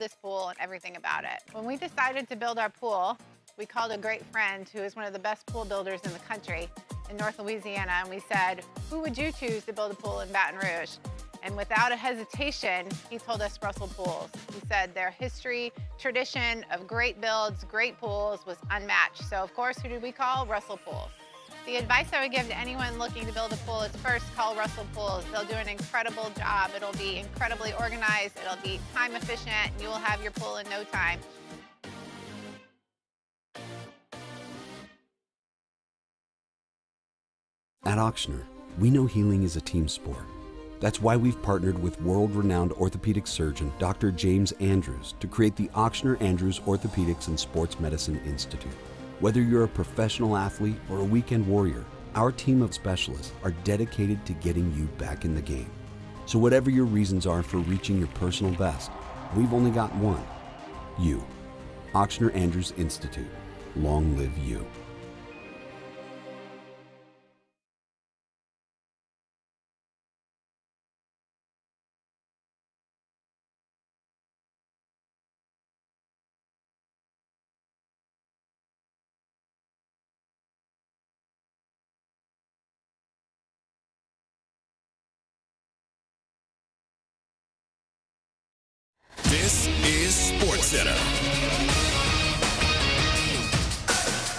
this pool and everything about it. When we decided to build our pool, we called a great friend who is one of the best pool builders in the country in North Louisiana, and we said, who would you choose to build a pool in Baton Rouge? And without a hesitation, he told us Russell Pools. He said their history, tradition of great builds, great pools was unmatched. So of course, who did we call? Russell Pools. The advice I would give to anyone looking to build a pool is first call Russell Pools. They'll do an incredible job. It'll be incredibly organized. It'll be time efficient, and you will have your pool in no time. At Auctioner, we know healing is a team sport. That's why we've partnered with world-renowned orthopedic surgeon Dr. James Andrews to create the Auctioner Andrews Orthopedics and Sports Medicine Institute. Whether you're a professional athlete or a weekend warrior, our team of specialists are dedicated to getting you back in the game. So whatever your reasons are for reaching your personal best, we've only got one: you. Auctioner Andrews Institute. Long live you. This is SportsCenter.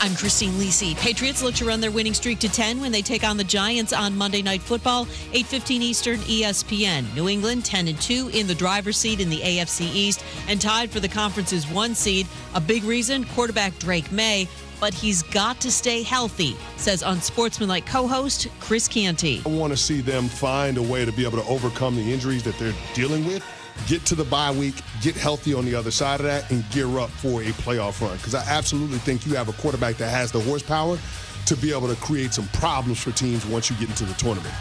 I'm Christine Lisi. Patriots look to run their winning streak to 10 when they take on the Giants on Monday Night Football, 8:15 Eastern, ESPN. New England 10-2 in the driver's seat in the AFC East and tied for the conference's 1 seed. A big reason, quarterback Drake May, but he's got to stay healthy, says Unsportsmanlike co-host Chris Canty. I want to see them find a way to be able to overcome the injuries that they're dealing with, get to the bye week, get healthy on the other side of that, and gear up for a playoff run. Because I absolutely think you have a quarterback that has the horsepower to be able to create some problems for teams once you get into the tournament.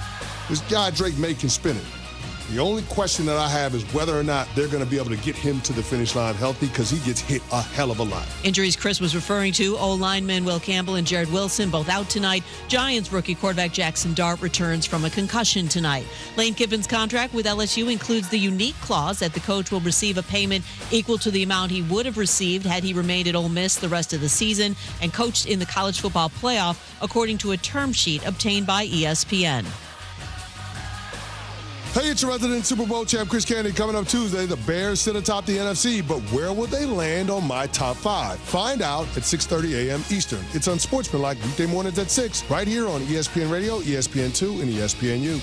This guy, Drake May, can spin it. The only question that I have is whether or not they're going to be able to get him to the finish line healthy, because he gets hit a hell of a lot. Injuries Chris was referring to: O-lineman Will Campbell and Jared Wilson, both out tonight. Giants rookie quarterback Jackson Dart returns from a concussion tonight. Lane Kiffin's contract with LSU includes the unique clause that the coach will receive a payment equal to the amount he would have received had he remained at Ole Miss the rest of the season and coached in the college football playoff, according to a term sheet obtained by ESPN. Hey, it's your resident Super Bowl champ, Chris Canty. Coming up Tuesday, the Bears sit atop the NFC, but where will they land on my top 5? Find out at 6:30 a.m. Eastern. It's Unsportsmanlike, weekday mornings at 6, right here on ESPN Radio, ESPN2, and ESPNU.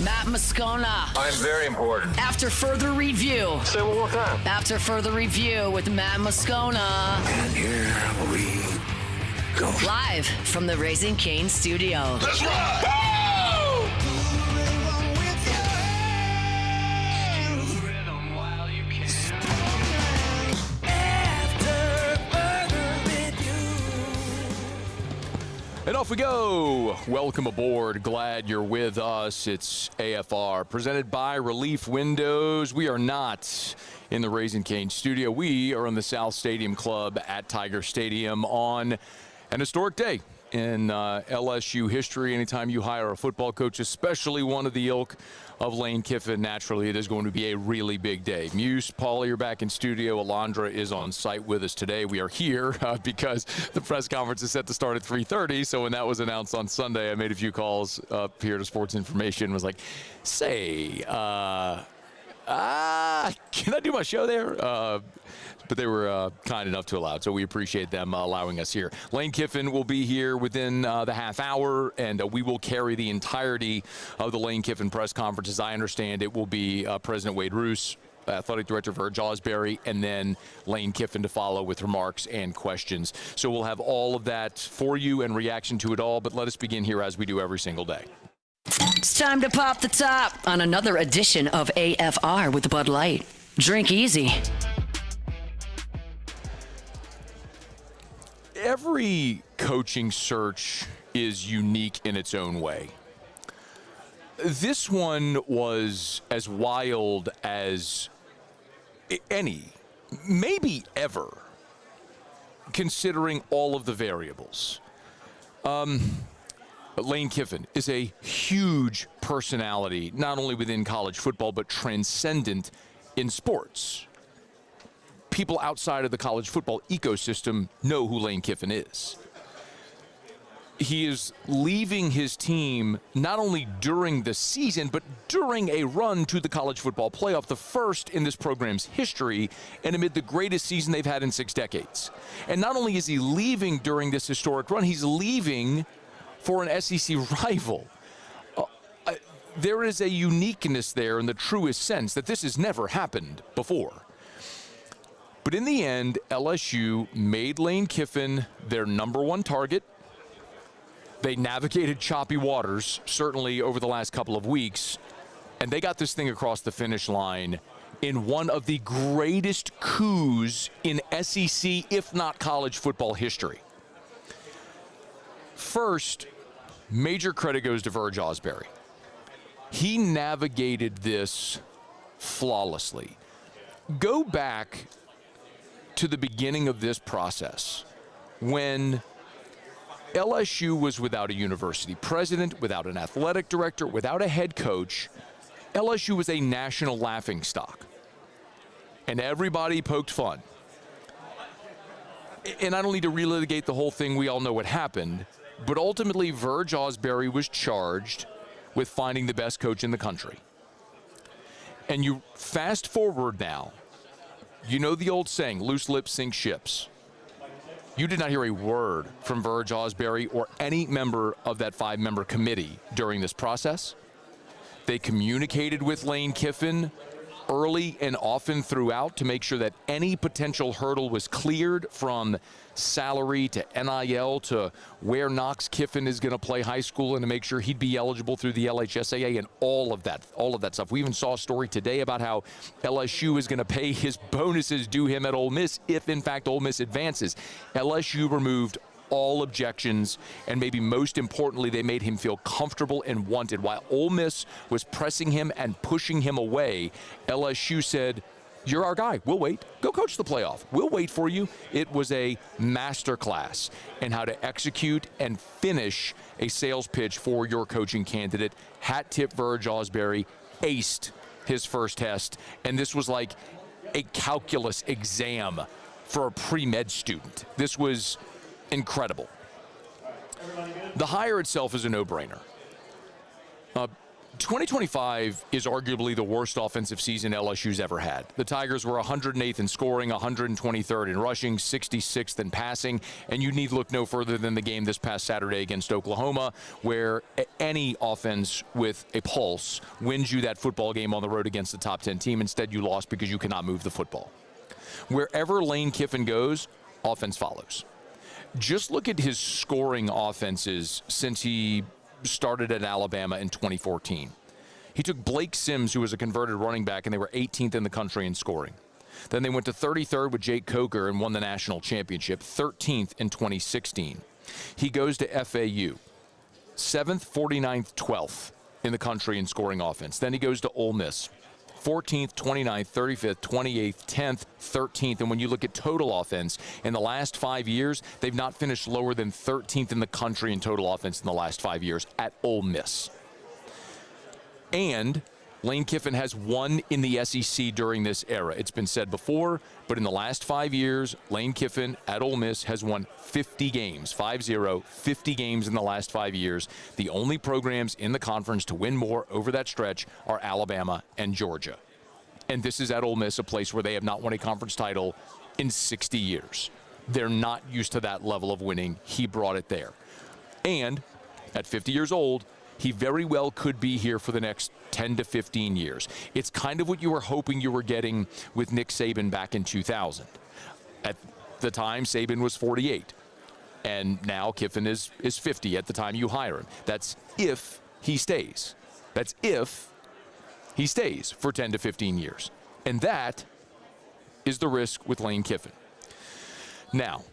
Matt Moscona. I'm very important. After further review. Say it one more time. After further review with Matt Moscona. And here we go. Live from the Raising Cane studio. Let's rock! And off we go. Welcome aboard. Glad you're with us. It's AFR, presented by Relief Windows. We are not in the Raising Cane studio. We are in the South Stadium Club at Tiger Stadium on an historic day in LSU history. Anytime you hire a football coach, especially one of the ilk of Lane Kiffin, naturally it is going to be a really big day. Muse, Paulie, you're back in studio. Alondra is on site with us today. We are here because the press conference is set to start at 3:30. So when that was announced on Sunday, I made a few calls up here to Sports Information. Was like, say, can I do my show there? But they were kind enough to allow it, so we appreciate them allowing us here. Lane Kiffin will be here within the half hour, and we will carry the entirety of the Lane Kiffin press conference. As I understand, it will be President Wade Roos, Athletic Director Verge Osbury, and then Lane Kiffin to follow with remarks and questions. So we'll have all of that for you and reaction to it all, but let us begin here as we do every single day. It's time to pop the top on another edition of AFR with Bud Light. Drink easy. Every coaching search is unique in its own way. This one was as wild as any, maybe ever, considering all of the variables. Lane Kiffin is a huge personality, not only within college football, but transcendent in sports. People outside of the college football ecosystem know who Lane Kiffin is. He is leaving his team not only during the season, but during a run to the college football playoff, the first in this program's history, and amid the greatest season they've had in 6 decades. And not only is he leaving during this historic run, he's leaving for an SEC rival. There is a uniqueness there in the truest sense that this has never happened before. But in the end, LSU made Lane Kiffin their #1 target. They navigated choppy waters, certainly over the last couple of weeks, and they got this thing across the finish line in one of the greatest coups in SEC, if not college football history. First, major credit goes to Verge Osbury. He navigated this flawlessly. Go back to the beginning of this process when LSU was without a university president, without an athletic director, without a head coach. LSU was a national laughingstock, and everybody poked fun. And I don't need to relitigate the whole thing. We all know what happened. But ultimately, Verge Osbury was charged with finding the best coach in the country. And you fast forward now, you know the old saying, loose lips sink ships. You did not hear a word from Verge Osbury or any member of that 5-member committee during this process. They communicated with Lane Kiffin early and often throughout to make sure that any potential hurdle was cleared, from salary to NIL to where Knox Kiffin is going to play high school, and to make sure he'd be eligible through the LHSAA and all of that stuff. We even saw a story today about how LSU is going to pay his bonuses due him at Ole Miss if, in fact, Ole Miss advances. LSU removed all objections, and maybe most importantly, they made him feel comfortable and wanted. While Ole Miss was pressing him and pushing him away, LSU said, you're our guy. We'll wait. Go coach the playoff. We'll wait for you. It was a masterclass in how to execute and finish a sales pitch for your coaching candidate. Hat tip Verge Osbury, aced his first test, and this was like a calculus exam for a pre-med student. This was incredible. The hire itself is a no-brainer. 2025 is arguably the worst offensive season LSU's ever had. The Tigers were 108th in scoring, 123rd in rushing, 66th in passing, and you need look no further than the game this past Saturday against Oklahoma, where any offense with a pulse wins you that football game on the road against the top 10 team. Instead, you lost because you cannot move the football. Wherever Lane Kiffin goes, offense follows. Just look at his scoring offenses since he started at Alabama in 2014. He took Blake Sims, who was a converted running back, and they were 18th in the country in scoring. Then they went to 33rd with Jake Coker and won the national championship, 13th in 2016. He goes to FAU, 7th, 49th, 12th in the country in scoring offense. Then he goes to Ole Miss, 14th, 29th, 35th, 28th, 10th, 13th. And when you look at total offense, in the last 5 years, they've not finished lower than 13th in the country in total offense in the last 5 years at Ole Miss. And Lane Kiffin has won in the SEC during this era. It's been said before, but in the last 5 years, Lane Kiffin at Ole Miss has won 50 games, 5-0, 50 games in the last 5 years. The only programs in the conference to win more over that stretch are Alabama and Georgia. And this is at Ole Miss, a place where they have not won a conference title in 60 years. They're not used to that level of winning. He brought it there. And at 50 years old, he very well could be here for the next 10 to 15 years. It's kind of what you were hoping you were getting with Nick Saban back in 2000. At the time, Saban was 48. And now Kiffin is 50 at the time you hire him. That's if he stays. That's if he stays for 10 to 15 years. And that is the risk with Lane Kiffin. Now,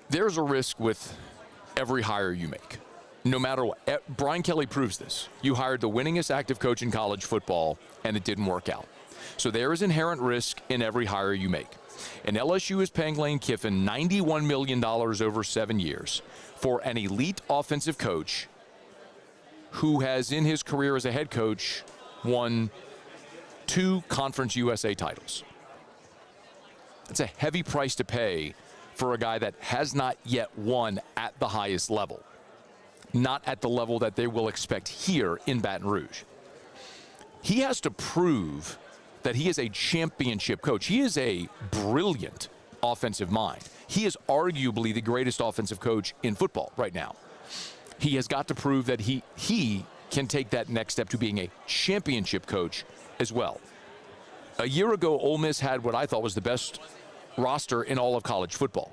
there's a risk with every hire you make. No matter what. Brian Kelly proves this. You hired the winningest active coach in college football, and it didn't work out. So there is inherent risk in every hire you make. And LSU is paying Lane Kiffin $91 million over 7 years for an elite offensive coach who has in his career as a head coach won 2 Conference USA titles. It's a heavy price to pay for a guy that has not yet won at the highest level, not at the level that they will expect here in Baton Rouge. He has to prove that he is a championship coach. He is a brilliant offensive mind. He is arguably the greatest offensive coach in football right now. He has got to prove that he can take that next step to being a championship coach as well. A year ago, Ole Miss had what I thought was the best roster in all of college football.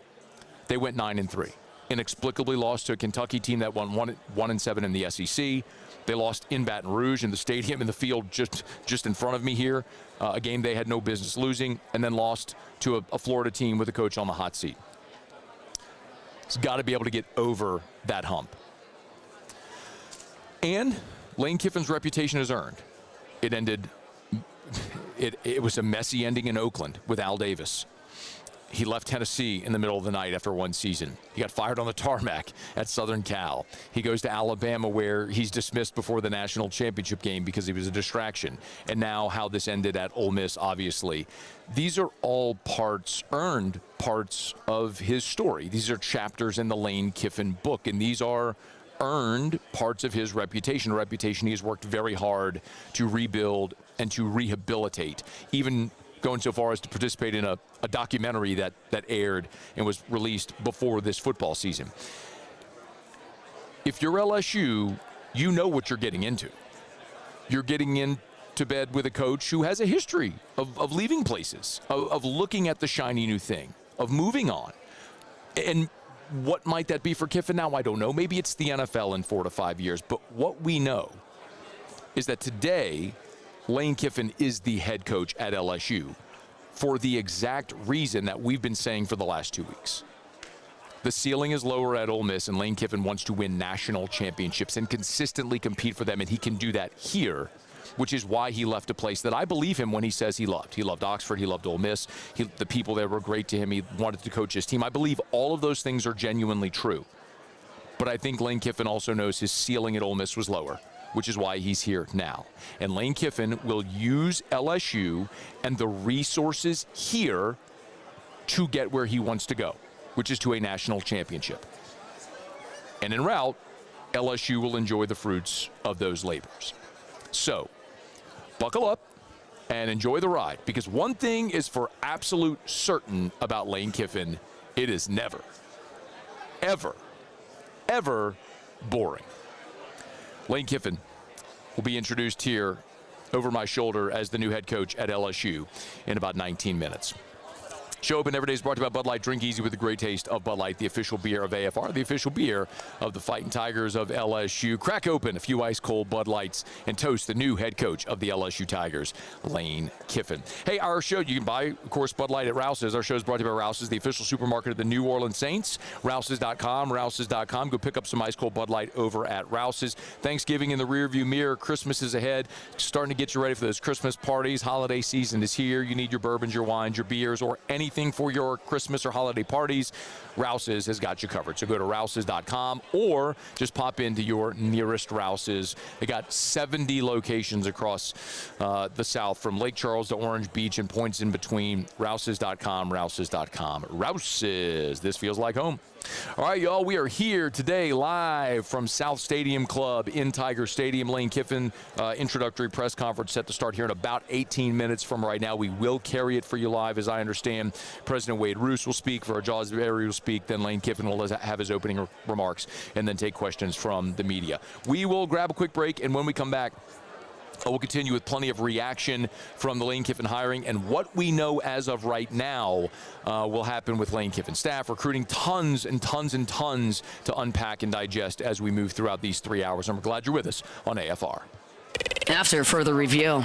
They went 9-3. Inexplicably lost to a Kentucky team that won 1-7 in the SEC. They lost in Baton Rouge in the stadium, in the field just in front of me here, a game they had no business losing, and then lost to a Florida team with a coach on the hot seat. He's got to be able to get over that hump. And Lane Kiffin's reputation is earned. It ended, it was a messy ending in Oakland with Al Davis. He left Tennessee in the middle of the night after one season. He got fired on the tarmac at Southern Cal. He goes to Alabama, where he's dismissed before the national championship game because he was a distraction. And now how this ended at Ole Miss, obviously. These are all earned parts of his story. These are chapters in the Lane Kiffin book, and these are earned parts of his reputation, a reputation he has worked very hard to rebuild and to rehabilitate, even going so far as to participate in a documentary that aired and was released before this football season. If you're LSU, you know what you're getting into. You're getting into bed with a coach who has a history of leaving places, of looking at the shiny new thing, of moving on. And what might that be for Kiffin now? I don't know. Maybe it's the NFL in 4 to 5 years. But what we know is that today, Lane Kiffin is the head coach at LSU for the exact reason that we've been saying for the last 2 weeks. The ceiling is lower at Ole Miss, and Lane Kiffin wants to win national championships and consistently compete for them, and he can do that here, which is why he left a place that I believe him when he says he loved. He loved Oxford. He loved Ole Miss. The people there were great to him. He wanted to coach his team. I believe all of those things are genuinely true. But I think Lane Kiffin also knows his ceiling at Ole Miss was lower, which is why he's here now. And Lane Kiffin will use LSU and the resources here to get where he wants to go, which is to a national championship. And en route, LSU will enjoy the fruits of those labors. So, buckle up and enjoy the ride, because one thing is for absolute certain about Lane Kiffin: it is never, ever, ever boring. Lane Kiffin will be introduced here over my shoulder as the new head coach at LSU in about 19 minutes. Show Open Every Day is brought to you by Bud Light. Drink easy with the great taste of Bud Light, the official beer of AFR, the official beer of the Fighting Tigers of LSU. Crack open a few ice-cold Bud Lights and toast the new head coach of the LSU Tigers, Lane Kiffin. Hey, our show, you can buy, of course, Bud Light at Rouse's. Our show is brought to you by Rouse's, the official supermarket of the New Orleans Saints. Rouse's.com, Rouse's.com. Go pick up some ice-cold Bud Light over at Rouse's. Thanksgiving in the rearview mirror. Christmas is ahead. Starting to get you ready for those Christmas parties. Holiday season is here. You need your bourbons, your wines, your beers, or anything for your Christmas or holiday parties. Rouse's has got you covered. So go to Rouse's.com or just pop into your nearest Rouse's. They got 70 locations across the South, from Lake Charles to Orange Beach and points in between. Rouse's.com, Rouse's.com. Rouse's. This feels like home. All right, y'all, we are here today live from South Stadium Club in Tiger Stadium. Lane Kiffin, introductory press conference set to start here in about 18 minutes from right now. We will carry it for you live, as I understand. President Wade Roos will speak, for Jaws Berry will speak, then Lane Kiffin will have his opening remarks, and then take questions from the media. We will grab a quick break, and when we come back, we'll continue with plenty of reaction from the Lane Kiffin hiring and what we know as of right now will happen with Lane Kiffin staff, recruiting, tons and tons and tons to unpack and digest as we move throughout these 3 hours. And we're glad you're with us on AFR. After further review.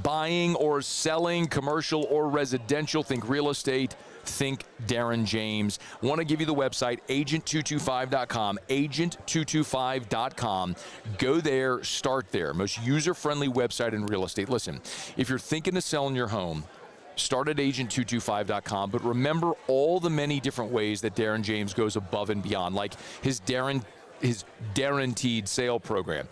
Buying or selling, commercial or residential, think real estate, think Darren James. Want to give you the website, agent225.com, agent225.com. Go there, start there. Most user-friendly website in real estate. Listen, if you're thinking of selling your home, Start at agent225.com, but remember all the many different ways that Darren James goes above and beyond, like his guaranteed sale program.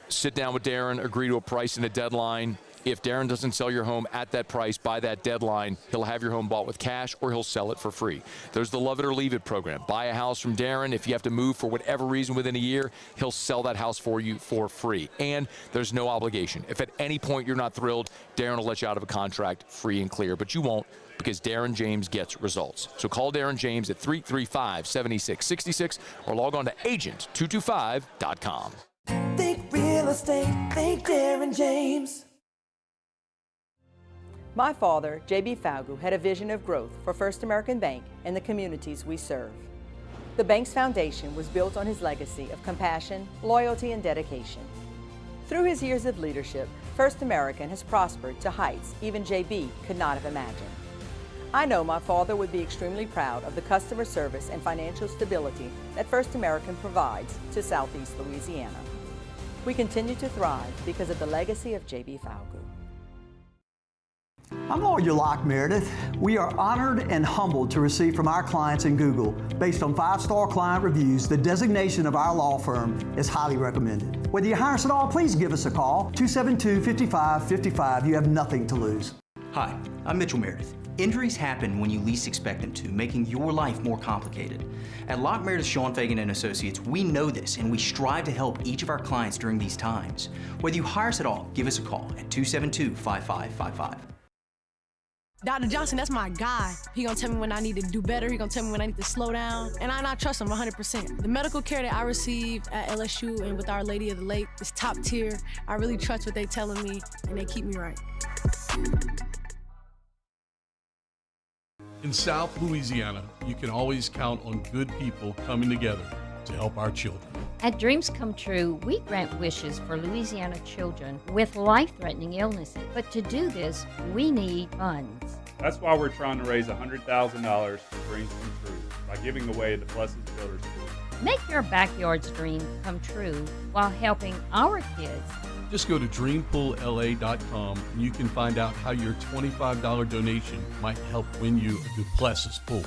Sit down with Darren, agree to a price and a deadline. If Darren doesn't sell your home at that price by that deadline, he'll have your home bought with cash or he'll sell it for free. There's the Love It or Leave It program. Buy a house from Darren. If you have to move for whatever reason within a year, he'll sell that house for you for free. And there's no obligation. If at any point you're not thrilled, Darren will let you out of a contract free and clear. But you won't, because Darren James gets results. So call Darren James at 335-7666 or log on to agent225.com. Think real estate, think Darren James. My father, J.B. Falgu, had a vision of growth for First American Bank and the communities we serve. The bank's foundation was built on his legacy of compassion, loyalty, and dedication. Through his years of leadership, First American has prospered to heights even J.B. could not have imagined. I know my father would be extremely proud of the customer service and financial stability that First American provides to Southeast Louisiana. We continue to thrive because of the legacy of J.B. Falgu. I'm Lawyer Locke Meredith. We are honored and humbled to receive from our clients in Google, based on 5-star client reviews, the designation of our law firm is highly recommended. Whether you hire us at all, please give us a call, 272-5555. You have nothing to lose. Hi, I'm Mitchell Meredith. Injuries happen when you least expect them to, making your life more complicated. At Locke Meredith, Sean Fagan & Associates, we know this, and we strive to help each of our clients during these times. Whether you hire us at all, give us a call at 272-5555. Dr. Johnson, that's my guy. He gonna tell me when I need to do better. He gonna tell me when I need to slow down. And I trust him 100%. The medical care that I receive at LSU and with Our Lady of the Lake is top tier. I really trust what they telling me, and they keep me right. In South Louisiana, you can always count on good people coming together to help our children. At Dreams Come True, we grant wishes for Louisiana children with life-threatening illnesses. But to do this, we need funds. That's why we're trying to raise $100,000 for Dreams Come True by giving away the Blessed Builders School. Make your backyard's dream come true while helping our kids. Just go to dreampoolla.com and you can find out how your $25 donation might help win you a Duplessis pool.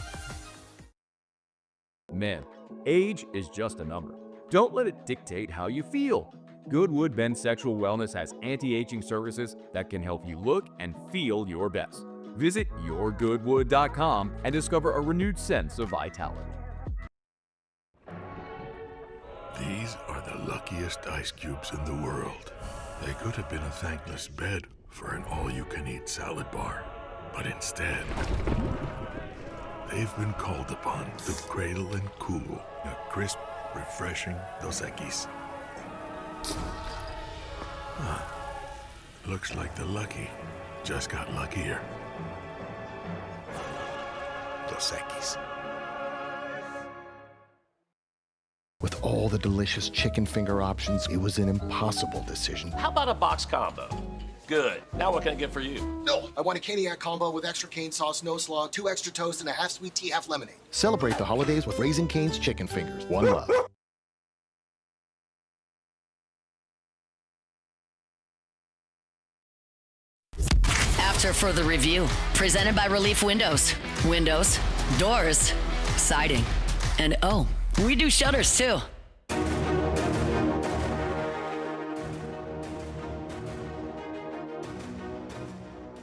Men, age is just a number. Don't let it dictate how you feel. Goodwood Men's Sexual Wellness has anti-aging services that can help you look and feel your best. Visit yourgoodwood.com and discover a renewed sense of vitality. These are the luckiest ice cubes in the world. They could have been a thankless bed for an all-you-can-eat salad bar, but instead, they've been called upon to cradle and cool a crisp, refreshing Dos Equis. Looks like the lucky just got luckier. Dos Equis. With all the delicious chicken finger options, it was an impossible decision. How about a box combo? Good. Now what can I get for you? No, I want a Caniac combo with extra cane sauce, no slaw, 2 extra toast, and a half sweet tea, half lemonade. Celebrate the holidays with Raising Cane's chicken fingers. One love. After further review, presented by Relief Windows. Windows, doors, siding, and oh, we do shutters too.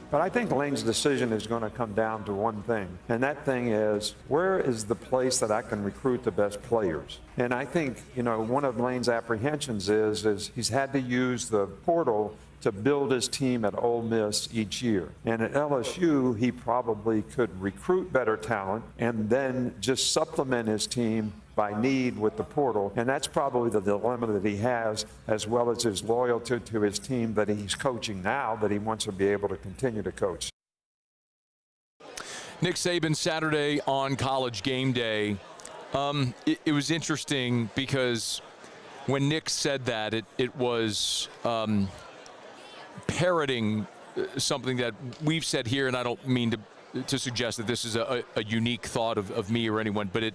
But I think Lane's decision is going to come down to one thing, and that thing is, where is the place that I can recruit the best players? And I think, one of Lane's apprehensions is he's had to use the portal to build his team at Ole Miss each year. And at LSU, he probably could recruit better talent and then just supplement his team by need with the portal. And that's probably the dilemma that he has, as well as his loyalty to his team that he's coaching now, that he wants to be able to continue to coach. Nick Saban Saturday on College Game Day. It was interesting because when Nick said that, it was parroting something that we've said here, and I don't mean to suggest that this is a unique thought of me or anyone, but it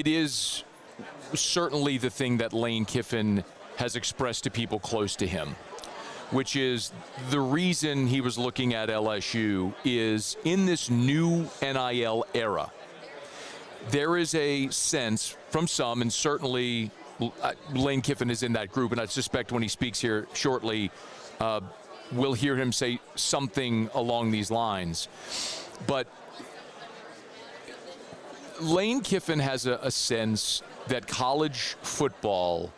is certainly the thing that Lane Kiffin has expressed to people close to him, which is the reason he was looking at LSU is in this new NIL era. There is a sense from some, and certainly Lane Kiffin is in that group, and I suspect when he speaks here shortly, we'll hear him say something along these lines. But Lane Kiffin has a sense that college football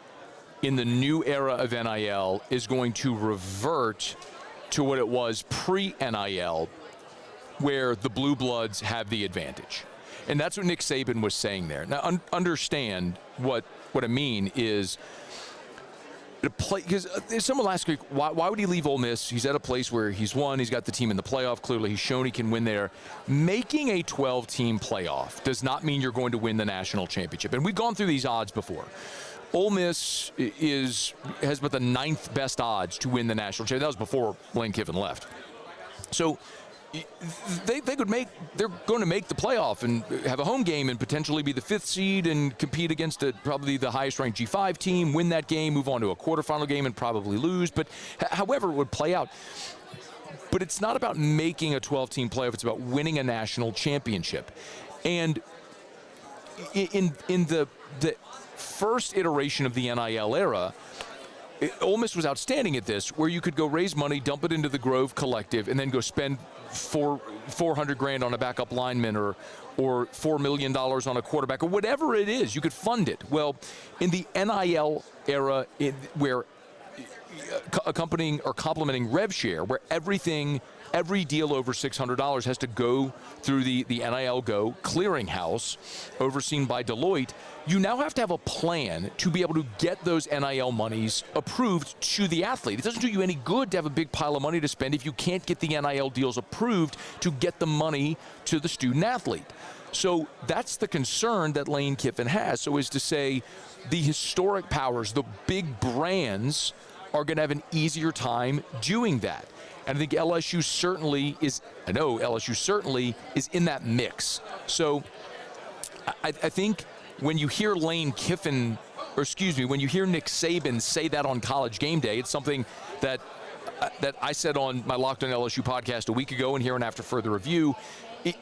in the new era of NIL is going to revert to what it was pre-NIL, where the Blue Bloods have the advantage. And that's what Nick Saban was saying there. Now, understand what I mean is, because someone last week, why would he leave Ole Miss? He's at a place where he's won. He's got the team in the playoff. Clearly, he's shown he can win there. Making a 12-team playoff does not mean you're going to win the national championship. And we've gone through these odds before. Ole Miss has about the 9th best odds to win the national championship. That was before Lane Kiffin left. So they're going to make the playoff and have a home game and potentially be the 5th seed and compete against probably the highest ranked G5 team, win that game, move on to a quarterfinal game and probably lose. But however it would play out. But it's not about making a 12-team playoff. It's about winning a national championship. And in the first iteration of the NIL era, Ole Miss was outstanding at this, where you could go raise money, dump it into the Grove Collective, and then go spend $400,000 on a backup lineman or $4 million on a quarterback or whatever it is. You could fund it. Well, in the NIL era, where accompanying or complementing rev share, where every deal over $600 has to go through the NIL Go clearinghouse overseen by Deloitte, you now have to have a plan to be able to get those NIL monies approved to the athlete. It doesn't do you any good to have a big pile of money to spend if you can't get the NIL deals approved to get the money to the student athlete. So that's the concern that Lane Kiffin has. So is to say the historic powers, the big brands, are going to have an easier time doing that. And I think LSU certainly is in that mix. So I think when you hear when you hear Nick Saban say that on College Game Day, it's something that I said on my Locked On LSU podcast a week ago, and here and after further review,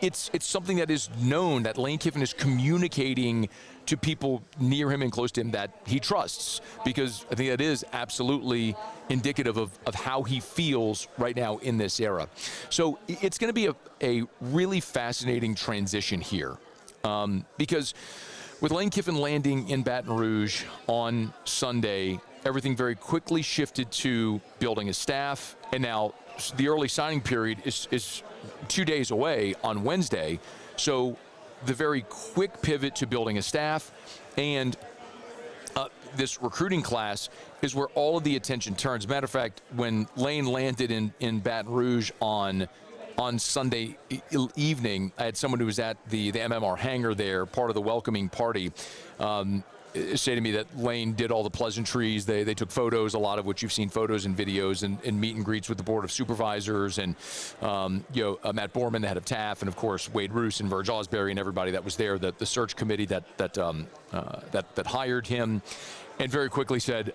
it's something that is known that Lane Kiffin is communicating to people near him and close to him that he trusts, because I think that is absolutely indicative of how he feels right now in this era. So it's going to be a really fascinating transition here, because with Lane Kiffin landing in Baton Rouge on Sunday, everything very quickly shifted to building a staff, and now the early signing period is 2 days away on Wednesday. So the very quick pivot to building a staff and this recruiting class is where all of the attention turns. As a matter of fact, when Lane landed in Baton Rouge on Sunday evening, I had someone who was at the MMR hangar there, part of the welcoming party, say to me that Lane did all the pleasantries. They took photos, a lot of which you've seen photos and videos, and meet and greets with the Board of Supervisors and Matt Borman, the head of TAF, and of course Wade Roos and Verge Osbury and everybody that was there, the search committee that hired him, and very quickly said,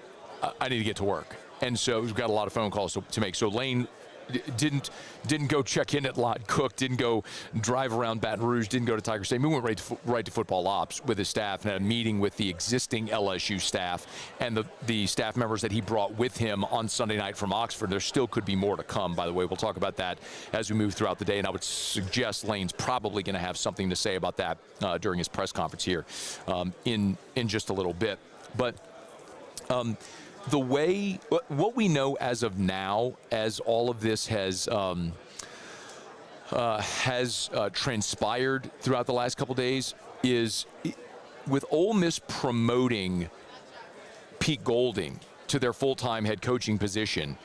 I need to get to work. And so we've got a lot of phone calls to make. So Lane didn't go check in at Lot Cook, didn't go drive around Baton Rouge, didn't go to Tiger Stadium. We went right to football ops with his staff and had a meeting with the existing LSU staff and the staff members that he brought with him on Sunday night from Oxford. There still could be more to come, by the way. We'll talk about that as we move throughout the day, and I would suggest Lane's probably going to have something to say about that during his press conference here in just a little bit. But what we know as of now, as all of this has transpired throughout the last couple days, is with Ole Miss promoting Pete Golding to their full-time head coaching position,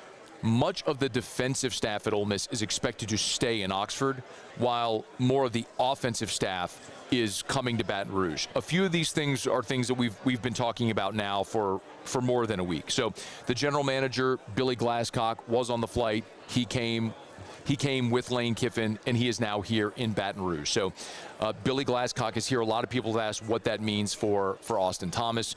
much of the defensive staff at Ole Miss is expected to stay in Oxford, while more of the offensive staff is coming to Baton Rouge. A few of these things are things that we've been talking about now for more than a week. So the general manager, Billy Glasscock, was on the flight. He came He came with Lane Kiffin, and he is now here in Baton Rouge. So Billy Glasscock is here. A lot of people have asked what that means for Austin Thomas.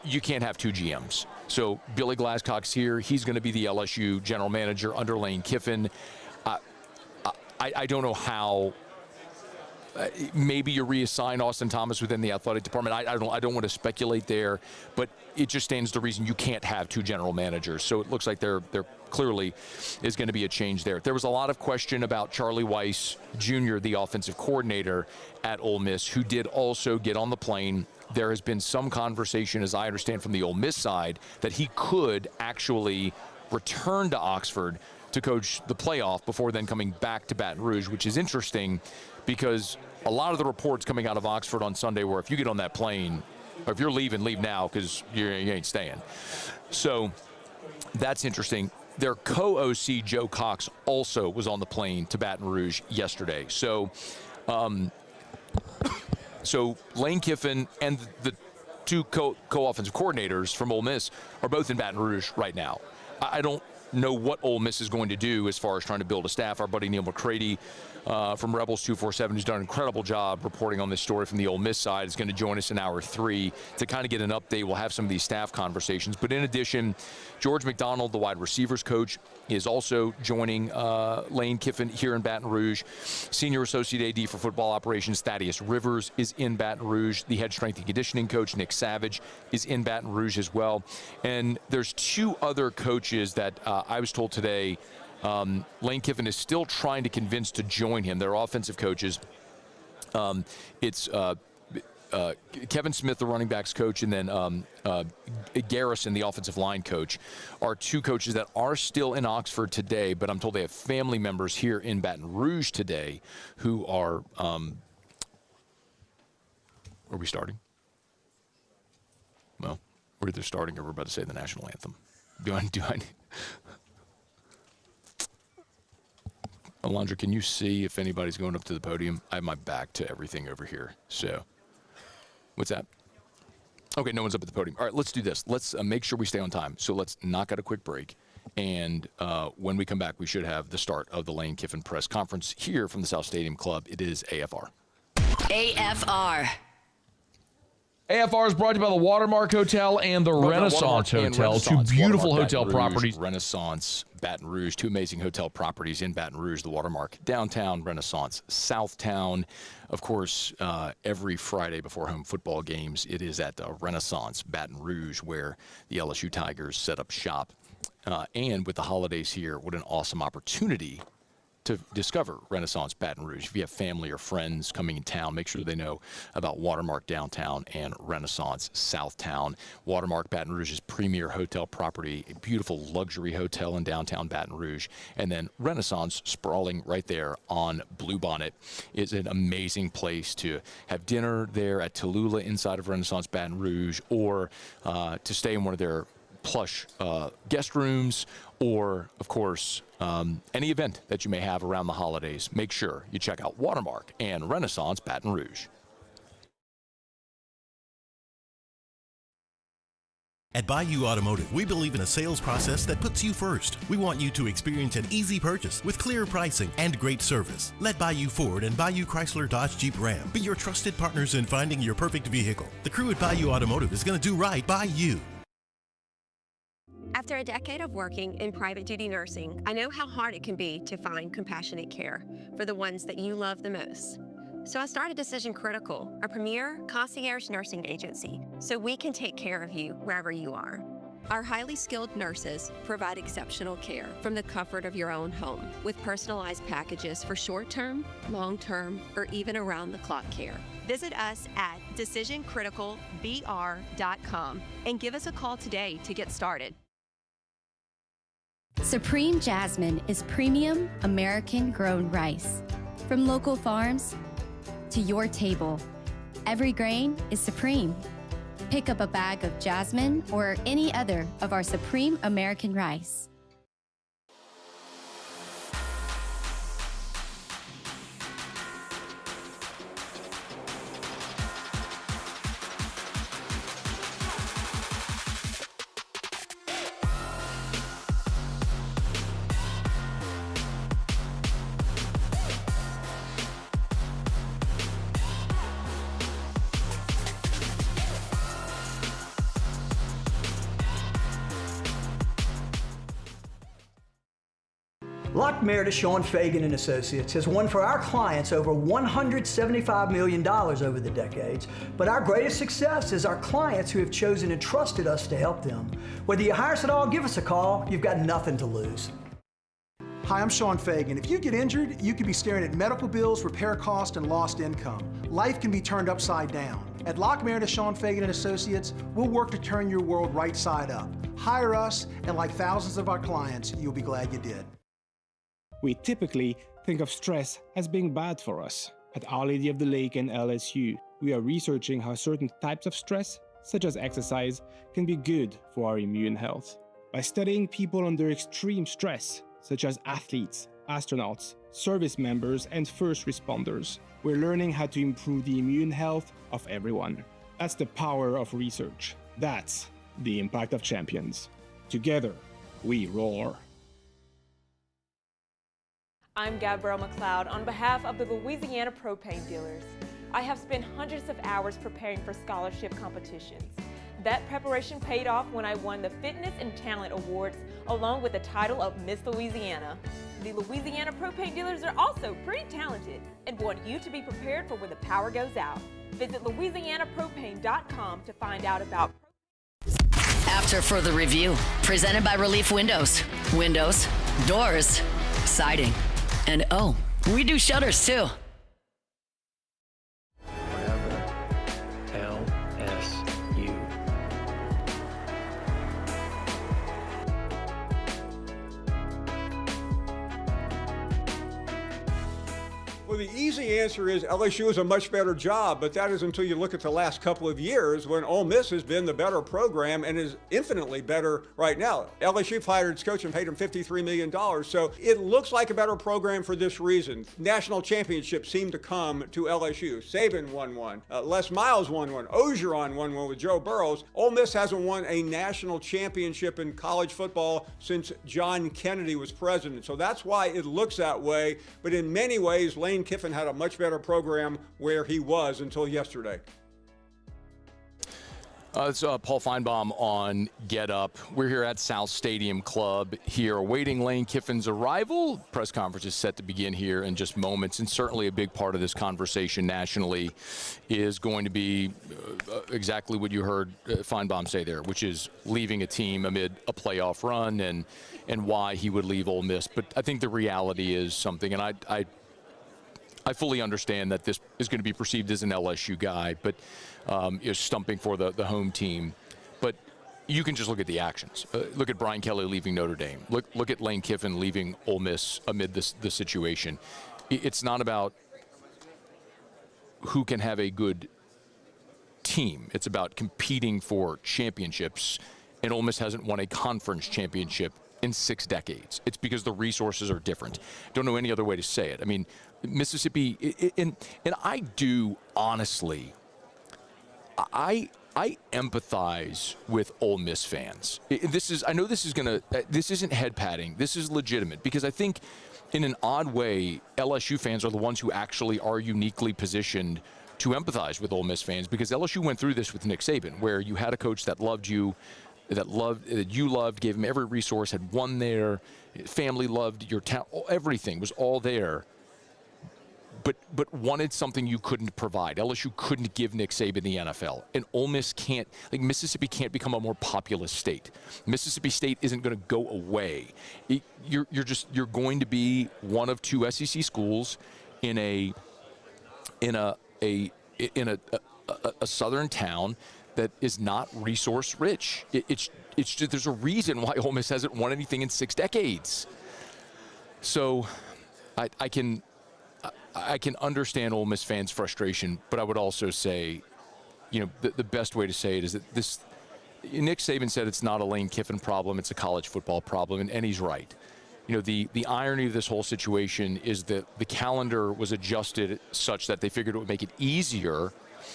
You can't have two GMs. So Billy Glasscock's here. He's going to be the LSU general manager under Lane Kiffin. I don't know how. Maybe you reassign Austin Thomas within the athletic department. I don't want to speculate there, but it just stands to reason you can't have two general managers. So it looks like there clearly is going to be a change there. There was a lot of question about Charlie Weiss Jr., the offensive coordinator at Ole Miss, who did also get on the plane. There has been some conversation, as I understand from the Ole Miss side, that he could actually return to Oxford to coach the playoff before then coming back to Baton Rouge, which is interesting because a lot of the reports coming out of Oxford on Sunday were if you get on that plane, or if you're leaving, leave now because you ain't staying. So that's interesting. Their co-OC, Joe Cox, also was on the plane to Baton Rouge yesterday. So Lane Kiffin and the two co-offensive coordinators from Ole Miss are both in Baton Rouge right now. I don't know what Ole Miss is going to do as far as trying to build a staff. Our buddy Neil McCready from Rebels 247, who's done an incredible job reporting on this story from the Ole Miss side, is going to join us in hour 3 to kind of get an update. We'll have some of these staff conversations. But in addition, George McDonald, the wide receivers coach, is also joining Lane Kiffin here in Baton Rouge. Senior Associate AD for Football Operations, Thaddeus Rivers, is in Baton Rouge. The head strength and conditioning coach, Nick Savage, is in Baton Rouge as well. And there's two other coaches that I was told today Lane Kiffin is still trying to convince to join him. They're offensive coaches. It's Kevin Smith, the running backs coach, and then Garrison, the offensive line coach, are two coaches that are still in Oxford today, but I'm told they have family members here in Baton Rouge today who are we starting? Well, we're either starting or we're about to say the national anthem. Do I Alondra, can you see if anybody's going up to the podium? I have my back to everything over here. So, what's that? Okay, no one's up at the podium. All right, let's do this. Let's make sure we stay on time. So let's knock out a quick break. And when we come back, we should have the start of the Lane Kiffin press conference here from the South Stadium Club. It is AFR. AFR. AFR is brought to you by the Watermark Hotel and the Renaissance Hotel, two beautiful hotel properties. Renaissance, Baton Rouge, two amazing hotel properties in Baton Rouge, the Watermark, downtown, Renaissance, Southtown. Of course, every Friday before home football games, it is at the Renaissance, Baton Rouge, where the LSU Tigers set up shop. And with the holidays here, what an awesome opportunity to discover Renaissance Baton Rouge. If you have family or friends coming in town, make sure they know about Watermark Downtown and Renaissance Southtown. Watermark Baton Rouge's premier hotel property, a beautiful luxury hotel in downtown Baton Rouge. And then Renaissance, sprawling right there on Bluebonnet, is an amazing place to have dinner there at Tallulah inside of Renaissance Baton Rouge, or to stay in one of their plush guest rooms, or, of course, any event that you may have around the holidays. Make sure you check out Watermark and Renaissance Baton Rouge. At Bayou Automotive, we believe in a sales process that puts you first. We want you to experience an easy purchase with clear pricing and great service. Let Bayou Ford and Bayou Chrysler Dodge Jeep Ram be your trusted partners in finding your perfect vehicle. The crew at Bayou Automotive is going to do right by you. After a decade of working in private duty nursing, I know how hard it can be to find compassionate care for the ones that you love the most. So I started Decision Critical, a premier concierge nursing agency, so we can take care of you wherever you are. Our highly skilled nurses provide exceptional care from the comfort of your own home, with personalized packages for short-term, long-term, or even around-the-clock care. Visit us at decisioncriticalbr.com and give us a call today to get started. Supreme Jasmine is premium American-grown rice. From local farms to your table, every grain is supreme. Pick up a bag of Jasmine or any other of our Supreme American rice. Lock Meredith, Sean Fagan and Associates has won for our clients over $175 million over the decades, but our greatest success is our clients who have chosen and trusted us to help them. Whether you hire us at all, give us a call. You've got nothing to lose. Hi, I'm Sean Fagan. If you get injured, you could be staring at medical bills, repair costs, and lost income. Life can be turned upside down. At Lock Meredith, Sean Fagan and Associates, we'll work to turn your world right side up. Hire us, and like thousands of our clients, you'll be glad you did. We typically think of stress as being bad for us. At Our Lady of the Lake and LSU, we are researching how certain types of stress, such as exercise, can be good for our immune health. By studying people under extreme stress, such as athletes, astronauts, service members, and first responders, we're learning how to improve the immune health of everyone. That's the power of research. That's the impact of champions. Together, we roar. I'm Gabrielle McLeod on behalf of the Louisiana Propane Dealers. I have spent hundreds of hours preparing for scholarship competitions. That preparation paid off when I won the Fitness and Talent Awards along with the title of Miss Louisiana. The Louisiana Propane Dealers are also pretty talented and want you to be prepared for when the power goes out. Visit louisianapropane.com to find out about After further review, presented by Relief Windows. Windows, doors, siding, and oh, we do shutters too. LSU. Well, the easy answer is LSU is a much better job, but that is until you look at the last couple of years when Ole Miss has been the better program and is infinitely better right now. LSU fired its coach and paid him $53 million, so it looks like a better program for this reason. National championships seem to come to LSU. Saban won one. Les Miles won one. Orgeron won one with Joe Burrows. Ole Miss hasn't won a national championship in college football since John Kennedy was president, so that's why it looks that way, but in many ways, Lane Kiffin had a much better program where he was until yesterday. It's Paul Feinbaum on Get Up. We're here at South Stadium Club here awaiting Lane Kiffin's arrival. Press conference is set to begin here in just moments, and certainly a big part of this conversation nationally is going to be exactly what you heard Feinbaum say there, which is leaving a team amid a playoff run and why he would leave Ole Miss. But I think the reality is something, and I fully understand that this is going to be perceived as an LSU guy, but is stumping for the home team. But you can just look at the actions. Look at Brian Kelly leaving Notre Dame. Look at Lane Kiffin leaving Ole Miss amid the situation. It's not about who can have a good team. It's about competing for championships, and Ole Miss hasn't won a conference championship in 6 decades. It's because the resources are different. Don't know any other way to say it. I mean, Mississippi, and I do honestly, I empathize with Ole Miss fans. I know this isn't head patting. This is legitimate because I think in an odd way, LSU fans are the ones who actually are uniquely positioned to empathize with Ole Miss fans because LSU went through this with Nick Saban, where you had a coach that loved you, that you loved, gave him every resource, had won there, family loved your town, everything was all there, but wanted something you couldn't provide. LSU couldn't give Nick Saban the NFL, and Ole Miss can't. Like Mississippi can't become a more populous state. Mississippi State isn't going to go away. You're going to be one of 2 SEC schools in a southern town that is not resource rich. It's just, there's a reason why Ole Miss hasn't won anything in 6 decades. So I can understand Ole Miss fans' frustration, but I would also say, the best way to say it is that Nick Saban said it's not a Lane Kiffin problem, it's a college football problem, and he's right. The irony of this whole situation is that the calendar was adjusted such that they figured it would make it easier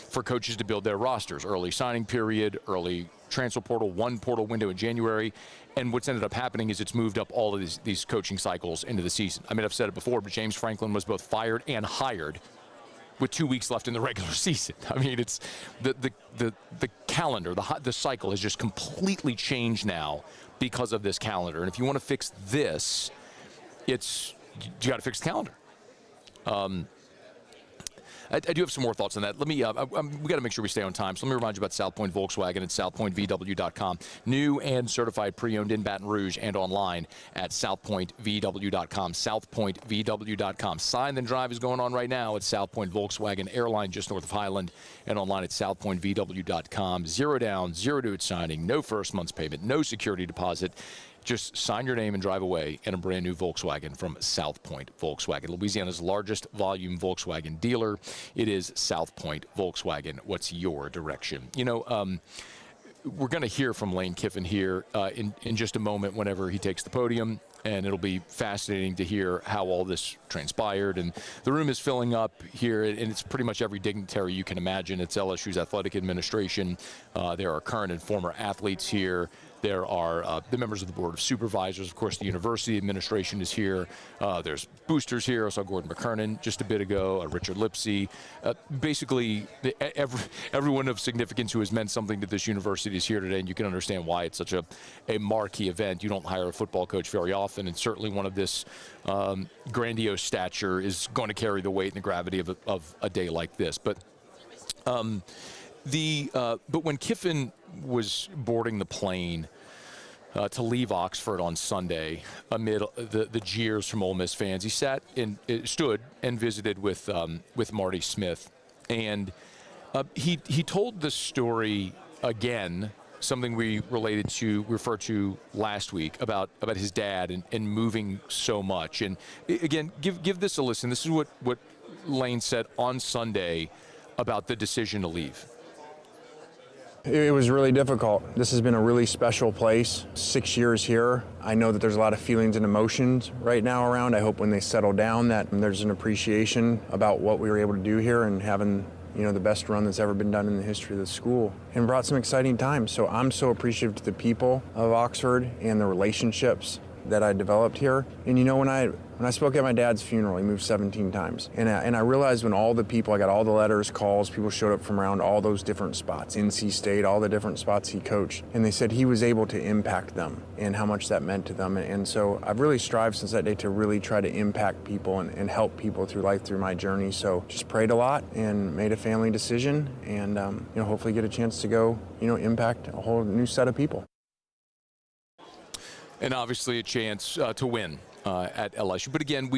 for coaches to build their rosters. Early signing period, early transfer portal, 1 portal window in January. And what's ended up happening is it's moved up all of these coaching cycles into the season. I mean, I've said it before, but James Franklin was both fired and hired with 2 weeks left in the regular season. I mean, it's the calendar, the cycle has just completely changed now because of this calendar. And if you want to fix this, you got to fix the calendar. I do have some more thoughts on that. Let me. We got to make sure we stay on time. So let me remind you about South Point Volkswagen at southpointvw.com. New and certified pre-owned in Baton Rouge and online at southpointvw.com. Southpointvw.com. Sign then drive is going on right now at South Point Volkswagen Airline just north of Highland and online at southpointvw.com. 0 down, 0 due at signing, no first month's payment, no security deposit. Just sign your name and drive away in a brand new Volkswagen from South Point Volkswagen, Louisiana's largest volume Volkswagen dealer. It is South Point Volkswagen. What's your direction? You know, we're going to hear from Lane Kiffin here in just a moment whenever he takes the podium, and it'll be fascinating to hear how all this transpired. And the room is filling up here, and it's pretty much every dignitary you can imagine. It's LSU's athletic administration. There are current and former athletes here. There are the members of the Board of Supervisors. Of course, the university administration is here. There's boosters here. I saw Gordon McKernan just a bit ago, Richard Lipsey. Basically, everyone of significance who has meant something to this university is here today, and you can understand why it's such a marquee event. You don't hire a football coach very often, and certainly one of this grandiose stature is going to carry the weight and the gravity of a day like this. But when Kiffin was boarding the plane to leave Oxford on Sunday, amid the jeers from Ole Miss fans, he stood and visited with Marty Smith, and he told the story again, something we referred to last week about his dad and moving so much. And again, give this a listen. This is what Lane said on Sunday about the decision to leave. It was really difficult. This has been a really special place. 6 years here. I know that there's a lot of feelings and emotions right now around. I hope when they settle down that there's an appreciation about what we were able to do here and having, the best run that's ever been done in the history of the school, and brought some exciting times. So I'm so appreciative to the people of Oxford and the relationships that I developed here. And when I spoke at my dad's funeral, he moved 17 times. And I realized when all the people, I got all the letters, calls, people showed up from around all those different spots, NC State, all the different spots he coached. And they said he was able to impact them and how much that meant to them. And so I've really strived since that day to really try to impact people and help people through life, through my journey. So just prayed a lot and made a family decision and, hopefully get a chance to go, impact a whole new set of people. And obviously a chance to win at LSU. But again,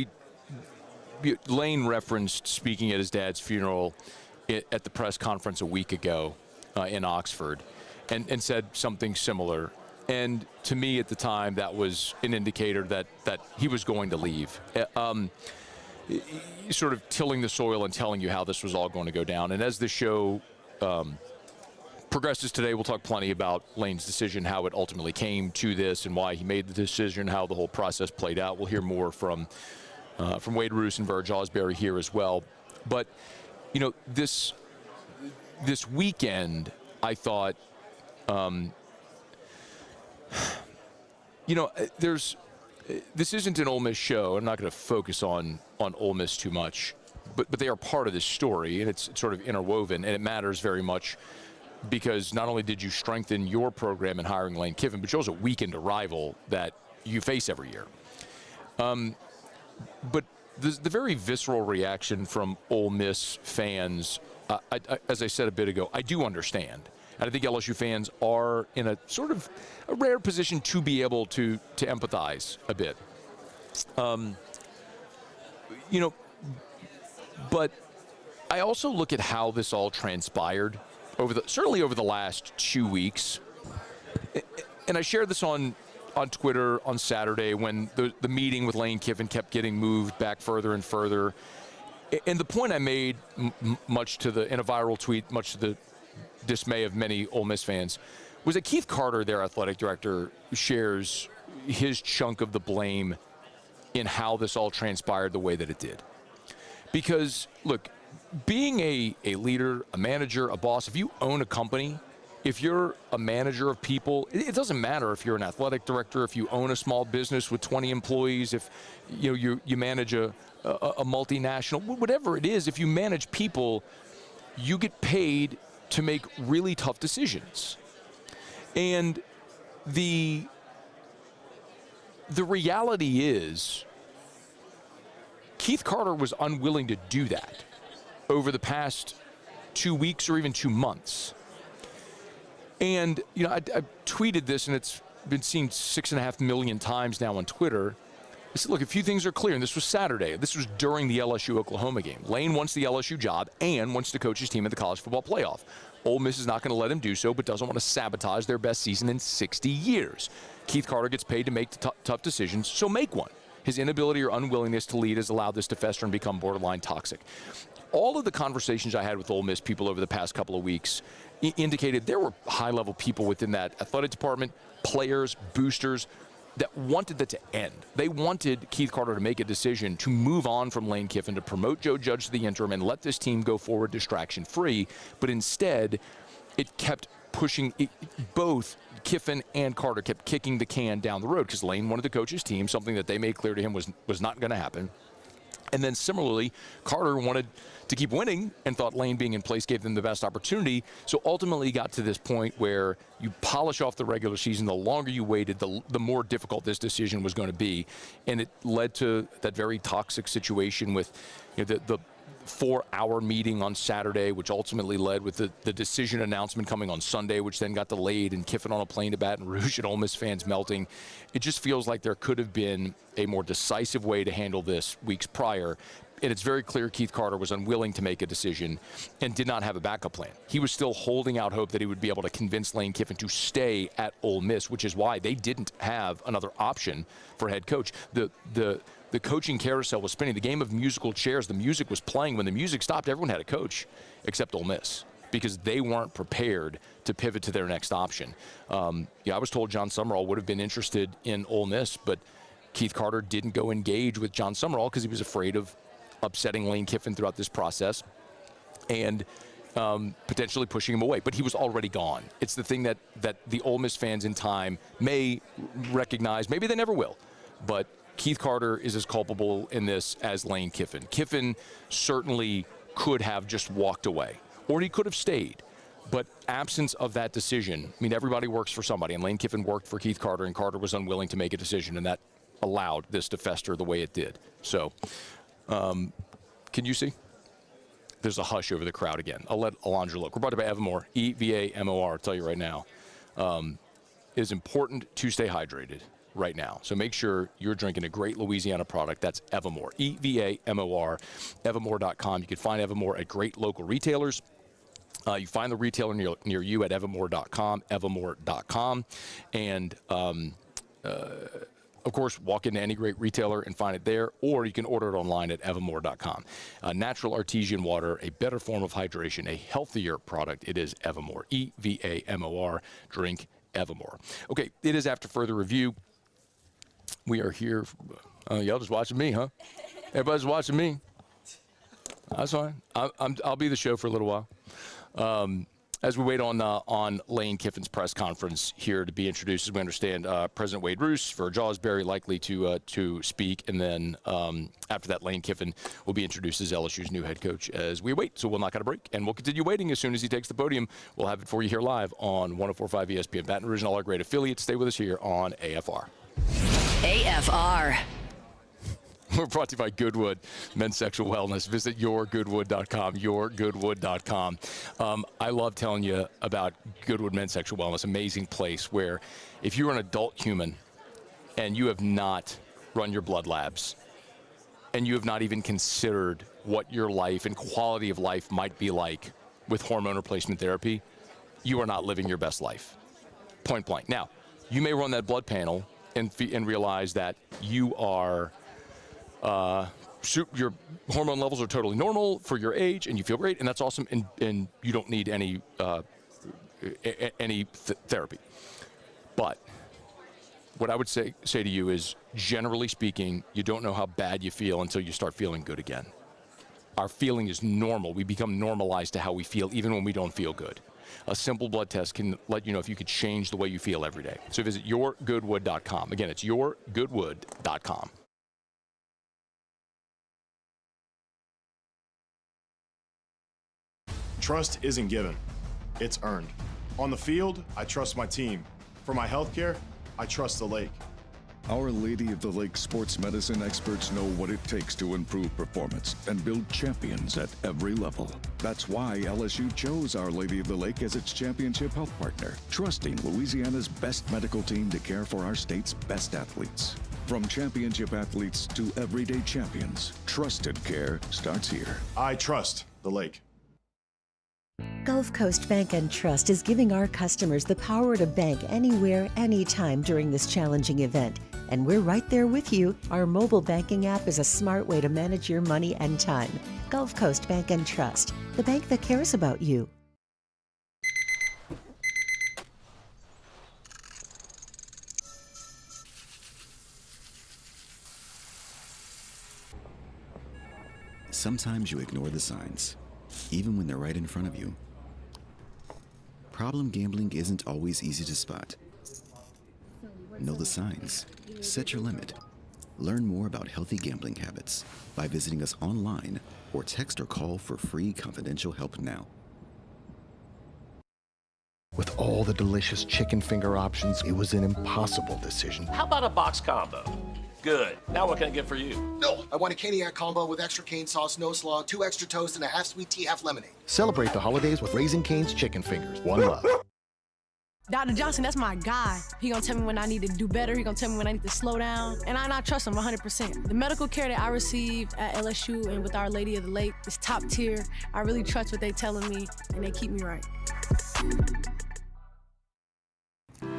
Lane referenced speaking at his dad's funeral at the press conference a week ago in Oxford and said something similar. And to me at the time, that was an indicator that he was going to leave. Sort of tilling the soil and telling you how this was all going to go down. And as the show progresses today, we'll talk plenty about Lane's decision, how it ultimately came to this and why he made the decision, how the whole process played out. We'll hear more from Wade Roos and Verge Osbury here as well. But, this weekend, I thought, this isn't an Ole Miss show. I'm not going to focus on Ole Miss too much, but they are part of this story, and it's sort of interwoven, and it matters very much. Because not only did you strengthen your program in hiring Lane Kiffin, but you also weakened a rival that you face every year. But the very visceral reaction from Ole Miss fans, as I said a bit ago, I do understand. And I think LSU fans are in a sort of a rare position to be able to empathize a bit. But I also look at how this all transpired certainly over the last 2 weeks. And I shared this on Twitter on Saturday when the meeting with Lane Kiffin kept getting moved back further and further. And the point I made, in a viral tweet, much to the dismay of many Ole Miss fans, was that Keith Carter, their athletic director, shares his chunk of the blame in how this all transpired the way that it did. Because, look, being a leader, a manager, a boss, if you own a company, if you're a manager of people, it doesn't matter if you're an athletic director, if you own a small business with 20 employees, if you manage a multinational, whatever it is, if you manage people, you get paid to make really tough decisions. And the reality is Keith Carter was unwilling to do that over the past 2 weeks or even 2 months. And, I tweeted this, and it's been seen 6.5 million times now on Twitter. I said, look, a few things are clear, and this was Saturday. This was during the LSU-Oklahoma game. Lane wants the LSU job and wants to coach his team in the college football playoff. Ole Miss is not going to let him do so, but doesn't want to sabotage their best season in 60 years. Keith Carter gets paid to make tough decisions, so make one. His inability or unwillingness to lead has allowed this to fester and become borderline toxic. All of the conversations I had with Ole Miss people over the past couple of weeks indicated there were high-level people within that athletic department, players, boosters, that wanted that to end. They wanted Keith Carter to make a decision to move on from Lane Kiffin, to promote Joe Judge to the interim and let this team go forward distraction-free. But instead, it kept pushing both Kiffin and Carter kept kicking the can down the road because Lane wanted to coach his team, something that they made clear to him was not going to happen. And then similarly, Carter wanted to keep winning and thought Lane being in place gave them the best opportunity. So ultimately got to this point where you polish off the regular season. The longer you waited, the more difficult this decision was going to be. And it led to that very toxic situation with the 4-hour meeting on Saturday, which ultimately led with the decision announcement coming on Sunday, which then got delayed, and Kiffin on a plane to Baton Rouge and Ole Miss fans melting. It just feels like there could have been a more decisive way to handle this weeks prior. And it's very clear Keith Carter was unwilling to make a decision and did not have a backup plan. He was still holding out hope that he would be able to convince Lane Kiffin to stay at Ole Miss, which is why they didn't have another option for head coach. The coaching carousel was spinning. The game of musical chairs, the music was playing. When the music stopped, everyone had a coach except Ole Miss because they weren't prepared to pivot to their next option. I was told John Summerall would have been interested in Ole Miss, but Keith Carter didn't go engage with John Summerall because he was afraid of upsetting Lane Kiffin throughout this process and potentially pushing him away. But he was already gone. It's the thing that the Ole Miss fans in time may recognize. Maybe they never will. But Keith Carter is as culpable in this as Lane Kiffin. Kiffin certainly could have just walked away, or he could have stayed. But absence of that decision, everybody works for somebody, and Lane Kiffin worked for Keith Carter, and Carter was unwilling to make a decision, and that allowed this to fester the way it did. So, can you see? There's a hush over the crowd again. I'll let Alondra look. We're brought to you by Evamor, EVAMOR. I'll tell you right now. It is important to stay hydrated right now. So make sure you're drinking a great Louisiana product. That's Evamor, EVAMOR, Evamor.com. You can find Evamor at great local retailers. You find the retailer near you at Evamor.com, Evamor.com. And, of course, walk into any great retailer and find it there, or you can order it online at Evamor.com. Natural artesian water, a better form of hydration, a healthier product. It is Evamor, EVAMOR. Drink Evamor. Okay, it is After Further Review. We are here. Y'all just watching me, huh? Everybody's watching me. That's fine. I'll be the show for a little while. As we wait on Lane Kiffin's press conference here to be introduced, as we understand, President Wade Roos for Jawsbury likely to speak, and then after that, Lane Kiffin will be introduced as LSU's new head coach as we wait. So we'll knock out a break, and we'll continue waiting as soon as he takes the podium. We'll have it for you here live on 104.5 ESPN Baton Rouge and all our great affiliates. Stay with us here on AFR. AFR. We're brought to you by Goodwood Men's Sexual Wellness. Visit yourgoodwood.com, yourgoodwood.com. I love telling you about Goodwood Men's Sexual Wellness, amazing place where if you're an adult human and you have not run your blood labs and you have not even considered what your life and quality of life might be like with hormone replacement therapy, you are not living your best life. Point blank. Now, you may run that blood panel and realize that you are your hormone levels are totally normal for your age and you feel great, and that's awesome, and you don't need any therapy. But what I would say to you is, generally speaking, you don't know how bad you feel until you start feeling good again. Our feeling is normal. We become normalized to how we feel even when we don't feel good. A simple blood test can let you know if you could change the way you feel every day. So visit yourgoodwood.com. Again, it's yourgoodwood.com. Trust isn't given, it's earned. On the field, I trust my team. For my healthcare, I trust the lake. Our Lady of the Lake sports medicine experts know what it takes to improve performance and build champions at every level. That's why LSU chose Our Lady of the Lake as its championship health partner, trusting Louisiana's best medical team to care for our state's best athletes. From championship athletes to everyday champions, trusted care starts here. I trust the lake. Gulf Coast Bank and Trust is giving our customers the power to bank anywhere, anytime during this challenging event. And we're right there with you. Our mobile banking app is a smart way to manage your money and time. Gulf Coast Bank and Trust, the bank that cares about you. Sometimes you ignore the signs, even when they're right in front of you. Problem gambling isn't always easy to spot. Know the signs. Set your limit. Learn more about healthy gambling habits by visiting us online or text or call for free confidential help now. With all the delicious chicken finger options, it was an impossible decision. How about a box combo? Good. Now what can I get for you? No, I want a Caniac combo with extra cane sauce, no slaw, 2 extra toast, and a half sweet tea, half lemonade. Celebrate the holidays with Raising Cane's chicken fingers. One love. Dr. Johnson, that's my guy. He gonna tell me when I need to do better. He gonna tell me when I need to slow down. And I trust him 100%. The medical care that I received at LSU and with Our Lady of the Lake is top tier. I really trust what they telling me, and they keep me right.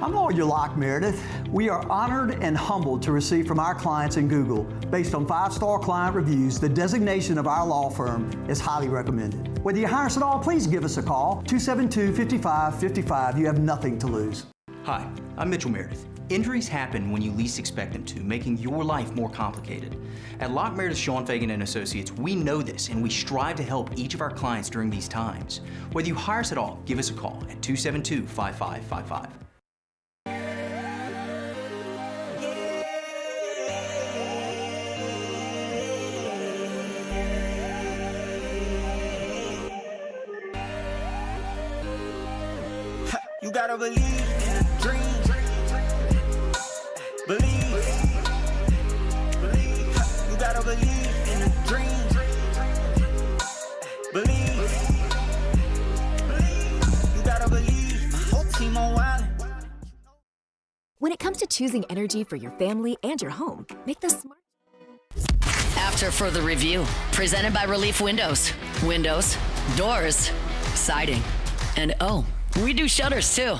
I'm Lawyer Locke Meredith. We are honored and humbled to receive from our clients in Google. Based on 5-star client reviews, the designation of our law firm is highly recommended. Whether you hire us at all, please give us a call, 272-5555. You have nothing to lose. Hi, I'm Mitchell Meredith. Injuries happen when you least expect them to, making your life more complicated. At Locke Meredith, Sean Fagan & Associates, we know this, and we strive to help each of our clients during these times. Whether you hire us at all, give us a call at 272-5555. You gotta believe in a dream. Believe. You gotta believe in a dream. Believe. You gotta believe. Whole team on wildin'. When it comes to choosing energy for your family and your home, make the smart. After further review, presented by Relief Windows. Windows, doors, siding, and oh, we do shutters too.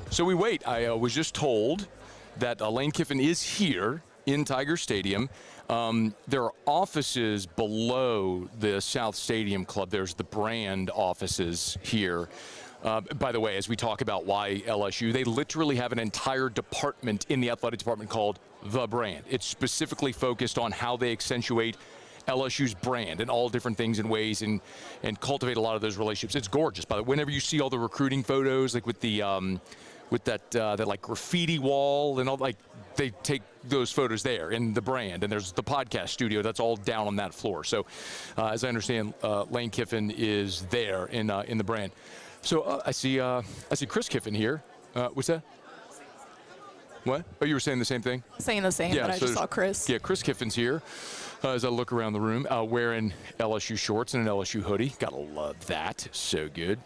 So we wait. I was just told that Lane Kiffin is here in Tiger Stadium. There are offices below the South Stadium Club. There's the brand offices here. By the way, as we talk about why LSU, they literally have an entire department in the athletic department called The Brand. It's specifically focused on how they accentuate LSU's brand and all different things and ways and cultivate a lot of those relationships. It's gorgeous. By the way, whenever you see all the recruiting photos, like with the that like graffiti wall and all, like they take those photos there in The Brand, and there's the podcast studio that's all down on that floor. So as I understand, Lane Kiffin is there in The Brand. So I see Chris Kiffin here. What's that? What? Oh, you were saying the same thing? Saying the same, yeah, but I just saw Chris. Yeah, Chris Kiffin's here. As I look around the room, wearing LSU shorts and an LSU hoodie. Gotta love that. So good.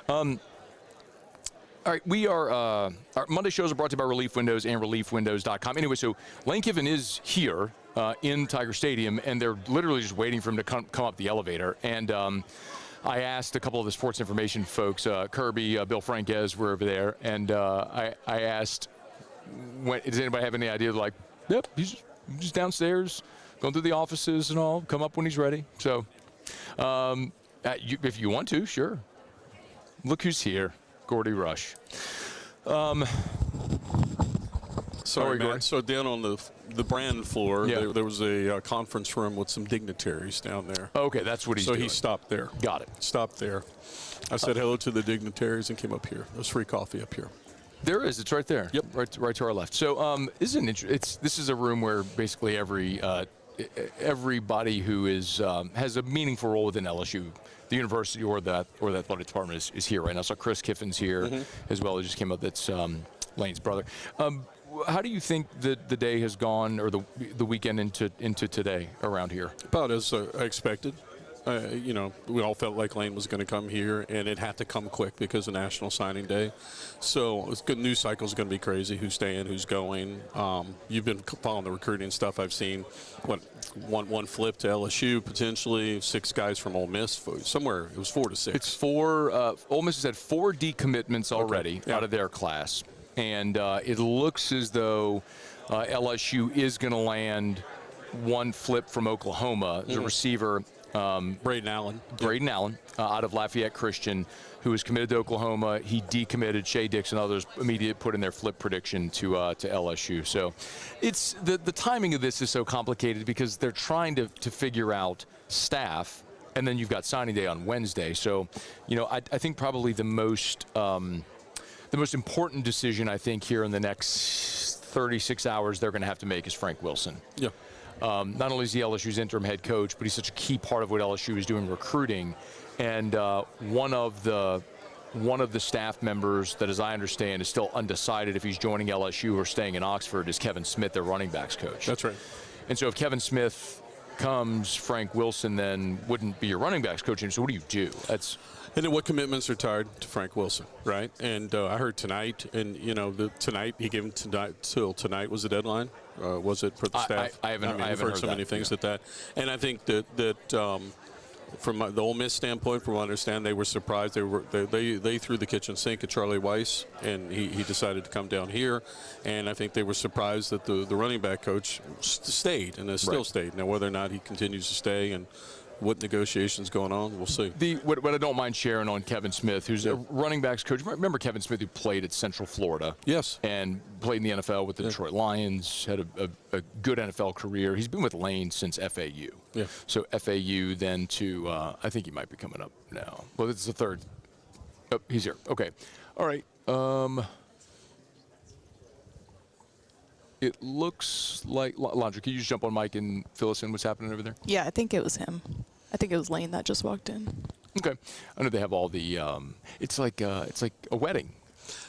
All right, we are, our Monday shows are brought to you by Relief Windows and ReliefWindows.com. Anyway, so Lane Kiffin is here in Tiger Stadium, and they're literally just waiting for him to come up the elevator. And I asked a couple of the sports information folks, Kirby, Bill Franquez were over there, and I asked, does anybody have any idea? Like, yep, he's just downstairs, going through the offices and all, come up when he's ready. So if you want to, sure. Look who's here. Gordy Rush. Sorry, man. So down on the brand floor, yeah. there was a conference room with some dignitaries down there. Okay, that's what he's doing. So he stopped there. Got it. Stopped there. I said hello to the dignitaries and came up here. There's free coffee up here. There is. It's right there. Yep. Right to our left. So this is a room where basically every everybody who is has a meaningful role within LSU, the university or the athletic department is here right now. So Chris Kiffin's here as well. He just came up. That's Lane's brother. How do you think the day has gone, or the weekend into today around here? About as I expected. You know, we all felt like Lane was going to come here, and it had to come quick because of National Signing Day. So it's good. News cycle is going to be crazy. Who's staying? Who's going? You've been following the recruiting stuff. I've seen one flip to LSU potentially. 6 guys from Ole Miss. Somewhere it was 4 to 6. It's 4. Ole Miss has had 4 decommitments already out of their class, and it looks as though LSU is going to land one flip from Oklahoma as a receiver. Braden Allen. Out of Lafayette Christian, who was committed to Oklahoma. He decommitted. Shea Dixon, others immediately put in their flip prediction to LSU. So it's the timing of this is so complicated because they're trying to figure out staff, and then you've got signing day on Wednesday. So, you know, I think probably the most important decision I think here in the next 36 hours they're going to have to make is Frank Wilson. Yeah. Not only is he LSU's interim head coach, but he's such a key part of what LSU is doing recruiting. And one of the staff members that, as I understand, is still undecided if he's joining LSU or staying in Oxford is Kevin Smith, their running backs coach. That's right. And so if Kevin Smith comes, Frank Wilson then wouldn't be your running backs coach. And so what do you do? And then what commitments are tied to Frank Wilson, right? And I heard tonight, and you know, tonight he gave him till tonight was the deadline. Was it for the staff? I haven't heard so many things at that. And I think that from the Ole Miss standpoint, from what I understand, they were surprised. They threw the kitchen sink at Charlie Weiss, and he decided to come down here. And I think they were surprised that the running back coach stayed and has still stayed. Now, whether or not he continues to stay and what negotiations going on, we'll see. What I don't mind sharing on Kevin Smith, who's a running backs coach. Remember Kevin Smith, who played at Central Florida? Yes. And played in the NFL with the Detroit Lions, had a good NFL career. He's been with Lane since FAU. Yeah. So FAU then to, I think he might be coming up now. Well, this is the third. Oh, he's here. Okay. All right. It looks like, Landry, can you just jump on mic and fill us in what's happening over there? Yeah, I think it was him. I think it was Lane that just walked in. Okay. I know they have all the, it's like a wedding.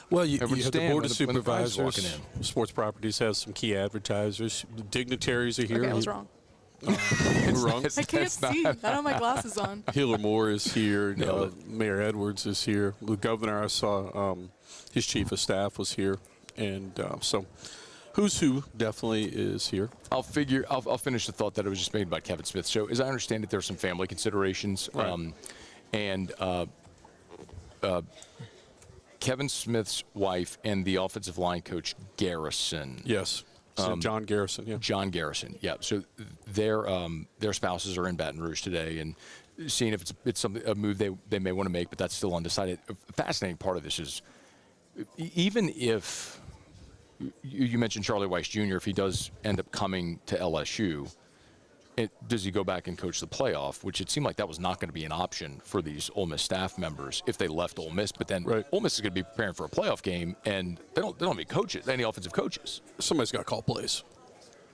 Well, you have the Board of walking Supervisors. Sports Properties has some key advertisers. Dignitaries are here. Okay, I was wrong. We're wrong. I can't see. I don't have my glasses on. Hiller Moore is here. Mayor Edwards is here. The governor, I saw his chief of staff was here. And so who's who definitely is here. I'll finish the thought that it was just made by Kevin Smith. So as I understand it, there's some family considerations. Right. And Kevin Smith's wife and the offensive line coach, Garrison. Yes. So John Garrison, yeah. John Garrison, yeah. So their spouses are in Baton Rouge today and seeing if it's a move they may want to make, but that's still undecided. A fascinating part of this is even if you mentioned Charlie Weiss Jr., if he does end up coming to LSU, does he go back and coach the playoff, which it seemed like that was not going to be an option for these Ole Miss staff members if they left Ole Miss. But then Ole Miss is going to be preparing for a playoff game, and they don't have any coaches, any offensive coaches. Somebody's got to call plays.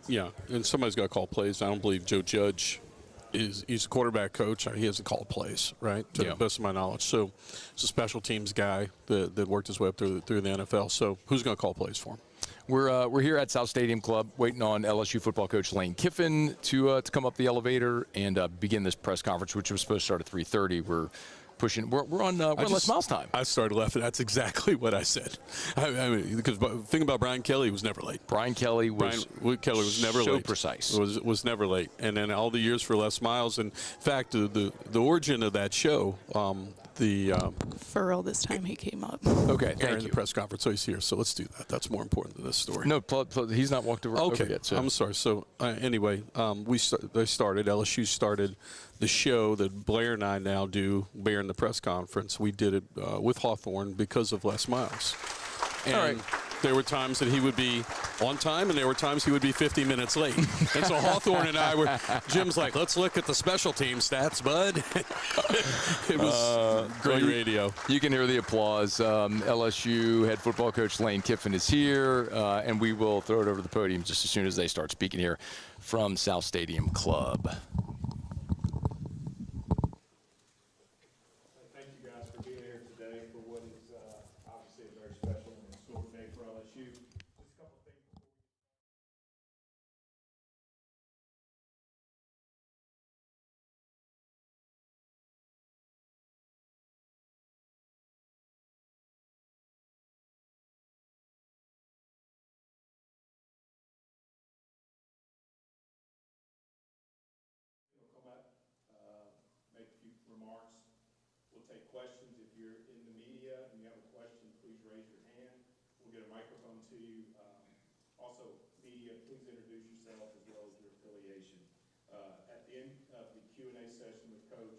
Yeah, and somebody's got to call plays. I don't believe Joe Judge he's a quarterback coach. He hasn't called plays, right, to the best of my knowledge. So he's a special teams guy that worked his way up through the NFL. So who's going to call plays for him? We're here at South Stadium Club waiting on LSU football coach Lane Kiffin to come up the elevator and begin this press conference, which was supposed to start at 3:30. We're pushing. We're on Les Miles time. I started laughing. That's exactly what I said. I mean, because the thing about Brian Kelly was never late. Brian Kelly was never so late. Precise. Was never late. And then all the years for Les Miles. And in fact, the origin of that show. For real, this time he came up. Okay, thank you. The press conference, so he's here. So let's do that. That's more important than this story. No, he's not walked over yet. So. I'm sorry. So anyway, LSU started the show that Blair and I now do, Blair in the press conference. We did it with Hawthorne because of Les Miles. And all right. there were times that he would be on time, and there were times he would be 50 minutes late. And so Hawthorne and I were, Jim's like, let's look at the special team stats, bud. It was great radio. You can hear the applause. LSU head football coach Lane Kiffin is here, and we will throw it over the podium just as soon as they start speaking here from South Stadium Club. Thank you guys for being here today for what is obviously a very special and historic day for LSU. Just a couple things. Make a few remarks. We'll take questions. If you're in the media and you have a question, please raise your hand. We'll get a microphone to you. Also, media, please introduce yourself as well as your affiliation. At the end of the Q&A session with Coach,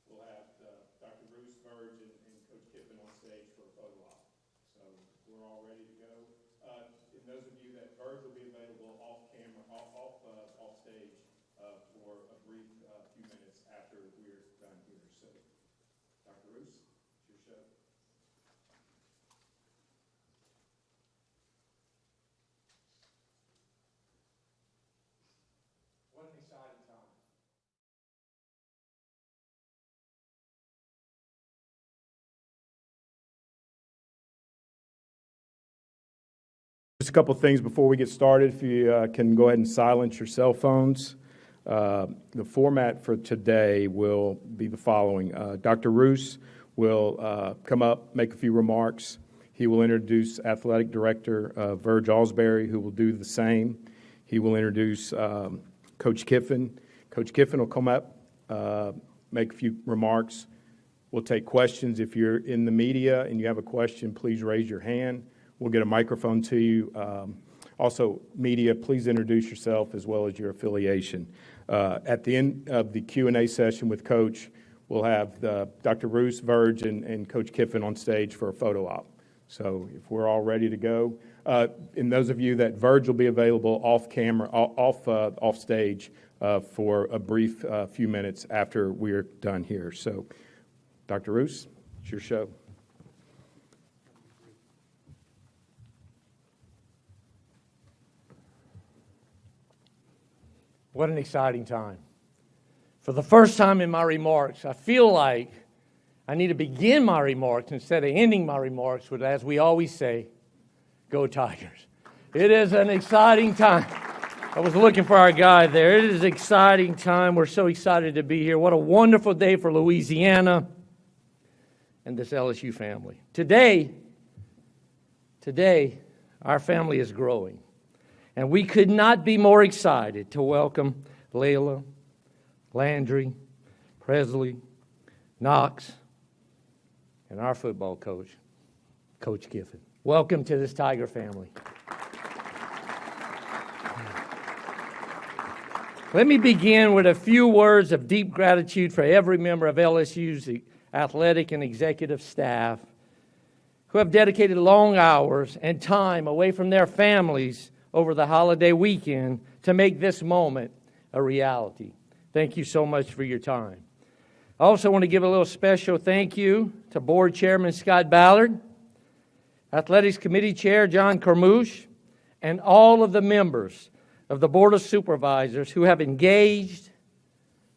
we'll have Dr. Bruce Verge and Coach Kiffin on stage for a photo op. So we're all ready to go. And those of you that Verge will be available off camera, off stage for a brief few minutes after we're done here. So, Dr. Roos, it's your show. What an exciting time. Just a couple of things before we get started. If you can go ahead and silence your cell phones. The format for today will be the following. Dr. Roos will come up, make a few remarks. He will introduce Athletic Director Verge Alsbury, who will do the same. He will introduce Coach Kiffin. Coach Kiffin will come up, make a few remarks. We'll take questions. If you're in the media and you have a question, please raise your hand. We'll get a microphone to you. Also, media, please introduce yourself as well as your affiliation. At the end of the Q&A session with Coach, we'll have Dr. Roos, Verge, and Coach Kiffin on stage for a photo op. So if we're all ready to go, and those of you that Verge will be available off camera, off stage for a brief few minutes after we're done here. So, Dr. Roos, it's your show. What an exciting time. For the first time in my remarks, I feel like I need to begin my remarks instead of ending my remarks with, as we always say, go Tigers. It is an exciting time. I was looking for our guy there. It is an exciting time. We're so excited to be here. What a wonderful day for Louisiana and this LSU family. Today, our family is growing. And we could not be more excited to welcome Layla, Landry, Presley, Knox, and our football coach, Coach Kiffin. Welcome to this Tiger family. Let me begin with a few words of deep gratitude for every member of LSU's athletic and executive staff who have dedicated long hours and time away from their families over the holiday weekend to make this moment a reality. Thank you so much for your time. I also want to give a little special thank you to Board Chairman Scott Ballard, Athletics Committee Chair John Carmouche, and all of the members of the Board of Supervisors who have engaged,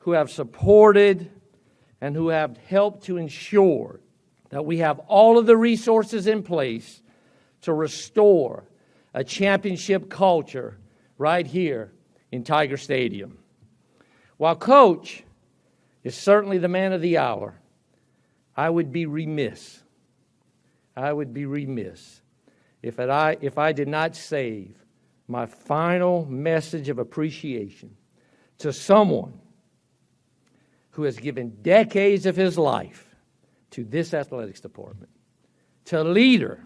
who have supported, and who have helped to ensure that we have all of the resources in place to restore a championship culture right here in Tiger Stadium. While Coach is certainly the man of the hour, I would be remiss if I did not save my final message of appreciation to someone who has given decades of his life to this athletics department, to a leader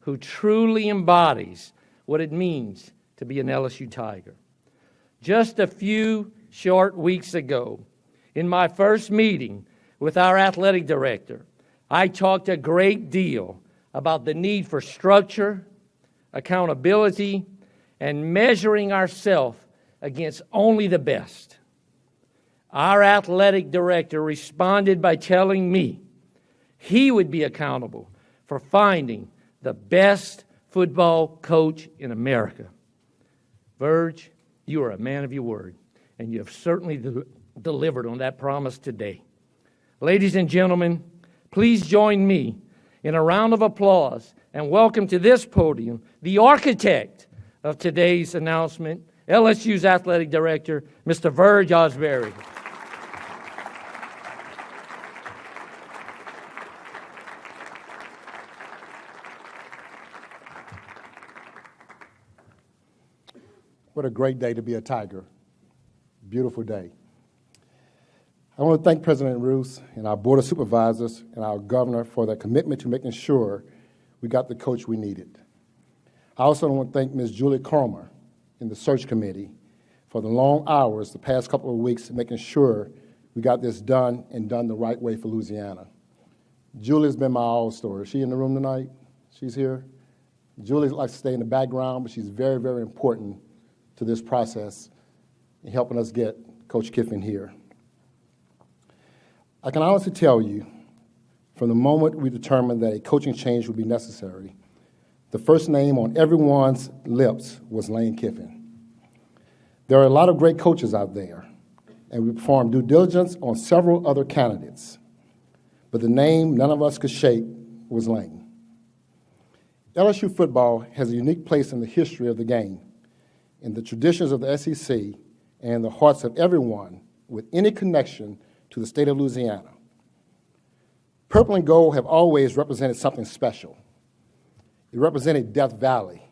who truly embodies what it means to be an LSU Tiger. Just a few short weeks ago, in my first meeting with our athletic director, I talked a great deal about the need for structure, accountability, and measuring ourselves against only the best. Our athletic director responded by telling me he would be accountable for finding the best football coach in America. Verge, you are a man of your word, and you have certainly delivered on that promise today. Ladies and gentlemen, please join me in a round of applause and welcome to this podium the architect of today's announcement, LSU's athletic director, Mr. Verge Osbury. What a great day to be a Tiger. Beautiful day. I want to thank President Roos and our Board of Supervisors and our governor for their commitment to making sure we got the coach we needed. I also want to thank Ms. Julie Cromer in the search committee for the long hours the past couple of weeks making sure we got this done and done the right way for Louisiana. Julie's been my all-star. Is she in the room tonight? She's here? Julie likes to stay in the background, but she's very, very important to this process in helping us get Coach Kiffin here. I can honestly tell you, from the moment we determined that a coaching change would be necessary, the first name on everyone's lips was Lane Kiffin. There are a lot of great coaches out there, and we performed due diligence on several other candidates, but the name none of us could shake was Lane. LSU football has a unique place in the history of the game, in the traditions of the SEC, and in the hearts of everyone with any connection to the state of Louisiana. Purple and gold have always represented something special. It represented Death Valley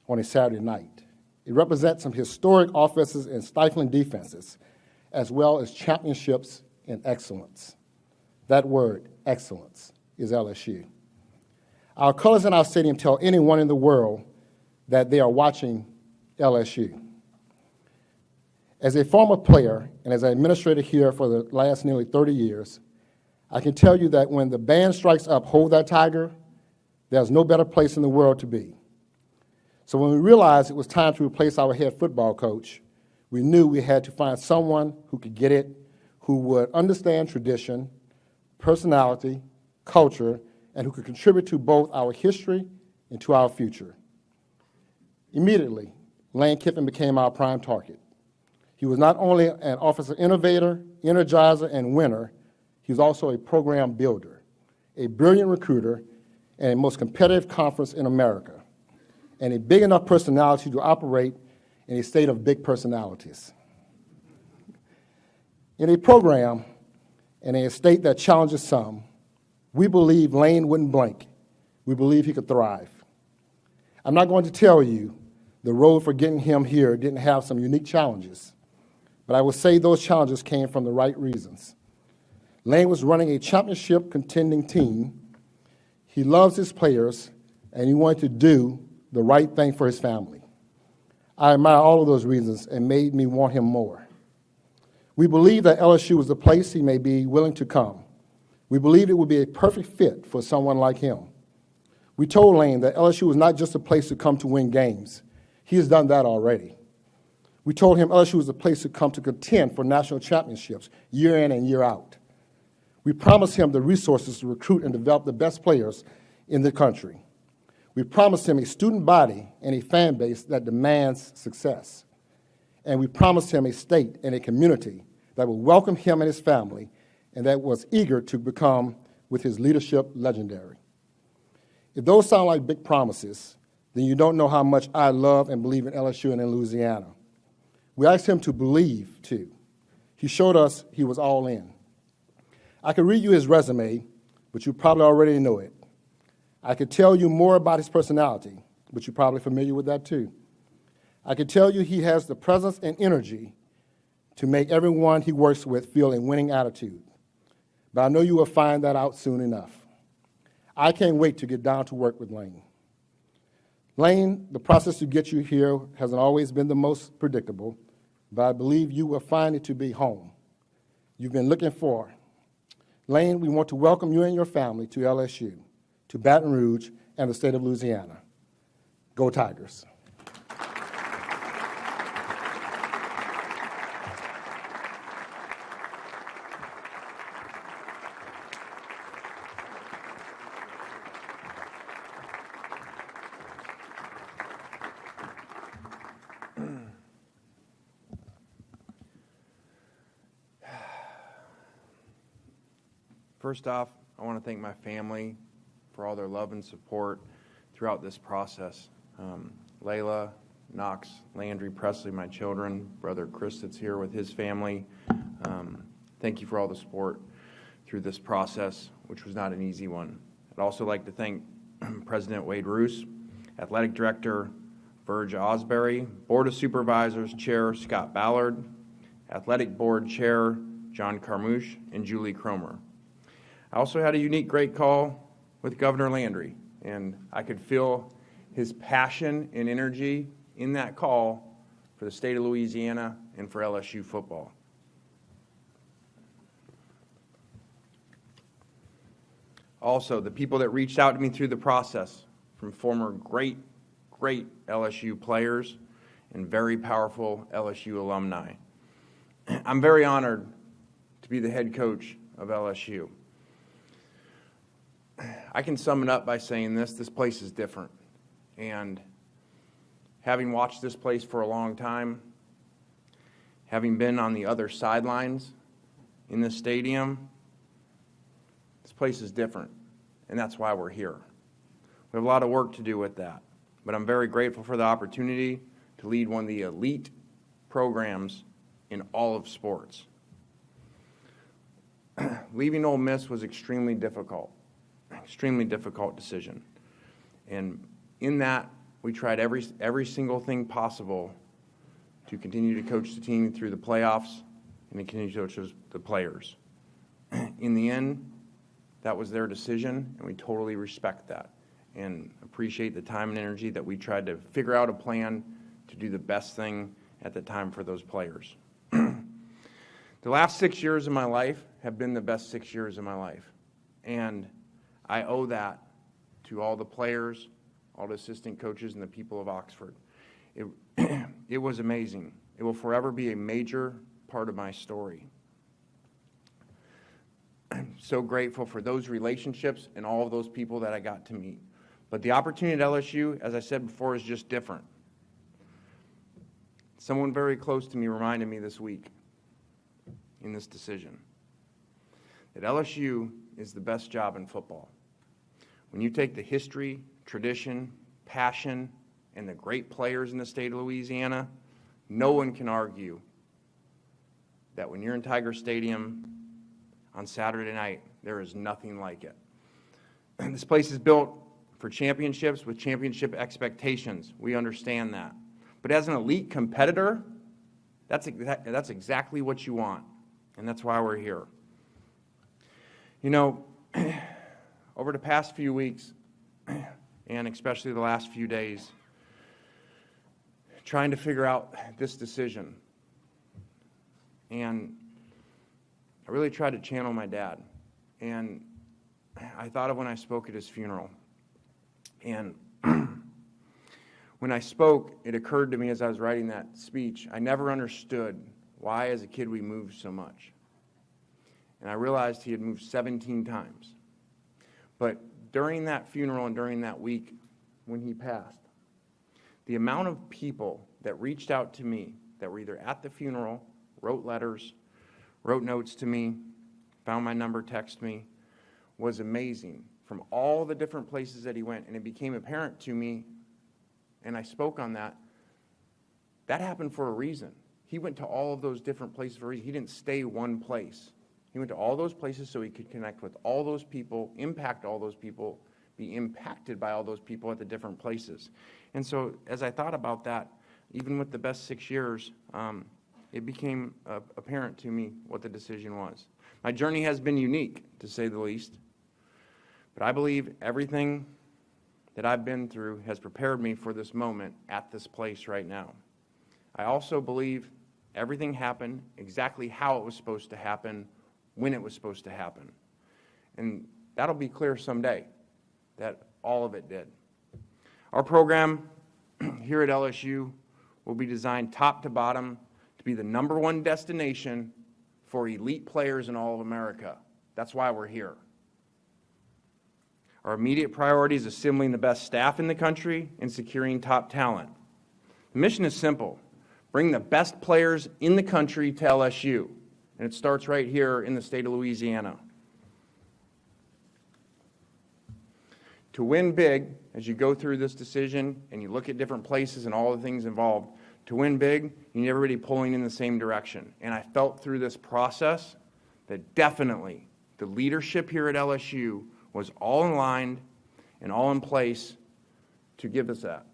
on a Saturday night. It represents some historic offenses and stifling defenses, as well as championships and excellence. That word, excellence, is LSU. Our colors in our stadium tell anyone in the world that they are watching LSU. As a former player and as an administrator here for the last nearly 30 years, I can tell you that when the band strikes up Hold That Tiger, there's no better place in the world to be. So when we realized it was time to replace our head football coach, we knew we had to find someone who could get it, who would understand tradition, personality, culture, and who could contribute to both our history and to our future. Immediately, Lane Kiffin became our prime target. He was not only an offensive innovator, energizer, and winner, he was also a program builder, a brilliant recruiter, and a most competitive conference in America, and a big enough personality to operate in a state of big personalities. In a program and in a state that challenges some, we believe Lane wouldn't blink. We believe he could thrive. I'm not going to tell you the road for getting him here didn't have some unique challenges, but I will say those challenges came from the right reasons. Lane was running a championship contending team. He loves his players, and he wanted to do the right thing for his family. I admire all of those reasons and made me want him more. We believe that LSU was the place he may be willing to come. We believed it would be a perfect fit for someone like him. We told Lane that LSU was not just a place to come to win games. He has done that already. We told him LSU was a place to come to contend for national championships year in and year out. We promised him the resources to recruit and develop the best players in the country. We promised him a student body and a fan base that demands success. And we promised him a state and a community that will welcome him and his family and that was eager to become, with his leadership, legendary. If those sound like big promises, then you don't know how much I love and believe in LSU and in Louisiana. We asked him to believe, too. He showed us he was all in. I could read you his resume, but you probably already know it. I could tell you more about his personality, but you're probably familiar with that, too. I could tell you he has the presence and energy to make everyone he works with feel a winning attitude. But I know you will find that out soon enough. I can't wait to get down to work with Lane. Lane, the process to get you here hasn't always been the most predictable, but I believe you will find it to be home you've been looking for. Lane, we want to welcome you and your family to LSU, to Baton Rouge, and the state of Louisiana. Go Tigers. First off, I want to thank my family for all their love and support throughout this process. Layla, Knox, Landry, Presley, my children, brother Chris that's here with his family. Thank you for all the support through this process, which was not an easy one. I'd also like to thank President Wade Roos, Athletic Director Verge Osbury, Board of Supervisors Chair Scott Ballard, Athletic Board Chair John Carmouche, and Julie Cromer. I also had a unique great call with Governor Landry, and I could feel his passion and energy in that call for the state of Louisiana and for LSU football. Also, the people that reached out to me through the process, from former great LSU players and very powerful LSU alumni. I'm very honored to be the head coach of LSU. I can sum it up by saying this place is different. And having watched this place for a long time, having been on the other sidelines in this stadium, this place is different. And that's why we're here. We have a lot of work to do with that. But I'm very grateful for the opportunity to lead one of the elite programs in all of sports. Leaving Ole Miss was extremely difficult decision. And in that, we tried every single thing possible to continue to coach the team through the playoffs and to continue to coach the players. In the end, that was their decision, and we totally respect that and appreciate the time and energy that we tried to figure out a plan to do the best thing at the time for those players. The last 6 years of my life have been the best 6 years of my life. And I owe that to all the players, all the assistant coaches, and the people of Oxford. It was amazing. It will forever be a major part of my story. I'm so grateful for those relationships and all of those people that I got to meet. But the opportunity at LSU, as I said before, is just different. Someone very close to me reminded me this week in this decision that LSU is the best job in football. When you take the history, tradition, passion, and the great players in the state of Louisiana, no one can argue that when you're in Tiger Stadium on Saturday night, there is nothing like it. This place is built for championships with championship expectations. We understand that. But as an elite competitor, that's exactly what you want, and that's why we're here. You know, over the past few weeks, and especially the last few days, trying to figure out this decision, and I really tried to channel my dad, and I thought of when I spoke at his funeral. And when I spoke, it occurred to me as I was writing that speech, I never understood why as a kid we moved so much. And I realized he had moved 17 times. But during that funeral and during that week when he passed, the amount of people that reached out to me that were either at the funeral, wrote letters, wrote notes to me, found my number, texted me, was amazing from all the different places that he went. And it became apparent to me, and I spoke on that, that happened for a reason. He went to all of those different places for a reason. He didn't stay one place. He went to all those places so he could connect with all those people, impact all those people, be impacted by all those people at the different places. And so as I thought about that, even with the best 6 years, it became apparent to me what the decision was. My journey has been unique, to say the least, but I believe everything that I've been through has prepared me for this moment at this place right now. I also believe everything happened exactly how it was supposed to happen, when it was supposed to happen. And that'll be clear someday, that all of it did. Our program here at LSU will be designed top to bottom to be the #1 destination for elite players in all of America. That's why we're here. Our immediate priority is assembling the best staff in the country and securing top talent. The mission is simple: bring the best players in the country to LSU, and it starts right here in the state of Louisiana. To win big, as you go through this decision and you look at different places and all the things involved, to win big, you need everybody pulling in the same direction. And I felt through this process that definitely the leadership here at LSU was all in line and all in place to give us that.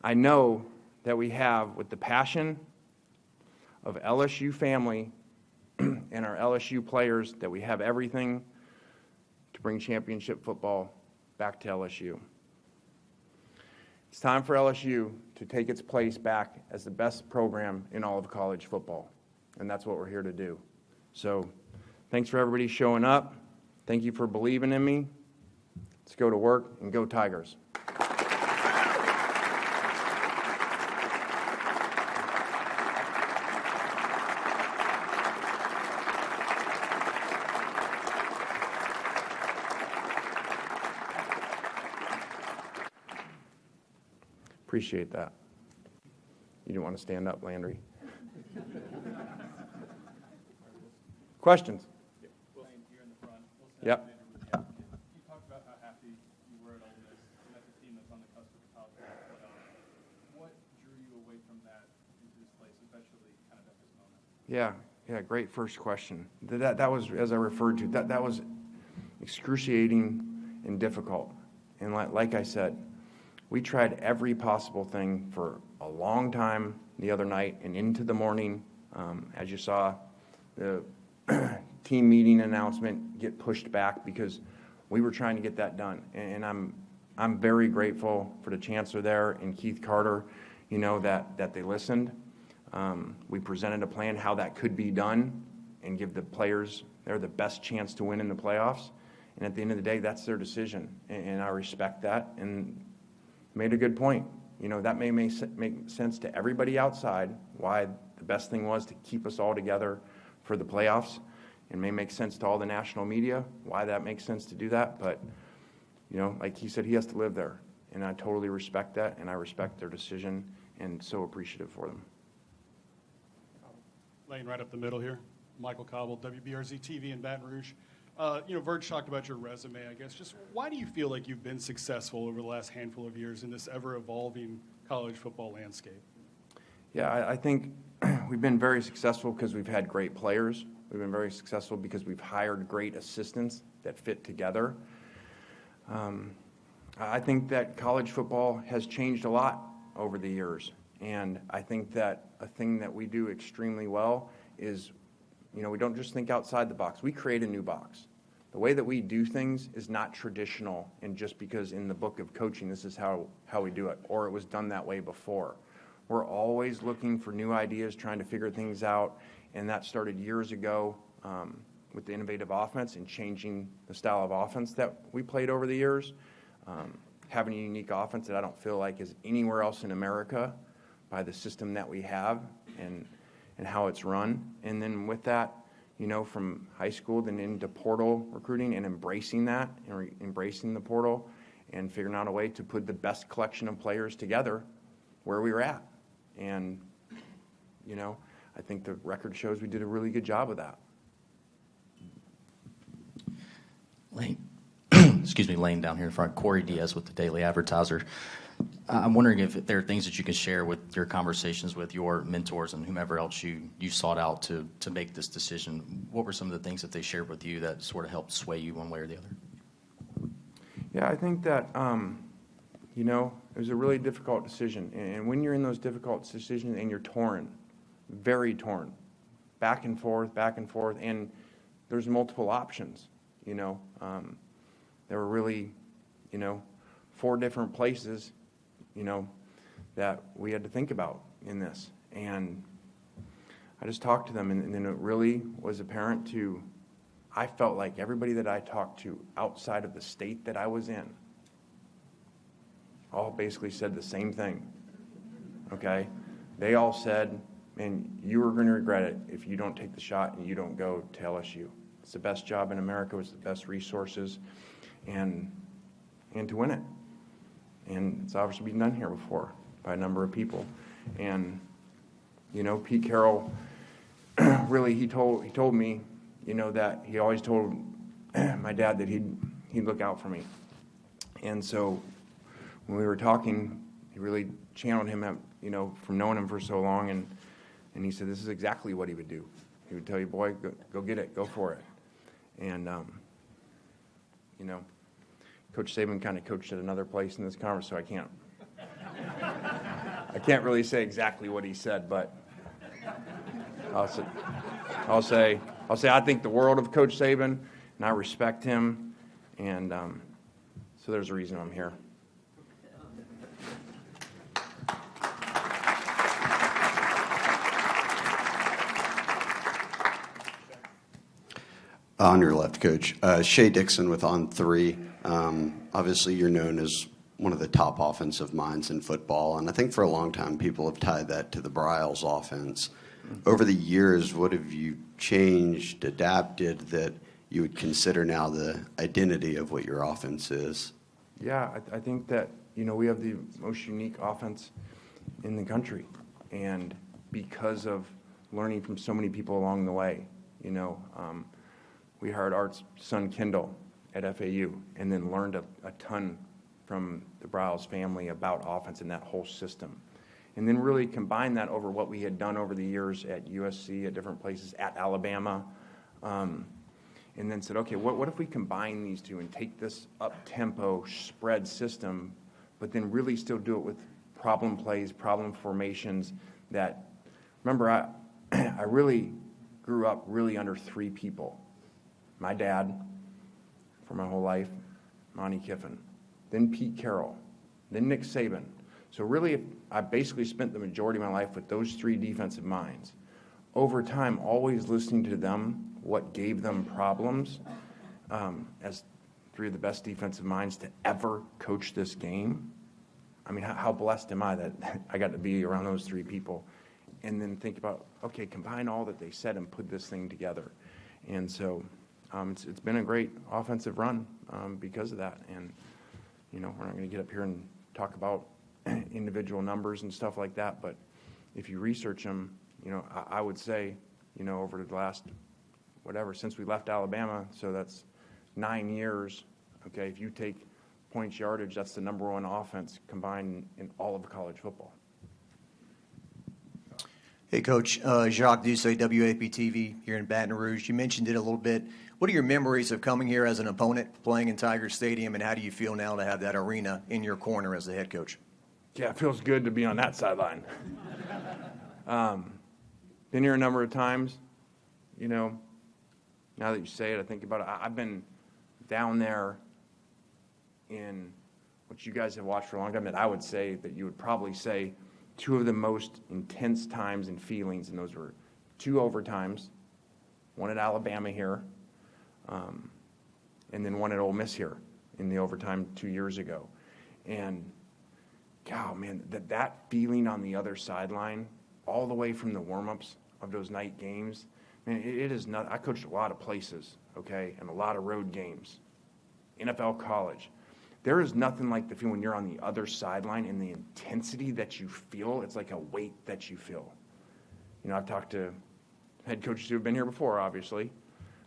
I know that we have, with the passion of LSU family and our LSU players, that we have everything to bring championship football back to LSU. It's time for LSU to take its place back as the best program in all of college football, and that's what we're here to do. So thanks for everybody showing up. Thank you for believing in me. Let's go to work and go Tigers. Appreciate that. You didn't want to stand up, Landry. Questions? Yep. You talked about how happy you were at Ole Miss and that's a team that's on the cusp of the college football playoff. What drew you away from that into this place, especially kind of at this moment? Yeah, great first question. That was, as I referred to, that was excruciating and difficult. And like I said, we tried every possible thing for a long time the other night and into the morning. As you saw, the team meeting announcement get pushed back because we were trying to get that done. And I'm very grateful for the chancellor there and Keith Carter, that they listened. We presented a plan how that could be done and give the players there the best chance to win in the playoffs. And at the end of the day, that's their decision. And I respect that. And made a good point. That may make sense to everybody outside, why the best thing was to keep us all together for the playoffs. It may make sense to all the national media, why that makes sense to do that. But, like he said, he has to live there. And I totally respect that, and I respect their decision, and so appreciative for them. Lane, right up the middle here. Michael Cobble, WBRZ TV in Baton Rouge. Verge talked about your resume, I guess. Just why do you feel like you've been successful over the last handful of years in this ever-evolving college football landscape? Yeah, I think we've been very successful because we've had great players. We've been very successful because we've hired great assistants that fit together. I think that college football has changed a lot over the years. And I think that a thing that we do extremely well is, we don't just think outside the box. We create a new box. The way that we do things is not traditional, and just because in the book of coaching this is how we do it, or it was done that way before. We're always looking for new ideas, trying to figure things out, and that started years ago with the innovative offense and changing the style of offense that we played over the years. Having a unique offense that I don't feel like is anywhere else in America by the system that we have and how it's run. And then with that, from high school then into portal recruiting and embracing that and embracing the portal and figuring out a way to put the best collection of players together where we were at. And, I think the record shows we did a really good job of that. Lane, Lane down here in front. Corey Diaz with the Daily Advertiser. I'm wondering if there are things that you can share with your conversations with your mentors and whomever else you sought out to make this decision. What were some of the things that they shared with you that sort of helped sway you one way or the other? Yeah, I think that, it was a really difficult decision. And when you're in those difficult decisions and you're torn, very torn, back and forth, and there's multiple options, there were really, 4 different places, that we had to think about in this. And I just talked to them, and then it really was apparent I felt like everybody that I talked to outside of the state that I was in all basically said the same thing, okay? They all said, man, you are going to regret it if you don't take the shot and you don't go to LSU. It's the best job in America, it's the best resources, and to win it. And it's obviously been done here before by a number of people. And, you know, Pete Carroll, really, he told me, you know, that he always told my dad that he'd look out for me. And so when we were talking, he really channeled him, you know, from knowing him for so long, and he said this is exactly what he would do. He would tell you, boy, go get it, go for it. And, you know, Coach Saban kind of coached at another place in this conference, so I can't really say exactly what he said, but I'll say I think the world of Coach Saban, and I respect him, and so there's a reason I'm here. On your left, Coach. Shea Dixon with On 3. Obviously, you're known as one of the top offensive minds in football, and I think for a long time people have tied that to the Briles offense. Over the years, what have you changed, adapted, that you would consider now the identity of what your offense is? Yeah, I think that, you know, we have the most unique offense in the country, and because of learning from so many people along the way, you know, we hired Art's son Kendall at FAU and then learned a ton from the Briles family about offense and that whole system. And then really combine that over what we had done over the years at USC, at different places, at Alabama, and then said, okay, what if we combine these two and take this up-tempo spread system, but then really still do it with problem plays, problem formations that, remember, I really grew up really under three people. My dad, for my whole life, Lane Kiffin, then Pete Carroll, then Nick Saban. So really, I basically spent the majority of my life with those three defensive minds. Over time, always listening to them, what gave them problems, as three of the best defensive minds to ever coach this game. I mean, how blessed am I that I got to be around those three people? And then think about, okay, combine all that they said and put this thing together. And so it's been a great offensive run because of that. And, you know, we're not going to get up here and talk about individual numbers and stuff like that, but if you research them, you know, I would say, you know, over the last, whatever, since we left Alabama, so that's 9 years, okay, if you take points yardage, that's the number one offense combined in all of college football. Hey, Coach. Jacques Doucet, WAP-TV here in Baton Rouge. You mentioned it a little bit. What are your memories of coming here as an opponent, playing in Tiger Stadium, and how do you feel now to have that arena in your corner as the head coach? Yeah, it feels good to be on that sideline. Been here a number of times. You know, now that you say it, I think about it. I've been down there in what you guys have watched for a long time that I would say that you would probably say two of the most intense times and feelings, and those were two overtimes, one at Alabama here, and then one at Ole Miss here in the overtime 2 years ago. And, God, man, that feeling on the other sideline, all the way from the warm-ups of those night games, man, it is not. I coached a lot of places, okay, and a lot of road games, NFL, college. There is nothing like the feeling when you're on the other sideline and the intensity that you feel. It's like a weight that you feel. You know, I've talked to head coaches who have been here before, obviously.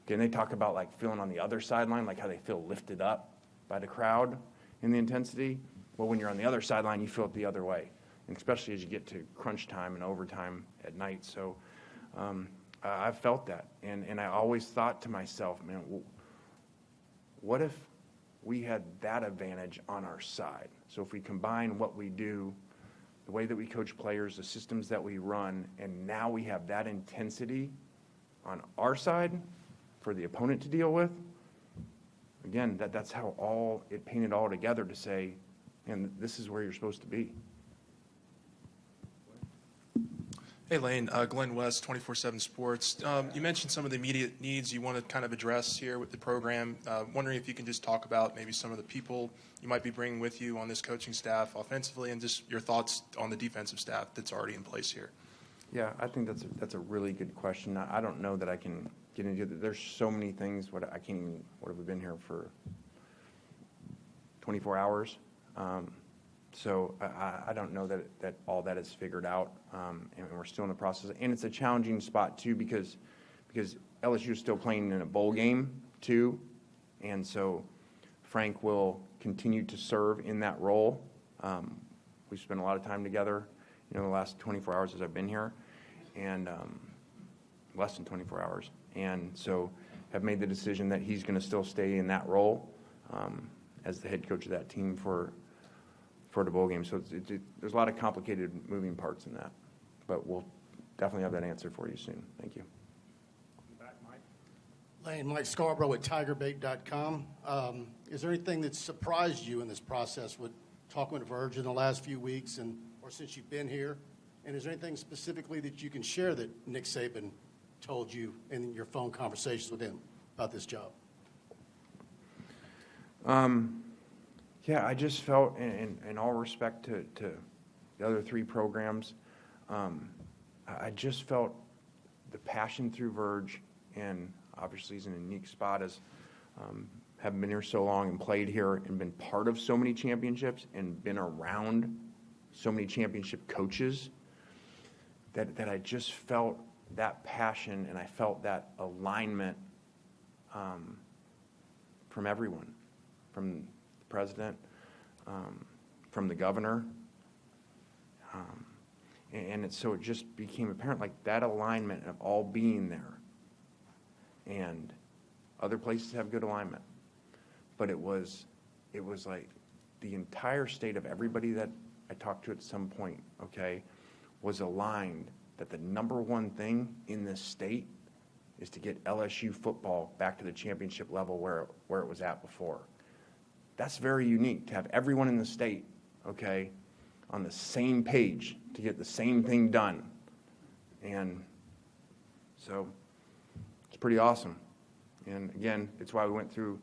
Okay, and they talk about like feeling on the other sideline, like how they feel lifted up by the crowd in the intensity. Well, when you're on the other sideline, you feel it the other way, and especially as you get to crunch time and overtime at night. So I've felt that, and I always thought to myself, man, what if we had that advantage on our side? So if we combine what we do, the way that we coach players, the systems that we run, and now we have that intensity on our side for the opponent to deal with, again, that's how it painted all together to say, and this is where you're supposed to be. Hey, Lane. Glenn West, 24/7 Sports. You mentioned some of the immediate needs you want to kind of address here with the program. Wondering if you can just talk about maybe some of the people you might be bringing with you on this coaching staff offensively, and just your thoughts on the defensive staff that's already in place here. Yeah, I think that's a really good question. I don't know that I can get into it. There's so many things. What have we been here for 24 hours? So I don't know that all that is figured out, and we're still in the process. And it's a challenging spot too because LSU is still playing in a bowl game too, and so Frank will continue to serve in that role. We've spent a lot of time together, the last 24 hours as I've been here, and less than 24 hours, and so have made the decision that he's going to still stay in that role as the head coach of that team for the bowl game. So there's a lot of complicated moving parts in that, but we'll definitely have that answer for you soon. Thank you. Lane, Mike Scarborough with TigerBait.com. Is there anything that surprised you in this process with talking with Verge in the last few weeks or since you've been here? And is there anything specifically that you can share that Nick Saban told you in your phone conversations with him about this job? Yeah, I just felt, in all respect to the other three programs, I just felt the passion through Verge, and obviously he's in a unique spot as having been here so long and played here and been part of so many championships and been around so many championship coaches, that I just felt that passion and I felt that alignment from everyone, from president, from the governor, and so it just became apparent, like that alignment of all being there. And other places have good alignment, but it was like the entire state of everybody that I talked to at some point, okay, was aligned that the number one thing in this state is to get LSU football back to the championship level where it was at before. That's very unique to have everyone in the state, okay, on the same page to get the same thing done. And so it's pretty awesome. And again, it's why we went through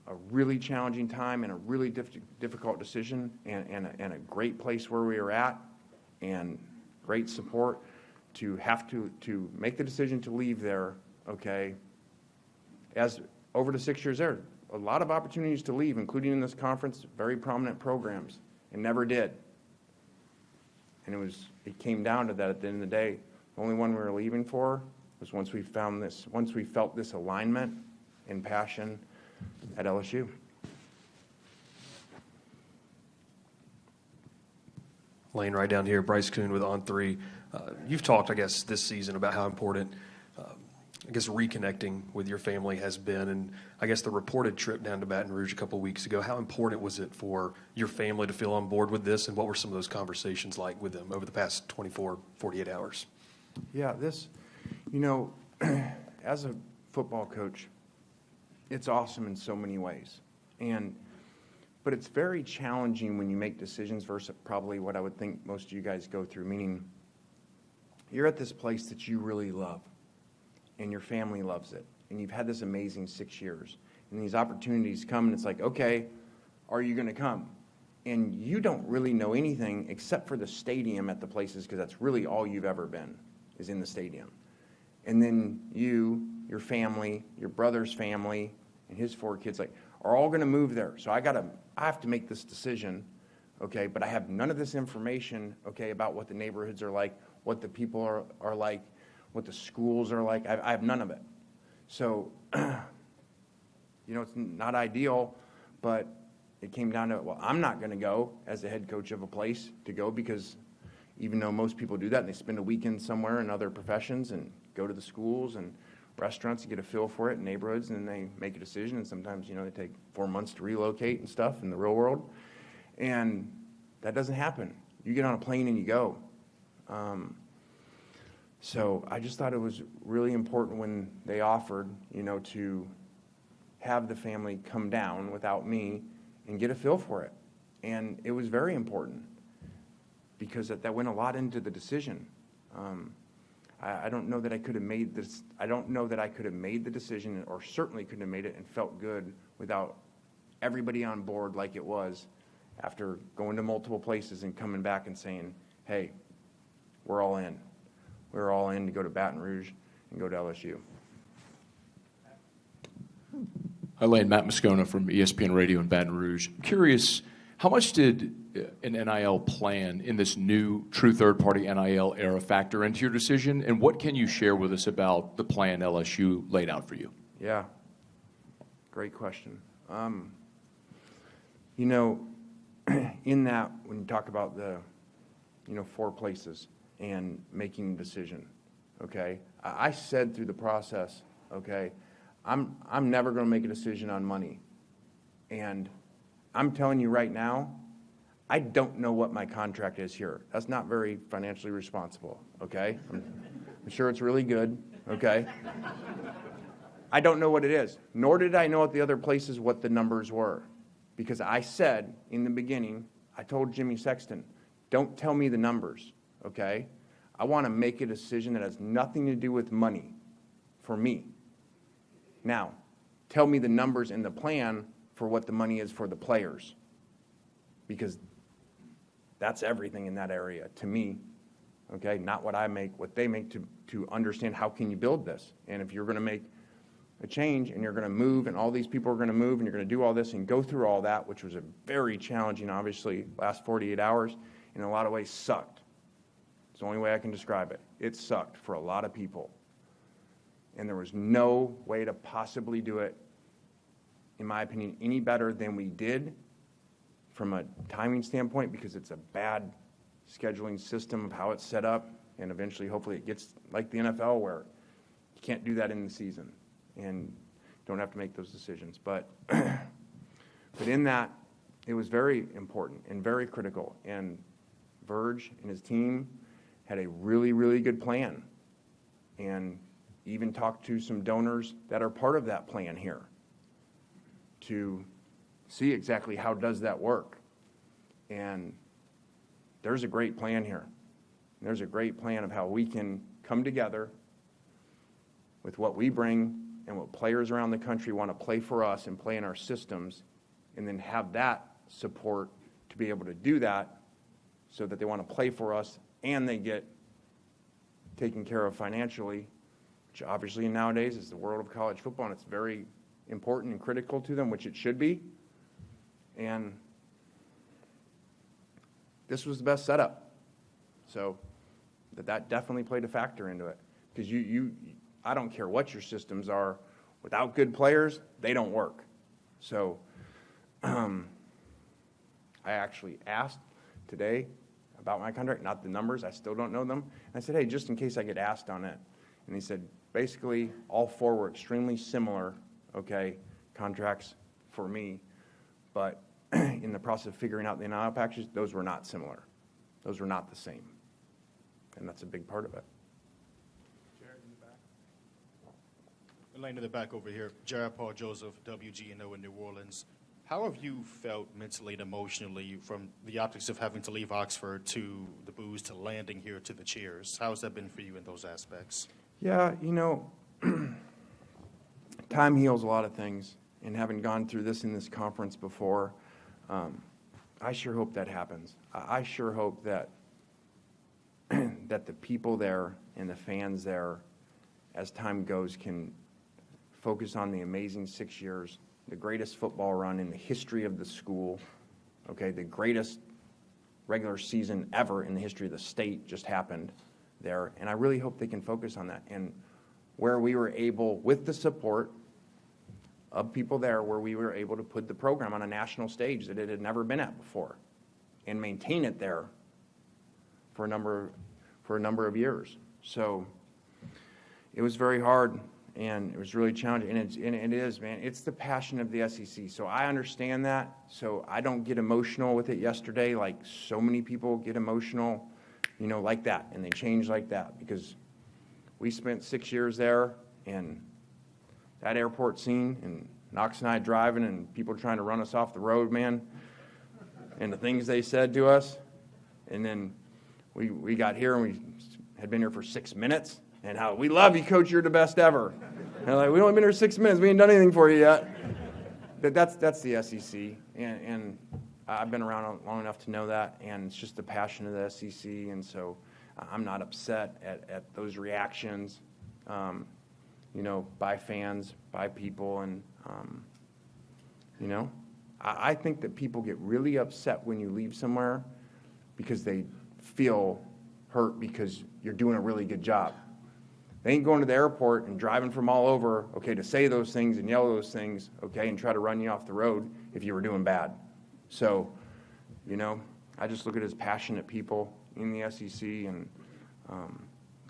a really challenging time and a really difficult decision and a great place where we were at and great support to have to make the decision to leave there, okay, as over the 6 years there. A lot of opportunities to leave, including in this conference, very prominent programs, and never did. And it came down to that at the end of the day. The only one we were leaving for was once we felt this alignment and passion at LSU. Lane, right down here, Bryce Kuhn with On3. You've talked, I guess, this season about how important reconnecting with your family has been, and I guess the reported trip down to Baton Rouge a couple of weeks ago, how important was it for your family to feel on board with this, and what were some of those conversations like with them over the past 24, 48 hours? Yeah, as a football coach, it's awesome in so many ways, but it's very challenging when you make decisions versus probably what I would think most of you guys go through, meaning you're at this place that you really love, and your family loves it, and you've had this amazing 6 years, and these opportunities come, and it's like, okay, are you going to come? And you don't really know anything except for the stadium at the places, because that's really all you've ever been, is in the stadium. And then your family, your brother's family, and his 4 kids, are all going to move there. So I have to make this decision, okay, but I have none of this information, okay, about what the neighborhoods are like, what the people are like, what the schools are like. I have none of it. So, it's not ideal, but it came down to, well, I'm not going to go as the head coach of a place to go, because even though most people do that, and they spend a weekend somewhere in other professions and go to the schools and restaurants to get a feel for it in neighborhoods, and they make a decision, and sometimes, they take 4 months to relocate and stuff in the real world. And that doesn't happen. You get on a plane and you go. So I just thought it was really important when they offered, to have the family come down without me and get a feel for it. And it was very important because that went a lot into the decision. I don't know that I could have made this. I don't know that I could have made the decision, or certainly couldn't have made it and felt good without everybody on board like it was after going to multiple places and coming back and saying, hey, we're all in. We're all in to go to Baton Rouge and go to LSU. Hi, Lane. Matt Moscona from ESPN Radio in Baton Rouge. I'm curious, how much did an NIL plan in this new true third-party NIL era factor into your decision, and what can you share with us about the plan LSU laid out for you? Yeah, great question. You know, in that, when you talk about the, 4 places and making a decision, okay, I said through the process, okay, I'm never going to make a decision on money. And I'm telling you right now, I don't know what my contract is here. That's not very financially responsible, okay? I'm sure it's really good, okay? I don't know what it is, nor did I know at the other places what the numbers were. Because I said in the beginning, I told Jimmy Sexton, don't tell me the numbers, okay? I want to make a decision that has nothing to do with money for me. Now, tell me the numbers in the plan for what the money is for the players, because that's everything in that area to me, okay? Not what I make, what they make, to understand how can you build this. And if you're going to make a change and you're going to move and all these people are going to move and you're going to do all this and go through all that, which was a very challenging, obviously, last 48 hours, in a lot of ways sucked. It's the only way I can describe it. It sucked for a lot of people. And there was no way to possibly do it, in my opinion, any better than we did from a timing standpoint, because it's a bad scheduling system of how it's set up, and eventually, hopefully, it gets like the NFL where you can't do that in the season and don't have to make those decisions. But in that, it was very important and very critical, and Verge and his team had a really, really good plan, and even talked to some donors that are part of that plan here to see exactly how does that work. And there's a great plan here. There's a great plan of how we can come together with what we bring and what players around the country want to play for us and play in our systems, and then have that support to be able to do that so that they want to play for us and they get taken care of financially, which obviously nowadays is the world of college football, and it's very important and critical to them, which it should be. And this was the best setup. So that definitely played a factor into it. Because I don't care what your systems are, without good players, they don't work. So I actually asked today about my contract, not the numbers, I still don't know them. And I said, hey, just in case I get asked on it. And he said, basically, all 4 were extremely similar, okay, contracts for me. But in the process of figuring out the NIL packages, those were not similar. Those were not the same. And that's a big part of it. Jared in the back. Lane in the back over here. Jared Paul Joseph, WGNO in New Orleans. How have you felt mentally and emotionally from the optics of having to leave Oxford to the booze to landing here to the cheers? How has that been for you in those aspects? Yeah, time heals a lot of things. And having gone through this in this conference before, I sure hope that happens. I sure hope that that the people there and the fans there, as time goes, can focus on the amazing 6 years, the greatest football run in the history of the school, okay, the greatest regular season ever in the history of the state just happened there. And I really hope they can focus on that. And where we were able, with the support of people there, where we were able to put the program on a national stage that it had never been at before and maintain it there for a number of years. So it was very hard, and it was really challenging, and it is, man. It's the passion of the SEC, so I understand that. So I don't get emotional with it yesterday like so many people get emotional, like that, and they change like that, because we spent 6 years there, and that airport scene, and Knox and I driving, and people trying to run us off the road, man, and the things they said to us, and then we got here and we had been here for 6 minutes, and how we love you, coach, you're the best ever. And like, we only been here 6 minutes, we ain't done anything for you yet. That's the SEC, and I've been around long enough to know that, and it's just the passion of the SEC, and so I'm not upset at those reactions, by fans, by people, and, I think that people get really upset when you leave somewhere because they feel hurt because you're doing a really good job. They ain't going to the airport and driving from all over, okay, to say those things and yell those things, okay, and try to run you off the road if you were doing bad. So, I just look at it as passionate people in the SEC, and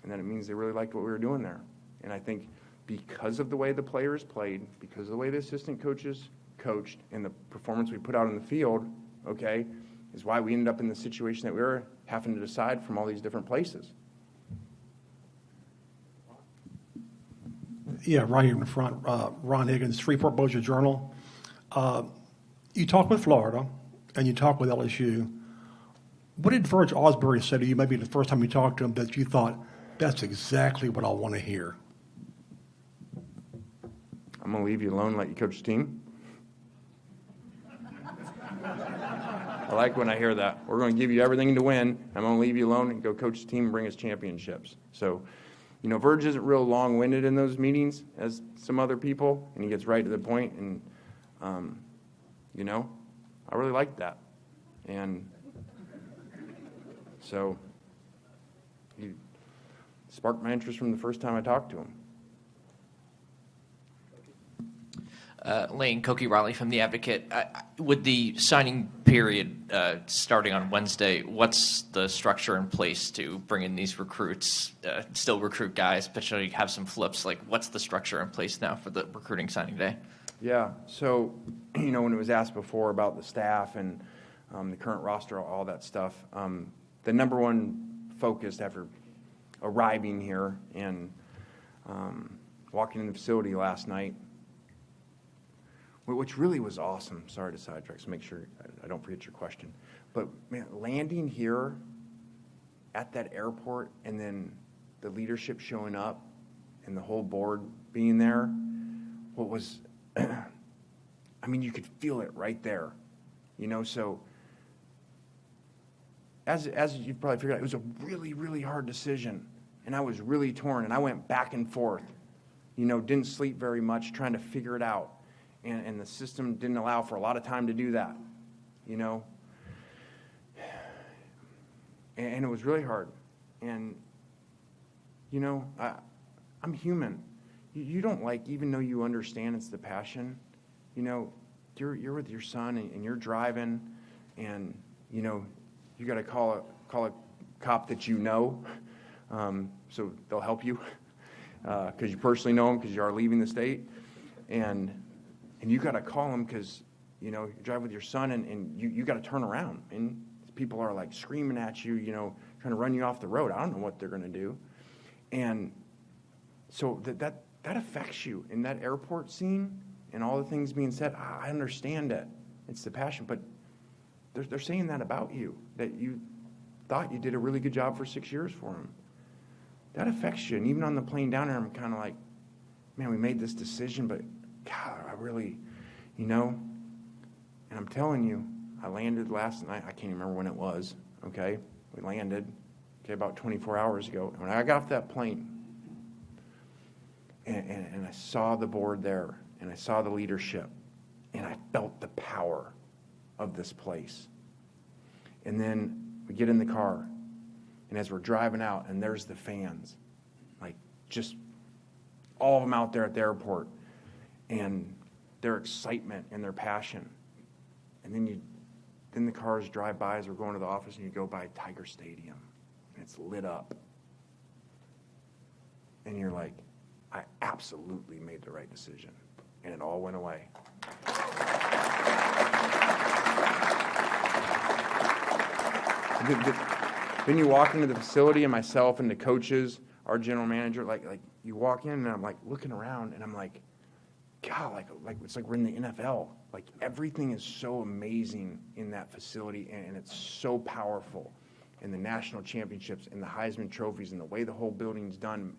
then it means they really liked what we were doing there. And I think because of the way the players played, because of the way the assistant coaches coached, and the performance we put out on the field, okay, is why we ended up in the situation that we were having to decide from all these different places. Yeah, right here in the front. Ron Higgins, Freeport Bossier Journal. You talk with Florida, and you talk with LSU. What did Verge Osbury say to you, maybe the first time you talked to him, that you thought, that's exactly what I want to hear? I'm going to leave you alone and let you coach the team. I like when I hear that. We're going to give you everything to win. I'm going to leave you alone and go coach the team and bring us championships. So, Verge isn't real long-winded in those meetings as some other people, and he gets right to the point, and, I really like that. And so he sparked my interest from the first time I talked to him. Lane, Koki Riley from The Advocate. With the signing period starting on Wednesday, what's the structure in place to bring in these recruits, still recruit guys, potentially have some flips? Like, what's the structure in place now for the recruiting signing day? Yeah, so, when it was asked before about the staff and the current roster, all that stuff, the number one focus after arriving here and walking in the facility last night, which really was awesome. Sorry to sidetrack, so make sure I don't forget your question. But, man, landing here at that airport and then the leadership showing up and the whole board being there, what was, you could feel it right there. So as you've probably figured out, it was a really, really hard decision. And I was really torn, and I went back and forth. Didn't sleep very much trying to figure it out. And the system didn't allow for a lot of time to do that, And it was really hard. And, I'm human. You don't even though you understand it's the passion, you're with your son and you're driving, and, you got to call a cop that so they'll help you because you personally know them because you are leaving the state. And you got to call them because, you drive with your son and you got to turn around. And people are like screaming at you, trying to run you off the road. I don't know what they're going to do. And so that affects you in that airport scene and all the things being said. I understand it. It's the passion. But they're saying that about you, that you thought you did a really good job for 6 years for them. That affects you. And even on the plane down there, I'm kind of like, man, we made this decision, but God, I really, and I'm telling you, I landed last night. I can't even remember when it was, okay? We landed, about 24 hours ago. When I got off that plane, and I saw the board there, and I saw the leadership, and I felt the power of this place. And then we get in the car, and as we're driving out, and there's the fans, like just all of them out there at the airport, and their excitement and their passion. And then the cars drive by as we're going to the office, and you go by Tiger Stadium, and it's lit up. And you're like, I absolutely made the right decision. And it all went away. Then you walk into the facility, and myself and the coaches, our general manager, like you walk in, and I'm like looking around, and I'm like, God, like it's like we're in the NFL. Like everything is so amazing in that facility, and it's so powerful. and the national championships and the Heisman trophies and the way the whole building's done,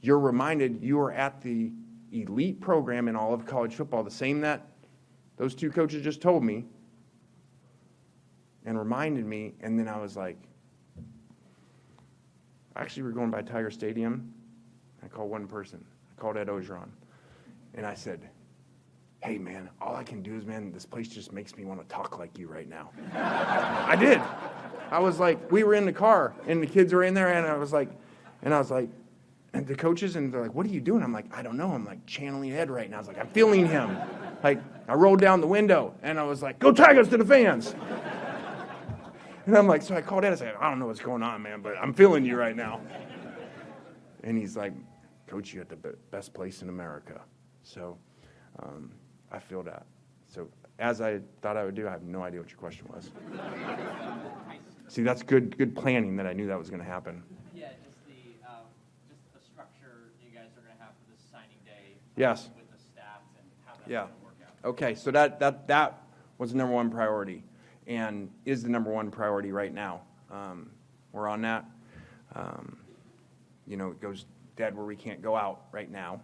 you're reminded you are at the elite program in all of college football, the same that those two coaches just told me and reminded me. And then I was like, actually, we're going by Tiger Stadium. I called one person. I called Ed Ogeron. And I said, hey, man, all I can do is, man, this place just makes me want to talk like you right now. I did. I was like, we were in the car, and the kids were in there, and I was like, and the coaches, and they're like, what are you doing? I'm like, I don't know. I'm like channeling Ed right now. I was like, I'm feeling him. Like, I rolled down the window, and I was like, go Tigers to the fans. And I'm like, so I called Ed. I said, I don't know what's going on, man, but I'm feeling you right now. And he's like, Coach, you're at the best place in America. So I feel that. So as I thought I would do, I have no idea what your question was. See, that's good planning that I knew that was going to happen. Yeah, just the structure you guys are going to have for this signing day. Yes. With the staff and how that's Yeah. going to work out. Okay, so that was the number one priority and is the number one priority right now. We're on that. It goes dead where we can't go out right now.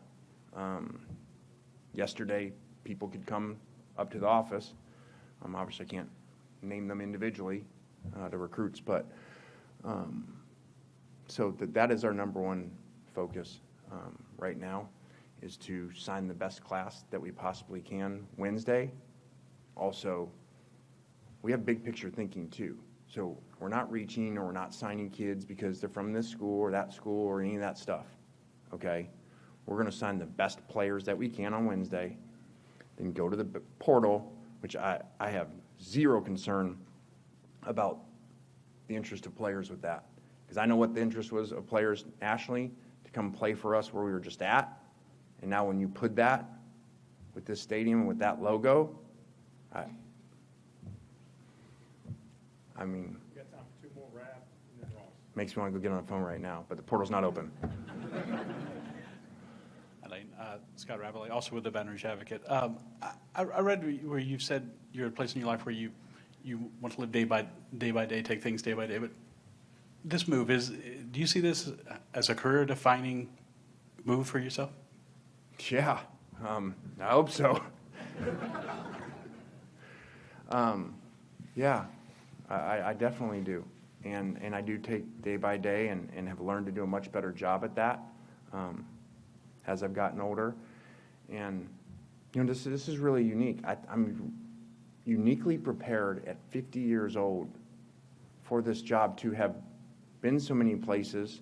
Yesterday, people could come up to the office. Obviously, I can't name them individually, the recruits, but so that is our number one focus right now, is to sign the best class that we possibly can Wednesday. Also, we have big picture thinking too. So we're not reaching or we're not signing kids because they're from this school or that school or any of that stuff, okay? We're going to sign the best players that we can on Wednesday, then go to the portal, which I have zero concern about the interest of players with that. Because I know what the interest was of players nationally to come play for us where we were just at. And now when you put that with this stadium and with that logo, I mean, We got time for 2 more rap and then Ross. makes me want to go get on the phone right now, but the portal's not open. Lane, Scott Ravelli, also with the Baton Rouge Advocate. I read where you've said you're at a place in your life where you want to live day by day, take things day by day. But this move do you see this as a career-defining move for yourself? Yeah, I hope so. Yeah, I definitely do. And I do take day by day and have learned to do a much better job at that as I've gotten older. And, this is really unique. I'm uniquely prepared at 50 years old for this job to have been so many places,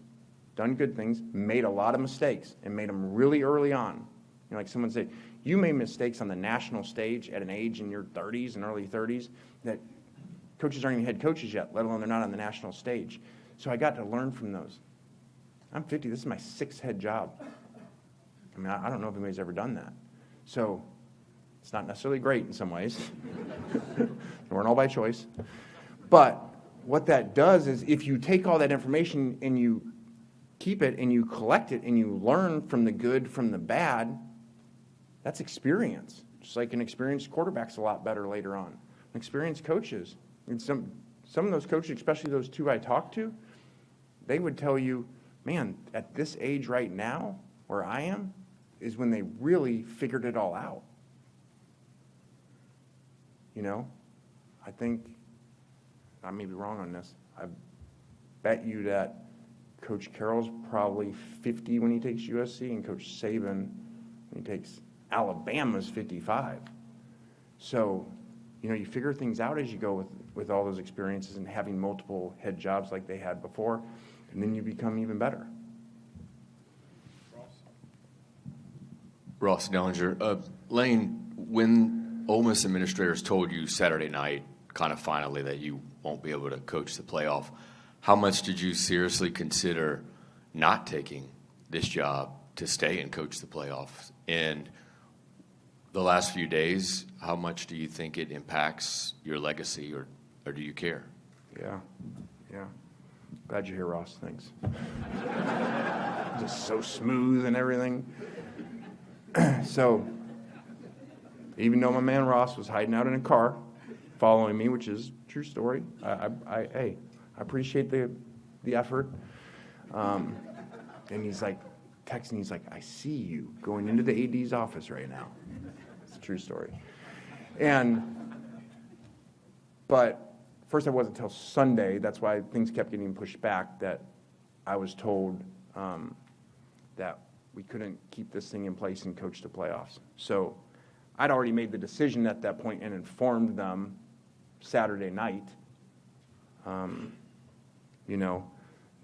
done good things, made a lot of mistakes, and made them really early on. Like someone said, you made mistakes on the national stage at an age in your 30s and early 30s that coaches aren't even head coaches yet, let alone they're not on the national stage. So I got to learn from those. I'm 50. This is my 6th head job. I mean, I don't know if anybody's ever done that. So it's not necessarily great in some ways. They weren't all by choice. But what that does is if you take all that information and you keep it and you collect it and you learn from the good, from the bad, that's experience. Just like an experienced quarterback's a lot better later on. Experienced coaches. And some of those coaches, especially those 2 I talked to, they would tell you, man, at this age right now, where I am, is when they really figured it all out. I think, I may be wrong on this, I bet you that Coach Carroll's probably 50 when he takes USC, and Coach Saban, when he takes Alabama's 55. So, you figure things out as you go with all those experiences and having multiple head jobs like they had before, and then you become even better. Ross Dellinger. Lane, when Ole Miss administrators told you Saturday night, kind of finally, that you won't be able to coach the playoff, how much did you seriously consider not taking this job to stay and coach the playoffs? And the last few days, how much do you think it impacts your legacy, or do you care? Yeah. Glad you're here, Ross. Thanks. Just so smooth and everything. So, even though my man Ross was hiding out in a car, following me, which is a true story, I appreciate the effort. And he's like, texting, he's like, I see you going into the AD's office right now. It's a true story. But first, it wasn't until Sunday, that's why things kept getting pushed back, that I was told that we couldn't keep this thing in place and coach the playoffs. So I'd already made the decision at that point and informed them Saturday night,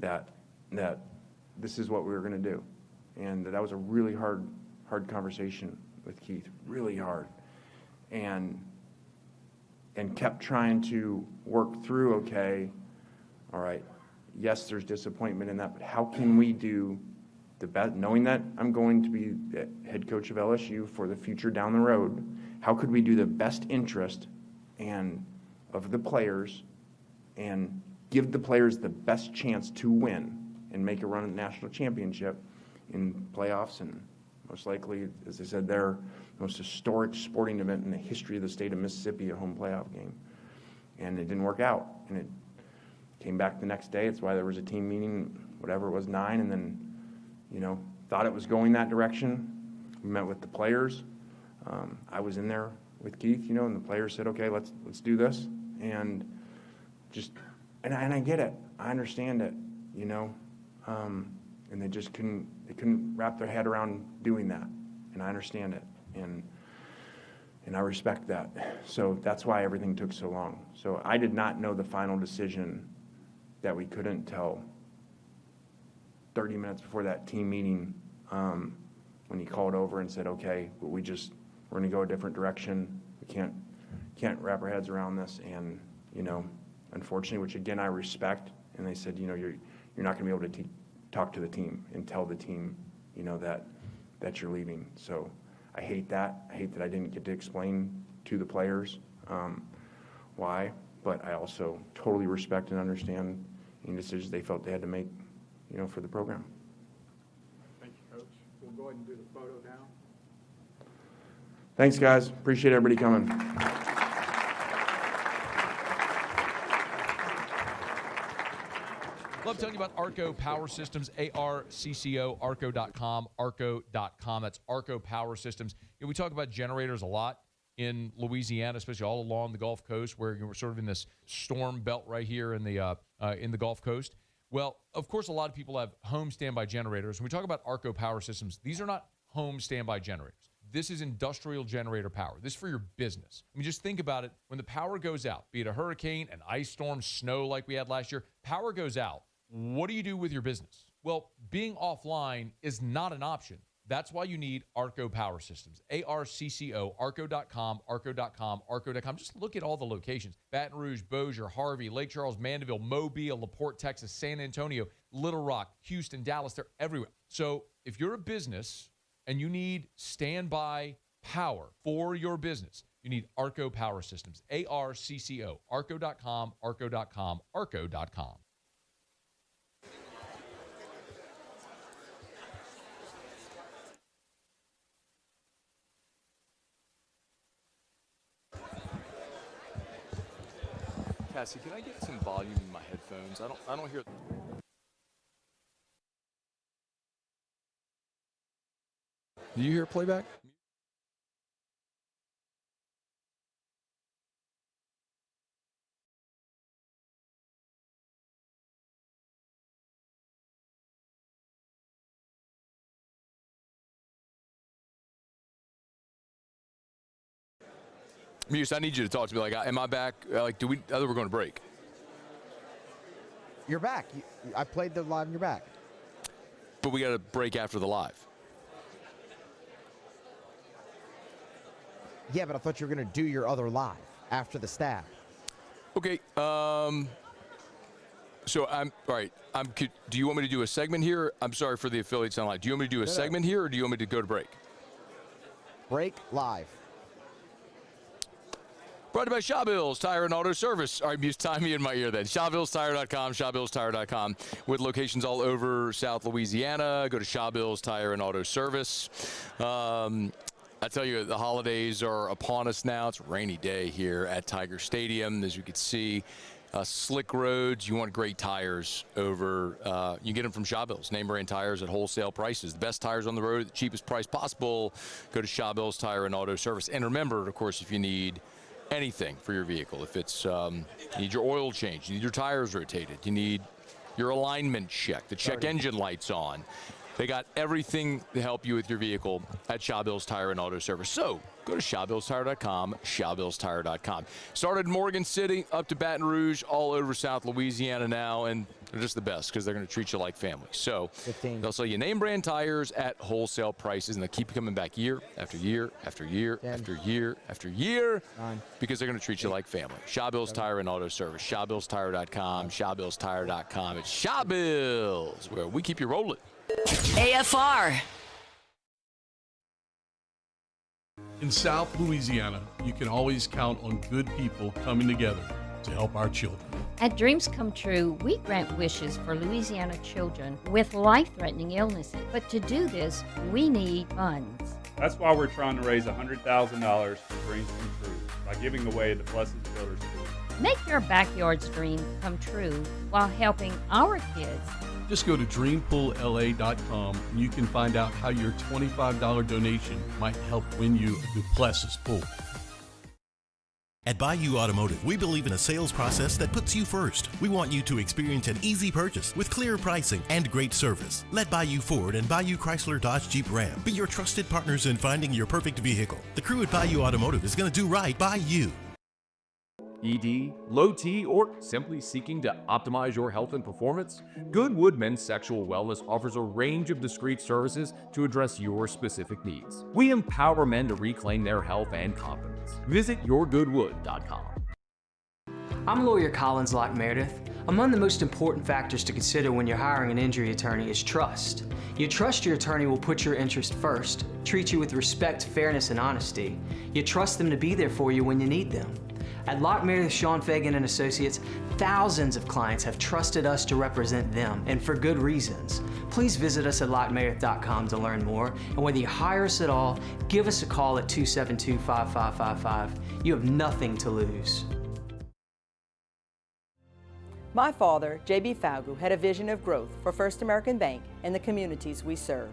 that this is what we were going to do. And that was a really hard conversation with Keith, really hard. And kept trying to work through, okay, all right, yes, there's disappointment in that, but how can we do the best, knowing that I'm going to be the head coach of LSU for the future down the road, how could we do the best interest and of the players and give the players the best chance to win and make a run at the national championship in playoffs, and most likely, as I said, their most historic sporting event in the history of the state of Mississippi, a home playoff game. And it didn't work out. And it came back the next day. It's why there was a team meeting, whatever it was, 9, and then, thought it was going that direction. We met with the players. I was in there with Keith, and the players said, okay, let's do this. And and I get it. I understand it, and they just couldn't wrap their head around doing that. And I understand it. And I respect that. So that's why everything took so long. So I did not know the final decision that we couldn't tell 30 minutes before that team meeting, when he called over and said, okay, but we're going to go a different direction. We can't wrap our heads around this. And, unfortunately, which again, I respect. And they said, you're not going to be able to talk to the team and tell the team, that you're leaving. So I hate that. I hate that I didn't get to explain to the players why, but I also totally respect and understand any decisions they felt they had to make, for the program. Thank you, Coach. We'll go ahead and do the photo now. Thanks, guys. Appreciate everybody coming. Love telling you about Arco Power Systems, ARCCO, arco.com, arco.com. That's Arco Power Systems. We talk about generators a lot in Louisiana, especially all along the Gulf Coast, where we're sort of in this storm belt right here in the Gulf Coast. Well, of course, a lot of people have home standby generators. When we talk about Arco Power Systems, these are not home standby generators. This is industrial generator power. This is for your business. I mean, just think about it. When the power goes out, be it a hurricane, an ice storm, snow like we had last year, power goes out. What do you do with your business? Well, being offline is not an option. That's why you need Arco Power Systems. ARCCO, arco.com, arco.com, arco.com. Just look at all the locations. Baton Rouge, Bossier, Harvey, Lake Charles, Mandeville, Mobile, LaPorte, Texas, San Antonio, Little Rock, Houston, Dallas. They're everywhere. So if you're a business and you need standby power for your business, you need Arco Power Systems. ARCCO, arco.com, arco.com, arco.com. Cassie, can I get some volume in my headphones? I don't hear. Do you hear playback? Muse, I need you to talk to me. Like, am I back? Like, I thought we were going to break. You're back. I played the live and you're back. But we got to break after the live. Yeah, but I thought you were going to do your other live after the stab. Okay. So all right. Do you want me to do a segment here? I'm sorry for the affiliates online. Do you want me to do a segment here, or do you want me to go to break? Break live. Brought to you by Shaw Bills Tire and Auto Service. All right, Muse, tie me in my ear then. ShawBillsTire.com, ShawBillsTire.com, with locations all over South Louisiana. Go to Shaw Bills Tire and Auto Service. I tell you, the holidays are upon us now. It's a rainy day here at Tiger Stadium, as you can see. slick roads, you want great tires over, you get them from Shaw Bills. Name brand tires at wholesale prices. The best tires on the road at the cheapest price possible. Go to Shaw Bills Tire and Auto Service. And remember, of course, if you need anything for your vehicle, if it's, you need your oil change, you need your tires rotated, you need your alignment checked, the check engine lights on. They got everything to help you with your vehicle at Shaw Bills Tire and Auto Service. So go to ShawBillsTire.com, ShawBillsTire.com. Started in Morgan City, up to Baton Rouge, all over South Louisiana now, and they're just the best because they're going to treat you like family. So they'll sell you name brand tires at wholesale prices, and they'll keep you coming back year after year after year after year after year because they're going to treat you like family. Shaw Bills Tire and Auto Service, ShawBillsTire.com, ShawBillsTire.com. It's Shaw Bills, where we keep you rolling. AFR. In South Louisiana, you can always count on good people coming together to help our children. At Dreams Come True, we grant wishes for Louisiana children with life-threatening illnesses. But to do this, we need funds. That's why we're trying to raise $100,000 for Dreams Come True by giving away the Blessed Builders School. Make your backyard's dream come true while helping our kids. Just go to dreampoolla.com and you can find out how your $25 donation might help win you a Duplessis pool. At Bayou Automotive, we believe in a sales process that puts you first. We want you to experience an easy purchase with clear pricing and great service. Let Bayou Ford and Bayou Chrysler Dodge Jeep Ram be your trusted partners in finding your perfect vehicle. The crew at Bayou Automotive is going to do right by you. ED, low T, or simply seeking to optimize your health and performance? Goodwood Men's Sexual Wellness offers a range of discreet services to address your specific needs. We empower men to reclaim their health and confidence. Visit yourgoodwood.com. I'm lawyer Collins Locke Meredith. Among the most important factors to consider when you're hiring an injury attorney is trust. You trust your attorney will put your interest first, treat you with respect, fairness, and honesty. You trust them to be there for you when you need them. At Locke Meredith, Sean Fagan and Associates, thousands of clients have trusted us to represent them, and for good reasons. Please visit us at LockeMeredith.com to learn more, and whether you hire us at all, give us a call at 272-5555. You have nothing to lose. My father, J.B. Falgu, had a vision of growth for First American Bank and the communities we serve.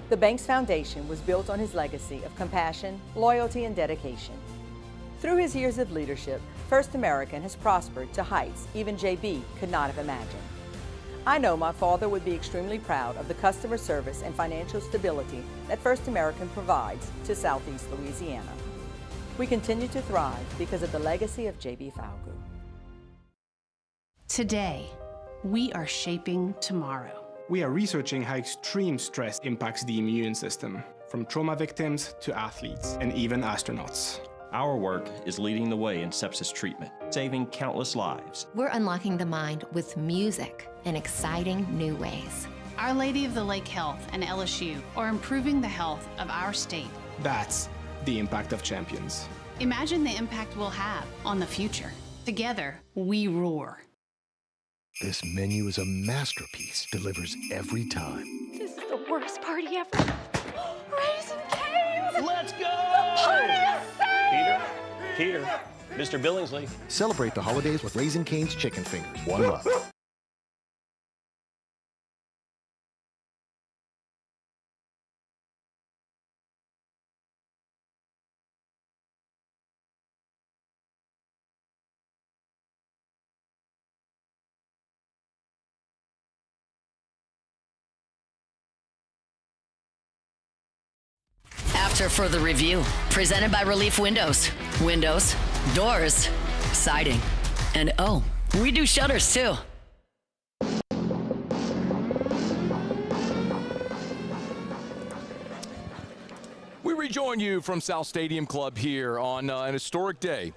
The bank's foundation was built on his legacy of compassion, loyalty, and dedication. Through his years of leadership, First American has prospered to heights even JB could not have imagined. I know my father would be extremely proud of the customer service and financial stability that First American provides to Southeast Louisiana. We continue to thrive because of the legacy of JB Falgu. Today, we are shaping tomorrow. We are researching how extreme stress impacts the immune system, from trauma victims to athletes and even astronauts. Our work is leading the way in sepsis treatment, saving countless lives. We're unlocking the mind with music in exciting new ways. Our Lady of the Lake Health and LSU are improving the health of our state. That's the impact of champions. Imagine the impact we'll have on the future. Together, we roar. This menu is a masterpiece, delivers every time. This is the worst party ever. Raisin Cane's! Let's go! The party is saved! Peter, Mr. Billingsley. Celebrate the holidays with Raisin Cane's chicken fingers. One love. After further review, presented by Relief Windows. Windows, doors, siding, and oh, we do shutters too. We rejoin you from South Stadium Club here on an historic day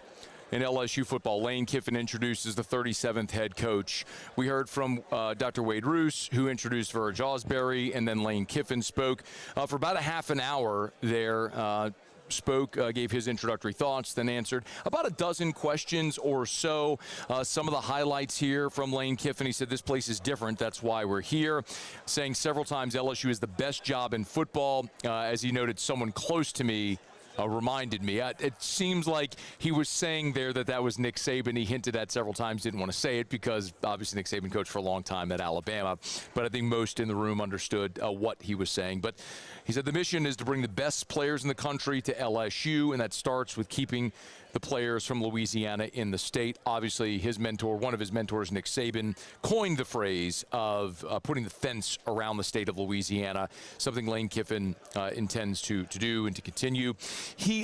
in LSU football. Lane Kiffin introduces the 37th head coach. We heard from Dr. Wade Roos, who introduced Verge Osbury, and then Lane Kiffin spoke for about a half an hour there. Gave his introductory thoughts, then answered about a dozen questions or so. Some of the highlights here from Lane Kiffin. He said this place is different. That's why we're here. Saying several times LSU is the best job in football. As he noted, someone close to me reminded me. It seems like he was saying there that was Nick Saban. He hinted at several times, didn't want to say it because obviously Nick Saban coached for a long time at Alabama. But I think most in the room understood what he was saying. But he said the mission is to bring the best players in the country to LSU, and that starts with keeping the players from Louisiana in the state. Obviously, his mentor, one of his mentors, Nick Saban, coined the phrase of putting the fence around the state of Louisiana, something Lane Kiffin intends to do and to continue. He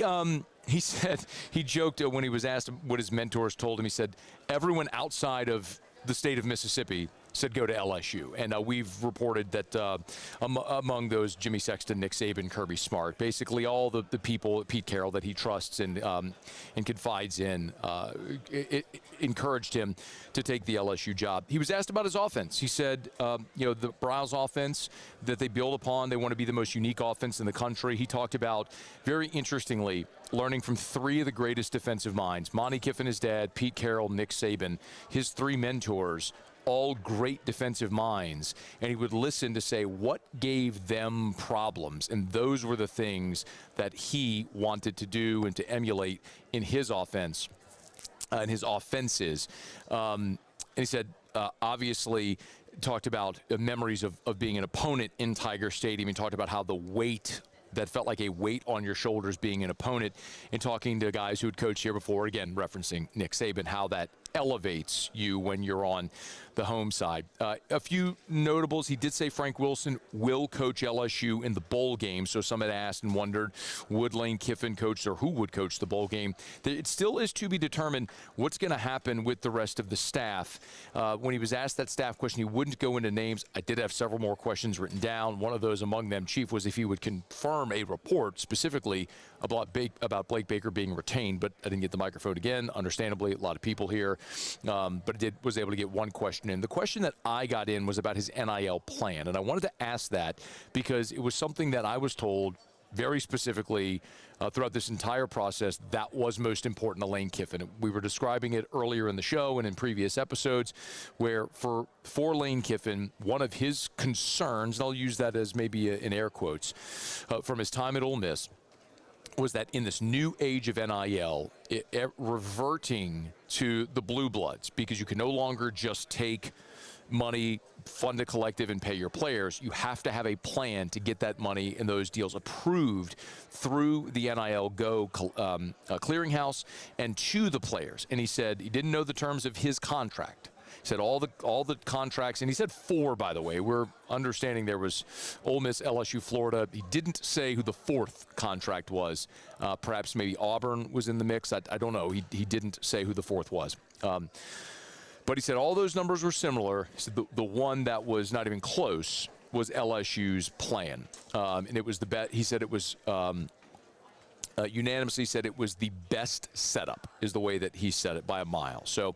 said, he joked when he was asked what his mentors told him. He said, everyone outside of the state of Mississippi said go to LSU. And we've reported that among those, Jimmy Sexton, Nick Saban, Kirby Smart, basically all the people, Pete Carroll, that he trusts and confides in, encouraged him to take the LSU job. He was asked about his offense. He said, the Browns offense that they build upon, they want to be the most unique offense in the country. He talked about, very interestingly, learning from three of the greatest defensive minds, Monty Kiffin, his dad, Pete Carroll, Nick Saban, his three mentors, all great defensive minds, and he would listen to say what gave them problems, and those were the things that he wanted to do and to emulate in his offense and his offenses. And he said, obviously, talked about memories of being an opponent in Tiger Stadium. He talked about how the weight that felt like a weight on your shoulders being an opponent, and talking to guys who had coached here before, again, referencing Nick Saban, how that elevates you when you're on the home side. A few notables. He did say Frank Wilson will coach LSU in the bowl game. So some had asked and wondered, would Lane Kiffin coach, or who would coach the bowl game? It still is to be determined what's going to happen with the rest of the staff. When he was asked that staff question, he wouldn't go into names. I did have several more questions written down. One of those among them, Chief, was if he would confirm a report specifically about Blake Baker being retained, but I didn't get the microphone again. Understandably, a lot of people here, but was able to get one question in. The question that I got in was about his NIL plan, and I wanted to ask that because it was something that I was told very specifically throughout this entire process that was most important to Lane Kiffin. We were describing it earlier in the show and in previous episodes, where for Lane Kiffin, one of his concerns, and I'll use that as maybe in air quotes, from his time at Ole Miss, was that in this new age of NIL, reverting to the blue bloods, because you can no longer just take money, fund a collective, and pay your players. You have to have a plan to get that money and those deals approved through the NIL Go clearinghouse and to the players. And he said he didn't know the terms of his contract. He said all the contracts, and he said 4, by the way. We're understanding there was Ole Miss, LSU, Florida. He didn't say who the 4th contract was. Perhaps maybe Auburn was in the mix. I don't know. He didn't say who the 4th was. But he said all those numbers were similar. He said the one that was not even close was LSU's plan. And it was the bet. He said it was unanimously said it was the best setup, is the way that he said it, by a mile. So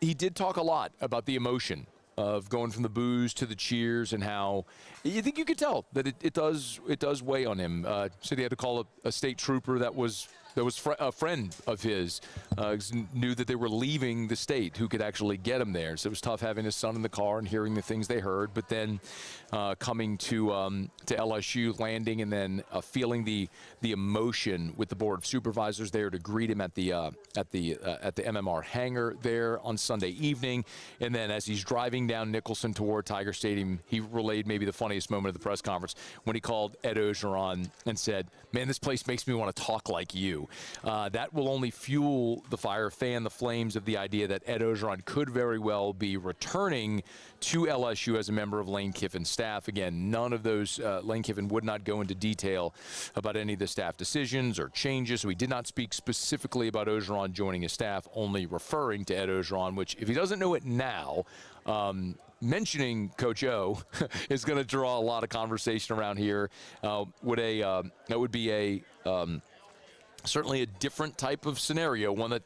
he did talk a lot about the emotion of going from the boos to the cheers, and how you think you could tell that it does weigh on him. Said he had to call a state trooper that was a friend of his, knew that they were leaving the state, who could actually get him there. So it was tough having his son in the car and hearing the things they heard. But then coming to LSU, landing, and then feeling the emotion with the board of supervisors there to greet him at the MMR hangar there on Sunday evening. And then as he's driving down Nicholson toward Tiger Stadium, he relayed maybe the funniest moment of the press conference when he called Ed Ogeron and said, "Man, this place makes me want to talk like you." That will only fuel the fire, fan the flames of the idea that Ed Ogeron could very well be returning to LSU as a member of Lane Kiffin's staff. Again, none of those, Lane Kiffin would not go into detail about any of the staff decisions or changes, so he did not speak specifically about Ogeron joining his staff, only referring to Ed Ogeron, which, if he doesn't know it now, mentioning Coach O is going to draw a lot of conversation around here. That would be certainly a different type of scenario, one that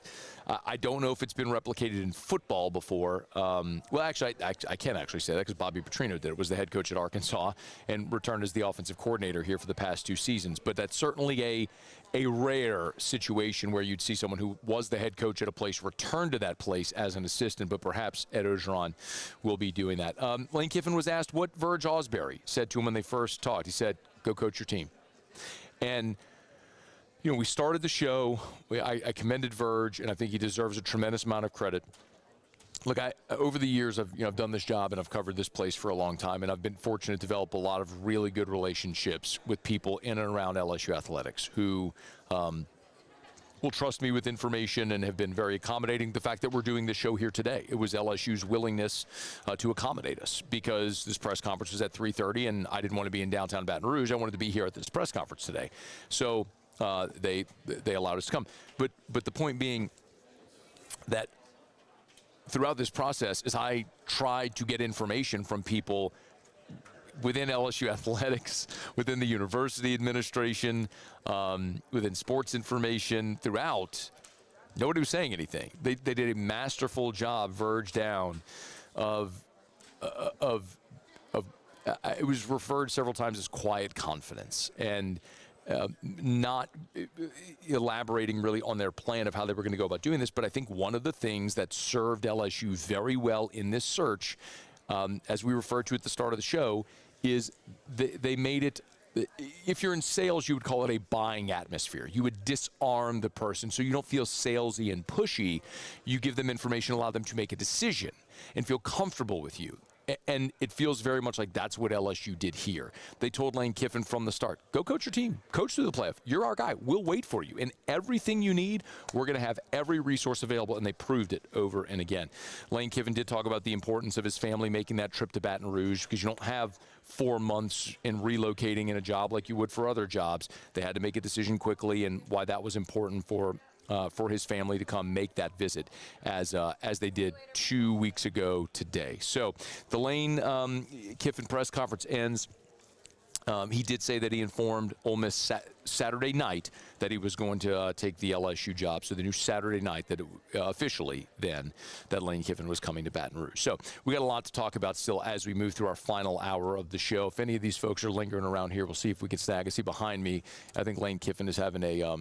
I don't know if it's been replicated in football before. Well, actually, I can't actually say that because Bobby Petrino did it. Was the head coach at Arkansas and returned as the offensive coordinator here for the past 2 seasons. But that's certainly a rare situation where you'd see someone who was the head coach at a place return to that place as an assistant, but perhaps Ed Ogeron will be doing that. Lane Kiffin was asked what Verge Ausberry said to him when they first talked. He said, "Go coach your team." And we started the show. I commended Verge, and I think he deserves a tremendous amount of credit. Look, over the years, I've done this job and I've covered this place for a long time, and I've been fortunate to develop a lot of really good relationships with people in and around LSU athletics who will trust me with information and have been very accommodating. The fact that we're doing this show here today, it was LSU's willingness to accommodate us, because this press conference was at 3:30 and I didn't want to be in downtown Baton Rouge. I wanted to be here at this press conference today. So they allowed us to come. But the point being that throughout this process, as I tried to get information from people within LSU athletics, within the university administration, within sports information, throughout, nobody was saying anything. They did a masterful job, Verge down, of it was referred several times as quiet confidence, and not elaborating really on their plan of how they were going to go about doing this. But I think one of the things that served LSU very well in this search, as we referred to at the start of the show, is they made it, if you're in sales, you would call it a buying atmosphere. You would disarm the person so you don't feel salesy and pushy. You give them information, allow them to make a decision and feel comfortable with you. And it feels very much like that's what LSU did here. They told Lane Kiffin from the start, go coach your team, coach through the playoff. You're our guy. We'll wait for you. And everything you need, we're going to have every resource available, and they proved it over and again. Lane Kiffin did talk about the importance of his family making that trip to Baton Rouge, because you don't have 4 months in relocating in a job like you would for other jobs. They had to make a decision quickly, and why that was important for his family to come make that visit as they did 2 weeks ago today. So the Lane Kiffin press conference ends. He did say that he informed Ole Miss Saturday night that he was going to take the LSU job. So the new Saturday night that officially then that Lane Kiffin was coming to Baton Rouge. So we got a lot to talk about still as we move through our final hour of the show. If any of these folks are lingering around here, we'll see if we can snag. I see behind me, I think Lane Kiffin is having a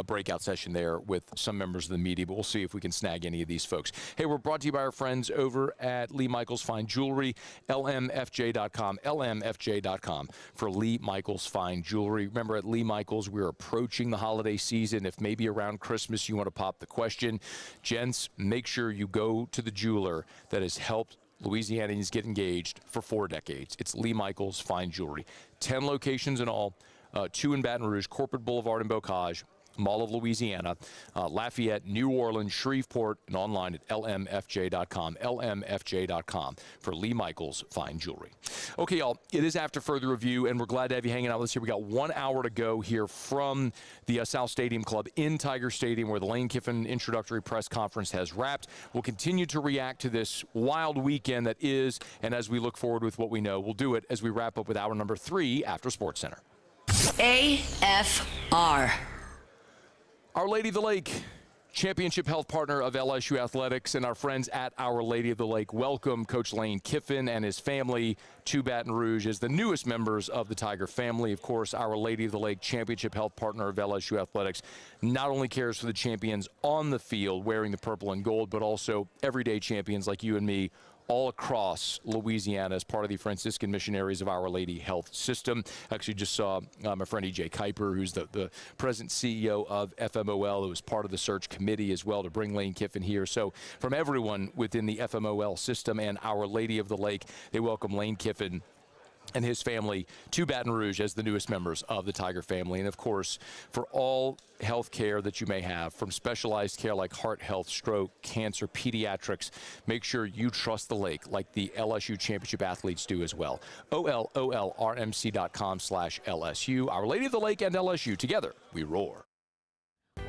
breakout session there with some members of the media, but we'll see if we can snag any of these folks. Hey, we're brought to you by our friends over at Lee Michaels Fine Jewelry, lmfj.com, lmfj.com for Lee Michaels Fine Jewelry. Remember, at Lee Michaels, we're approaching the holiday season. If maybe around Christmas you want to pop the question, gents, make sure you go to the jeweler that has helped Louisianians get engaged for 4 decades. It's Lee Michaels Fine Jewelry. 10 locations in all, 2 in Baton Rouge, Corporate Boulevard in Bocage, Mall of Louisiana, Lafayette, New Orleans, Shreveport, and online at lmfj.com, lmfj.com for Lee Michaels Fine Jewelry. Okay, y'all, it is After Further Review, and we're glad to have you hanging out with us here. We got 1 hour to go here from the South Stadium Club in Tiger Stadium, where the Lane Kiffin introductory press conference has wrapped. We'll continue to react to this wild weekend that is, and as we look forward with what we know, we'll do it as we wrap up with hour number 3 after Sports Center. AFR. Our Lady of the Lake, championship health partner of LSU Athletics, and our friends at Our Lady of the Lake welcome Coach Lane Kiffin and his family to Baton Rouge as the newest members of the Tiger family. Of course, Our Lady of the Lake, championship health partner of LSU Athletics, not only cares for the champions on the field wearing the purple and gold, but also everyday champions like you and me all across Louisiana as part of the Franciscan Missionaries of Our Lady Health System. Actually just saw my friend E.J. Kuiper, who's the present CEO of FMOL, who was part of the search committee as well to bring Lane Kiffin here. So from everyone within the FMOL system and Our Lady of the Lake, they welcome Lane Kiffin and his family to Baton Rouge as the newest members of the Tiger family. And of course, for all health care that you may have, from specialized care like heart health, stroke, cancer, pediatrics, make sure you trust the lake like the LSU championship athletes do as well. OLOLRMC.com/LSU. Our Lady of the Lake and LSU, together we roar.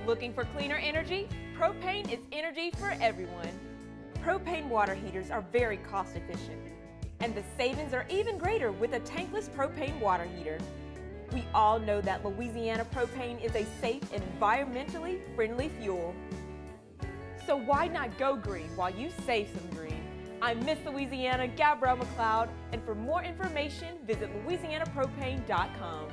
Looking for cleaner energy? Propane is energy for everyone. Propane water heaters are very cost efficient, and the savings are even greater with a tankless propane water heater. We all know that Louisiana propane is a safe and environmentally friendly fuel. So why not go green while you save some green? I'm Miss Louisiana, Gabrielle McLeod, and for more information, visit louisianapropane.com.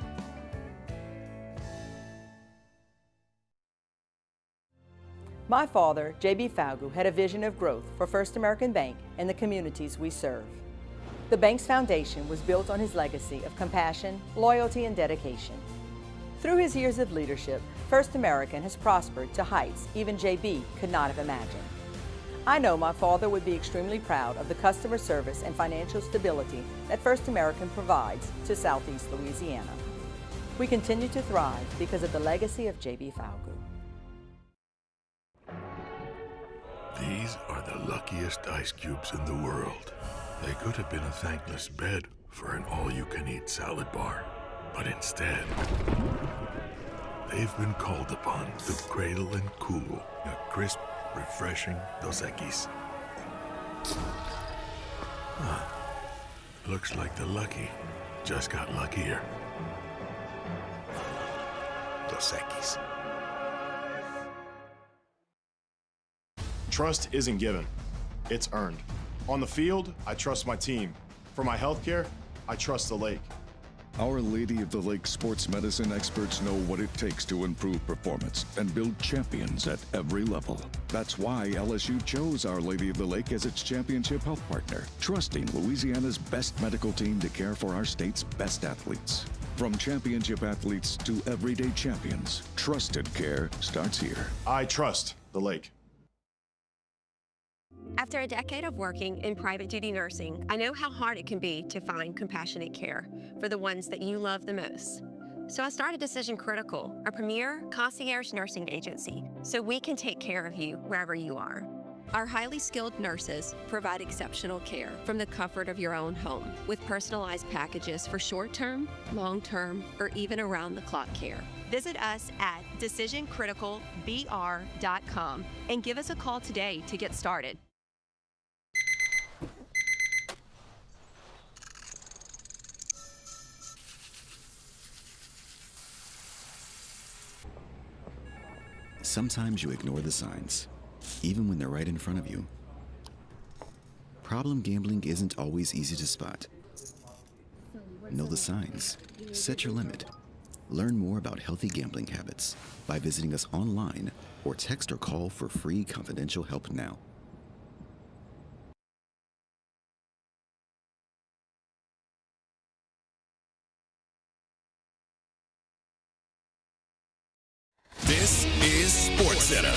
My father, J.B. Falgu, had a vision of growth for First American Bank and the communities we serve. The bank's foundation was built on his legacy of compassion, loyalty, and dedication. Through his years of leadership, First American has prospered to heights even JB could not have imagined. I know my father would be extremely proud of the customer service and financial stability that First American provides to Southeast Louisiana. We continue to thrive because of the legacy of JB Falgout. These are the luckiest ice cubes in the world. They could have been a thankless bed for an all-you-can-eat salad bar. But instead, they've been called upon to cradle and cool a crisp, refreshing Dos Equis. Looks like the lucky just got luckier. Dos Equis. Trust isn't given, it's earned. On the field, I trust my team. For my healthcare, I trust the lake. Our Lady of the Lake sports medicine experts know what it takes to improve performance and build champions at every level. That's why LSU chose Our Lady of the Lake as its championship health partner, trusting Louisiana's best medical team to care for our state's best athletes. From championship athletes to everyday champions, trusted care starts here. I trust the lake. After a decade of working in private duty nursing, I know how hard it can be to find compassionate care for the ones that you love the most. So I started Decision Critical, a premier concierge nursing agency, so we can take care of you wherever you are. Our highly skilled nurses provide exceptional care from the comfort of your own home, with personalized packages for short-term, long-term, or even around-the-clock care. Visit us at decisioncriticalbr.com and give us a call today to get started. Sometimes you ignore the signs, even when they're right in front of you. Problem gambling isn't always easy to spot. Know the signs. Set your limit. Learn more about healthy gambling habits by visiting us online or text or call for free confidential help now. This is SportsCenter.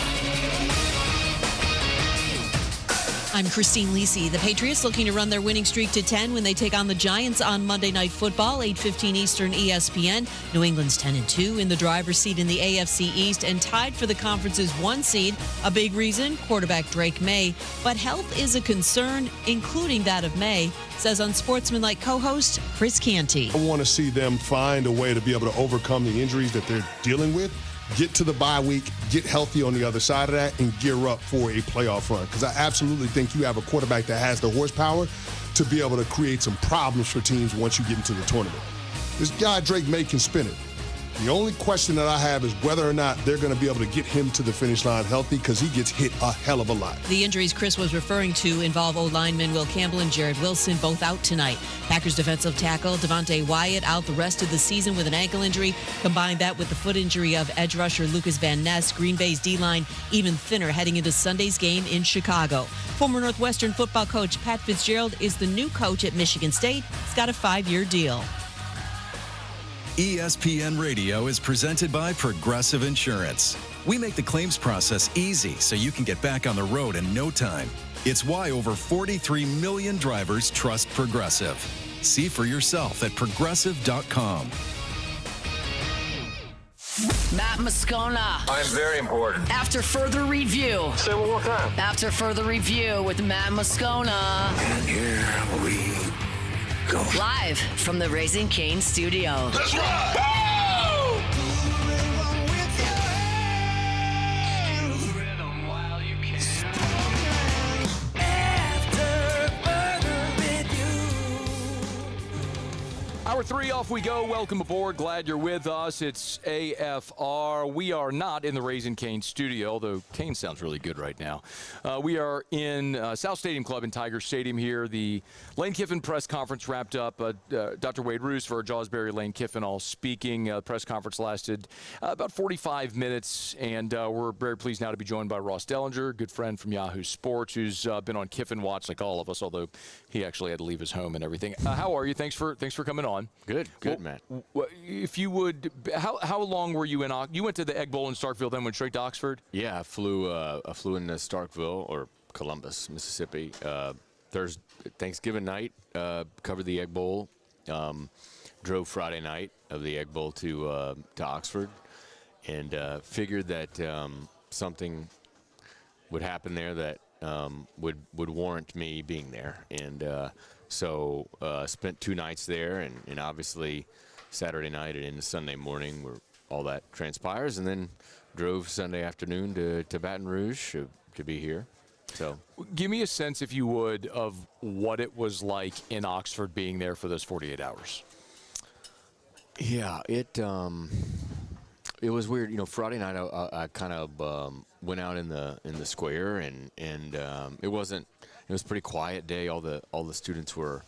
I'm Christine Lisi. The Patriots looking to run their winning streak to 10 when they take on the Giants on Monday Night Football, 8:15 Eastern, ESPN. New England's 10-2 in the driver's seat in the AFC East and tied for the conference's 1 seed. A big reason, quarterback Drake May. But health is a concern, including that of May, says Unsportsmanlike co-host Chris Canty. I want to see them find a way to be able to overcome the injuries that they're dealing with, get to the bye week, get healthy on the other side of that, and gear up for a playoff run. Because I absolutely think you have a quarterback that has the horsepower to be able to create some problems for teams once you get into the tournament. This guy, Drake May, can spin it. The only question that I have is whether or not they're going to be able to get him to the finish line healthy, because he gets hit a hell of a lot. The injuries Chris was referring to involve O-lineman Will Campbell and Jared Wilson, both out tonight. Packers defensive tackle Devontae Wyatt out the rest of the season with an ankle injury. Combine that with the foot injury of edge rusher Lucas Van Ness. Green Bay's D-line even thinner heading into Sunday's game in Chicago. Former Northwestern football coach Pat Fitzgerald is the new coach at Michigan State. He's got a 5-year deal. ESPN Radio is presented by Progressive Insurance. We make the claims process easy so you can get back on the road in no time. It's why over 43 million drivers trust Progressive. See for yourself at progressive.com. Matt Moscona. I'm very important. After further review. Say it one more time. After further review with Matt Moscona. And here we go. Live from the Raising Cane studio. Let's rock! Hour 3, off we go. Welcome aboard. Glad you're with us. It's AFR. We are not in the Raising Cane studio, although Cane sounds really good right now. We are in South Stadium Club in Tiger Stadium here. The Lane Kiffin press conference wrapped up. Dr. Wade Roos, Ver Jawsbury, Lane Kiffin all speaking. Press conference lasted about 45 minutes, and we're very pleased now to be joined by Ross Dellinger, good friend from Yahoo Sports, who's been on Kiffin Watch like all of us, although he actually had to leave his home and everything. How are you? Thanks for coming on. Good, Matt. If you would, how long were you in? You went to the Egg Bowl in Starkville, then went straight to Oxford. Yeah, I flew into Starkville or Columbus, Mississippi. Thursday, Thanksgiving night, covered the Egg Bowl. Drove Friday night of the Egg Bowl to Oxford, and figured that something would happen there that would warrant me being there, and so spent 2 nights there, and obviously Saturday night and into Sunday morning where all that transpires, and then drove Sunday afternoon to Baton Rouge to be here. So give me a sense, if you would, of what it was like in Oxford being there for those 48 hours. Yeah, it was weird. You know, Friday night I kind of went out in the square, and it was a pretty quiet day. All the students were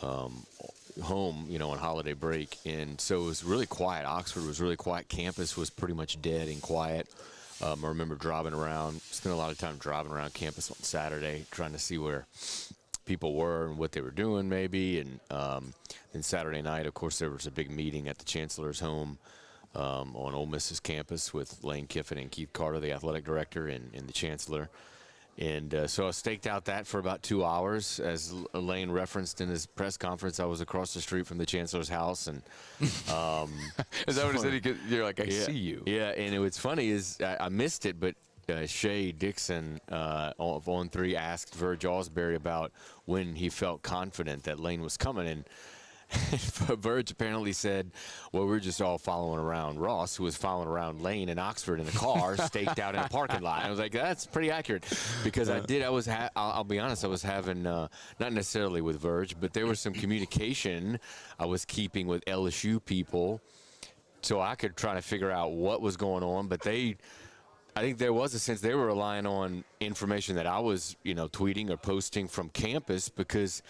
home, you know, on holiday break, and so it was really quiet. Oxford was really quiet. Campus was pretty much dead and quiet. I remember spent a lot of time driving around campus on Saturday, trying to see where people were and what they were doing maybe. And then Saturday night, of course, there was a big meeting at the Chancellor's home on Ole Miss's campus with Lane Kiffin and Keith Carter, the athletic director, and the Chancellor. And so I staked out that for about 2 hours. As Lane referenced in his press conference, I was across the street from the Chancellor's house. And is that what he said? You're like, I see you. Yeah, and what's funny is I missed it, but Shea Dixon of On 3 asked Verge Ausberry about when he felt confident that Lane was coming. And Verge apparently said, well, we're just all following around Ross, who was following around Lane in Oxford in the car, staked out in a parking lot. And I was like, that's pretty accurate, because I'll be honest, I was having, not necessarily with Verge, but there was some communication I was keeping with LSU people so I could try to figure out what was going on. But I think there was a sense they were relying on information that I was, you know, tweeting or posting from campus, because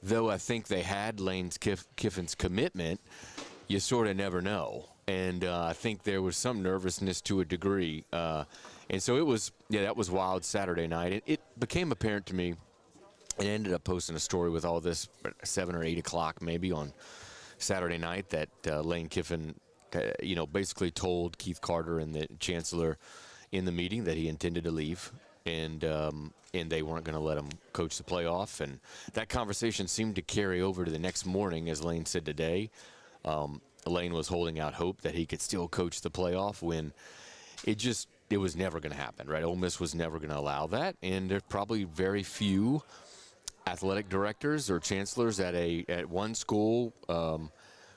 though I think they had Lane Kiffin's commitment, you sort of never know. And I think there was some nervousness to a degree. And so that was wild Saturday night. It became apparent to me, and ended up posting a story with all this 7 or 8 o'clock maybe on Saturday night, that Lane Kiffin, basically told Keith Carter and the Chancellor in the meeting that he intended to leave. And they weren't going to let him coach the playoff. And that conversation seemed to carry over to the next morning, as Lane said today. Lane was holding out hope that he could still coach the playoff, when it was never going to happen, right? Ole Miss was never going to allow that, and there's probably very few athletic directors or chancellors at one school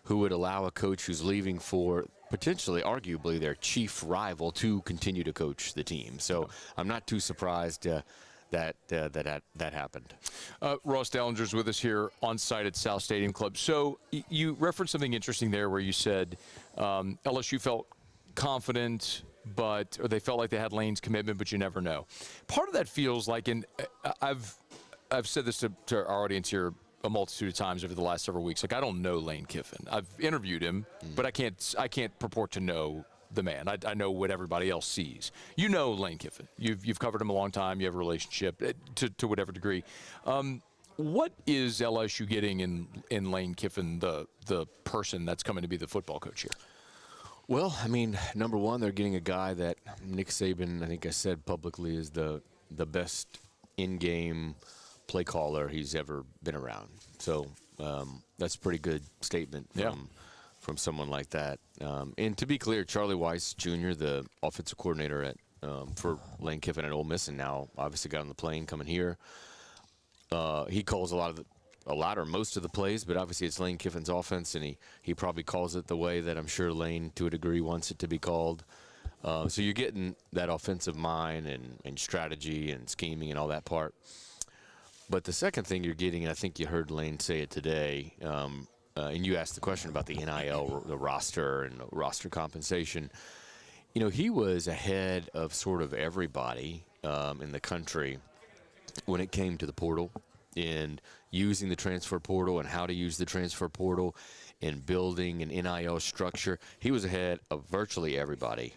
who would allow a coach who's leaving for potentially, arguably, their chief rival to continue to coach the team. So I'm not too surprised that happened. Ross Dallinger's with us here on site at South Stadium Club. So you referenced something interesting there, where you said LSU felt confident, or they felt like they had Lane's commitment, but you never know. Part of that feels like, and I've said this to our audience here a multitude of times over the last several weeks. Like, I don't know Lane Kiffin. I've interviewed him, but I can't purport to know the man. I know what everybody else sees. You know Lane Kiffin. You've covered him a long time. You have a relationship to whatever degree. What is LSU getting in Lane Kiffin, the person that's coming to be the football coach here? Well, I mean, number one, they're getting a guy that Nick Saban, I think I said publicly, is the best in-game play caller he's ever been around. So that's a pretty good statement from someone like that. And to be clear, Charlie Weiss Jr., the offensive coordinator for Lane Kiffin at Ole Miss, and now obviously got on the plane coming here, he calls a lot or most of the plays, but obviously it's Lane Kiffin's offense, and he probably calls it the way that I'm sure Lane, to a degree, wants it to be called. So you're getting that offensive mind and strategy and scheming and all that part. But the second thing you're getting, and I think you heard Lane say it today, and you asked the question about the NIL, the roster and roster compensation. You know, he was ahead of sort of everybody in the country when it came to the portal and using the transfer portal and how to use the transfer portal and building an NIL structure. He was ahead of virtually everybody.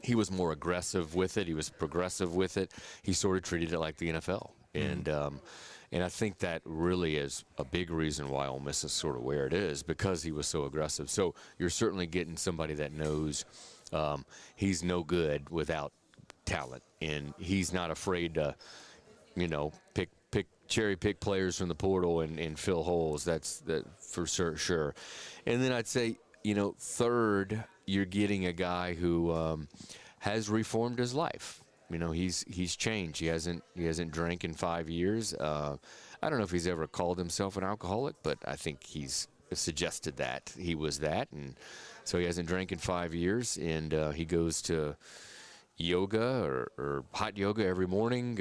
He was more aggressive with it. He was progressive with it. He sort of treated it like the NFL. And I think that really is a big reason why Ole Miss is sort of where it is, because he was so aggressive. So you're certainly getting somebody that knows he's no good without talent, and he's not afraid to, cherry pick players from the portal and fill holes. That's for sure. And then I'd say, third, you're getting a guy who has reformed his life. He's changed. He hasn't drank in 5 years. I don't know if he's ever called himself an alcoholic, but I think he's suggested that he was that, and so he hasn't drank in 5 years, and he goes to yoga or hot yoga every morning,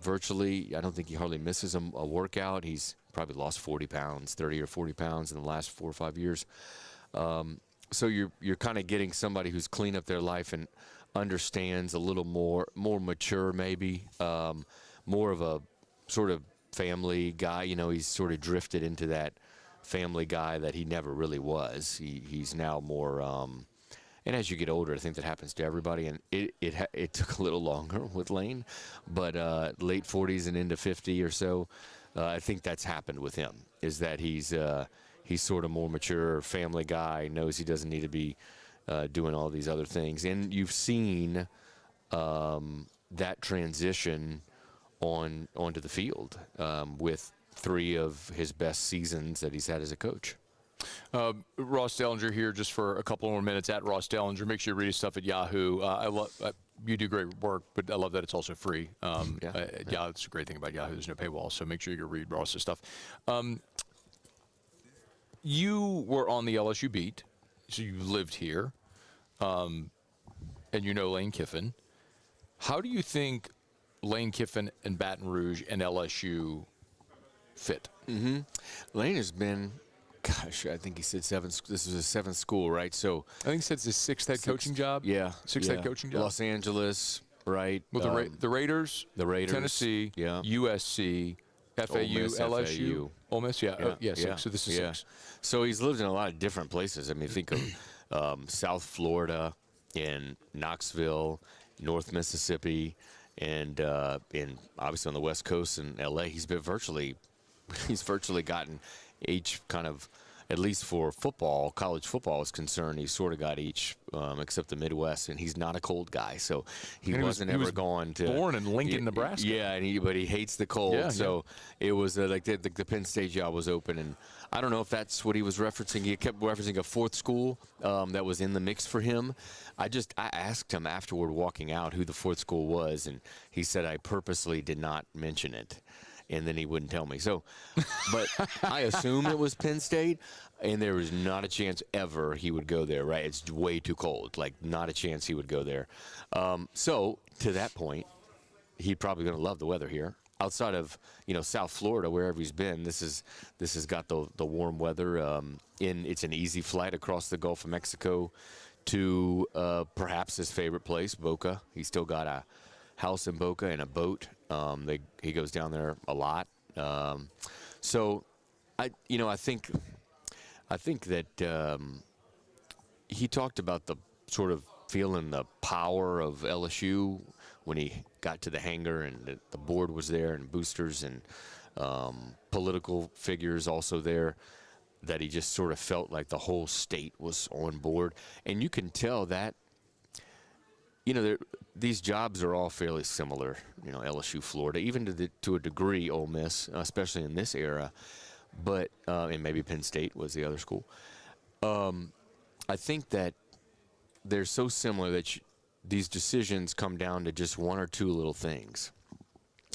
virtually. I don't think he hardly misses a workout. He's probably lost 40 pounds, 30 or 40 pounds in the last 4 or 5 years. So you're kind of getting somebody who's cleaned up their life and understands a little more mature, maybe, more of a sort of family guy. He's sort of drifted into that family guy that he never really was. He's now more, and as you get older, I think that happens to everybody, and it took a little longer with Lane, but late 40s and into 50 or so, I think that's happened with him, is that he's sort of more mature, family guy, knows he doesn't need to be doing all these other things. And you've seen that transition onto the field with 3 of his best seasons that he's had as a coach. Ross Dellinger here just for a couple more minutes at Ross Dellinger. Make sure you read his stuff at Yahoo. I love you do great work, but I love that it's also free. Yeah, it's a great thing about Yahoo. There's no paywall, so make sure you read Ross's stuff. You were on the LSU beat, so you lived here, and Lane Kiffin. How do you think Lane Kiffin and Baton Rouge and LSU fit? Lane has been, gosh, I think he said 7. This is his 7th school, right? So I think he said it's his 6th head coaching job. Yeah, 6th head coaching job. Los Angeles, right? Well, the Raiders, Tennessee, USC, FAU, Miss, LSU, Ole Miss. Yeah. 6. So this is 6. So he's lived in a lot of different places. I mean, think of South Florida, in Knoxville, North Mississippi, and obviously on the West Coast in LA. He's virtually gotten each kind of, at least for football, college football is concerned, he's sort of got each, except the Midwest, and he's not a cold guy, so he wasn't ever going to. Born in Lincoln, Nebraska. Yeah, but he hates the cold. Yeah, so it was like the Penn State job was open, and I don't know if that's what he was referencing. He kept referencing a 4th school that was in the mix for him. I asked him afterward, walking out, who the 4th school was, and he said I purposely did not mention it. And then he wouldn't tell me. So, but I assume it was Penn State, and there was not a chance ever he would go there, right? It's way too cold. Like, not a chance he would go there. So, to that point, he's probably going to love the weather here. Outside of, South Florida, wherever he's been, this has got the warm weather. It's an easy flight across the Gulf of Mexico to perhaps his favorite place, Boca. He's still got a house in Boca and a boat. He goes down there a lot. So I think that he talked about the sort of feeling the power of LSU when he got to the hangar, and the board was there, and boosters and political figures also there, that he just sort of felt like the whole state was on board. And you can tell that, these jobs are all fairly similar, LSU, Florida, even to a degree, Ole Miss, especially in this era, but and maybe Penn State was the other school. I think that they're so similar that these decisions come down to just 1 or 2 little things.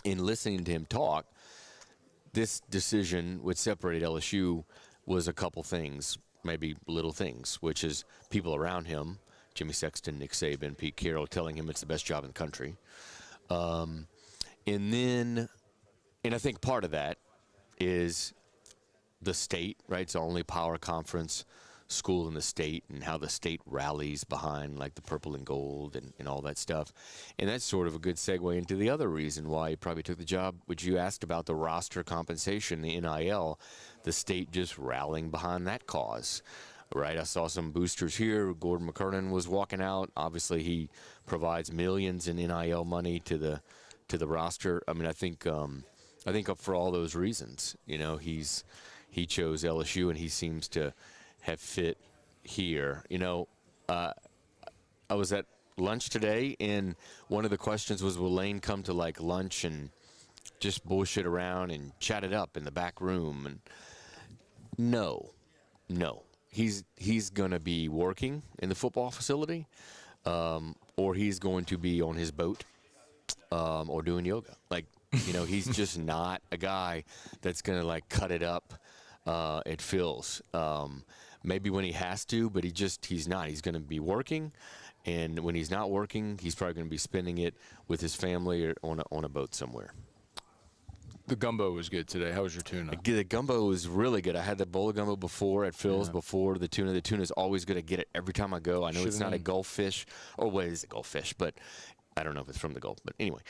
In listening to him talk, this decision which separated LSU was a couple things, maybe little things, which is people around him, Jimmy Sexton, Nick Saban, Pete Carroll, telling him it's the best job in the country. And I think part of that is the state, right? It's the only power conference school in the state, and how the state rallies behind like the purple and gold and all that stuff. And that's sort of a good segue into the other reason why he probably took the job, which you asked about, the roster compensation, the NIL, the state just rallying behind that cause. Right, I saw some boosters here. Gordon McKernan was walking out. Obviously, he provides millions in NIL money to the roster. I mean, I think I think for all those reasons, you know, he chose LSU and he seems to have fit here. You know, I was at lunch today and one of the questions was, will Lane come to like lunch and just bullshit around and chat it up in the back room? And no. He's going to be working in the football facility, or he's going to be on his boat, or doing yoga. Like, you know, he's just not a guy that's going to like cut it up at Phil's. Maybe when he has to, but he's not. He's going to be working, and when he's not working, he's probably going to be spending it with his family or on a boat somewhere. The gumbo was good today. How was your tuna? The gumbo was really good. I had the bowl of gumbo before at Phil's before the tuna. The tuna is always good. I get it every time I go. I know it's not a Gulf fish. Or what is a Gulf fish? But I don't know if it's from the Gulf. But anyway,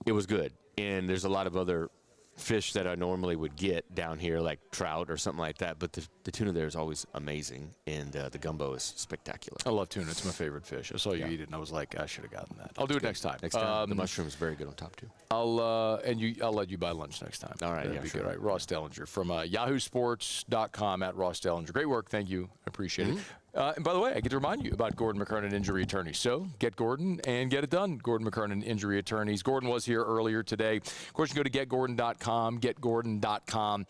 it was good. And there's a lot of other fish that I normally would get down here, like trout or something like that. But the tuna there is always amazing, and the gumbo is spectacular. I love tuna. It's my favorite fish. I saw you eat it, and I was like, I should have gotten that. I'll do it next time. Next time. The mushroom is very good on top, too. I'll let you buy lunch next time. All right, That'd be good. All right, Ross Dellinger from yahoosports.com at Ross Dellinger. Great work. Thank you. I appreciate it. And by the way, I get to remind you about Gordon McKernan Injury Attorneys. So get Gordon and get it done. Gordon McKernan Injury Attorneys. Gordon was here earlier today. Of course, you go to getgordon.com, getgordon.com.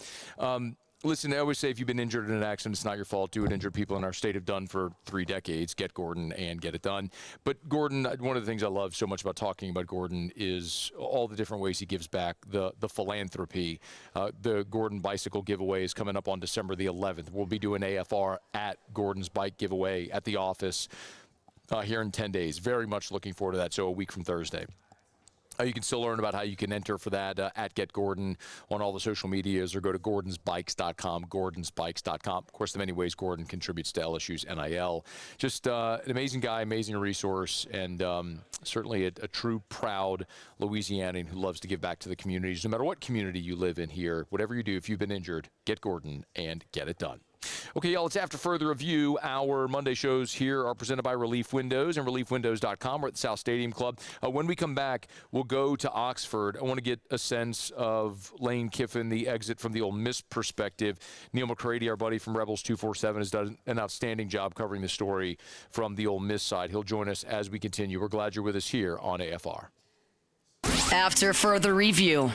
Listen, I always say if you've been injured in an accident, it's not your fault. Do what injured people in our state have done for 3 decades. Get Gordon and get it done. But Gordon, one of the things I love so much about talking about Gordon is all the different ways he gives back, the philanthropy. The Gordon Bicycle Giveaway is coming up on December the 11th. We'll be doing AFR at Gordon's Bike Giveaway at the office here in 10 days. Very much looking forward to that, so a week from Thursday. You can still learn about how you can enter for that at Get Gordon on all the social medias, or go to gordonsbikes.com, gordonsbikes.com. Of course, the many ways Gordon contributes to LSU's NIL. Just an amazing guy, amazing resource, and certainly a true, proud Louisianian who loves to give back to the communities. No matter what community you live in here, whatever you do, if you've been injured, get Gordon and get it done. Okay, y'all, it's after further review. Our Monday shows here are presented by Relief Windows and reliefwindows.com. We're at the South Stadium Club. When we come back, we'll go to Oxford. I want to get a sense of Lane Kiffin, the exit from the Ole Miss perspective. Neil McCready, our buddy from Rebels 247, has done an outstanding job covering the story from the Ole Miss side. He'll join us as we continue. We're glad you're with us here on AFR. After further review.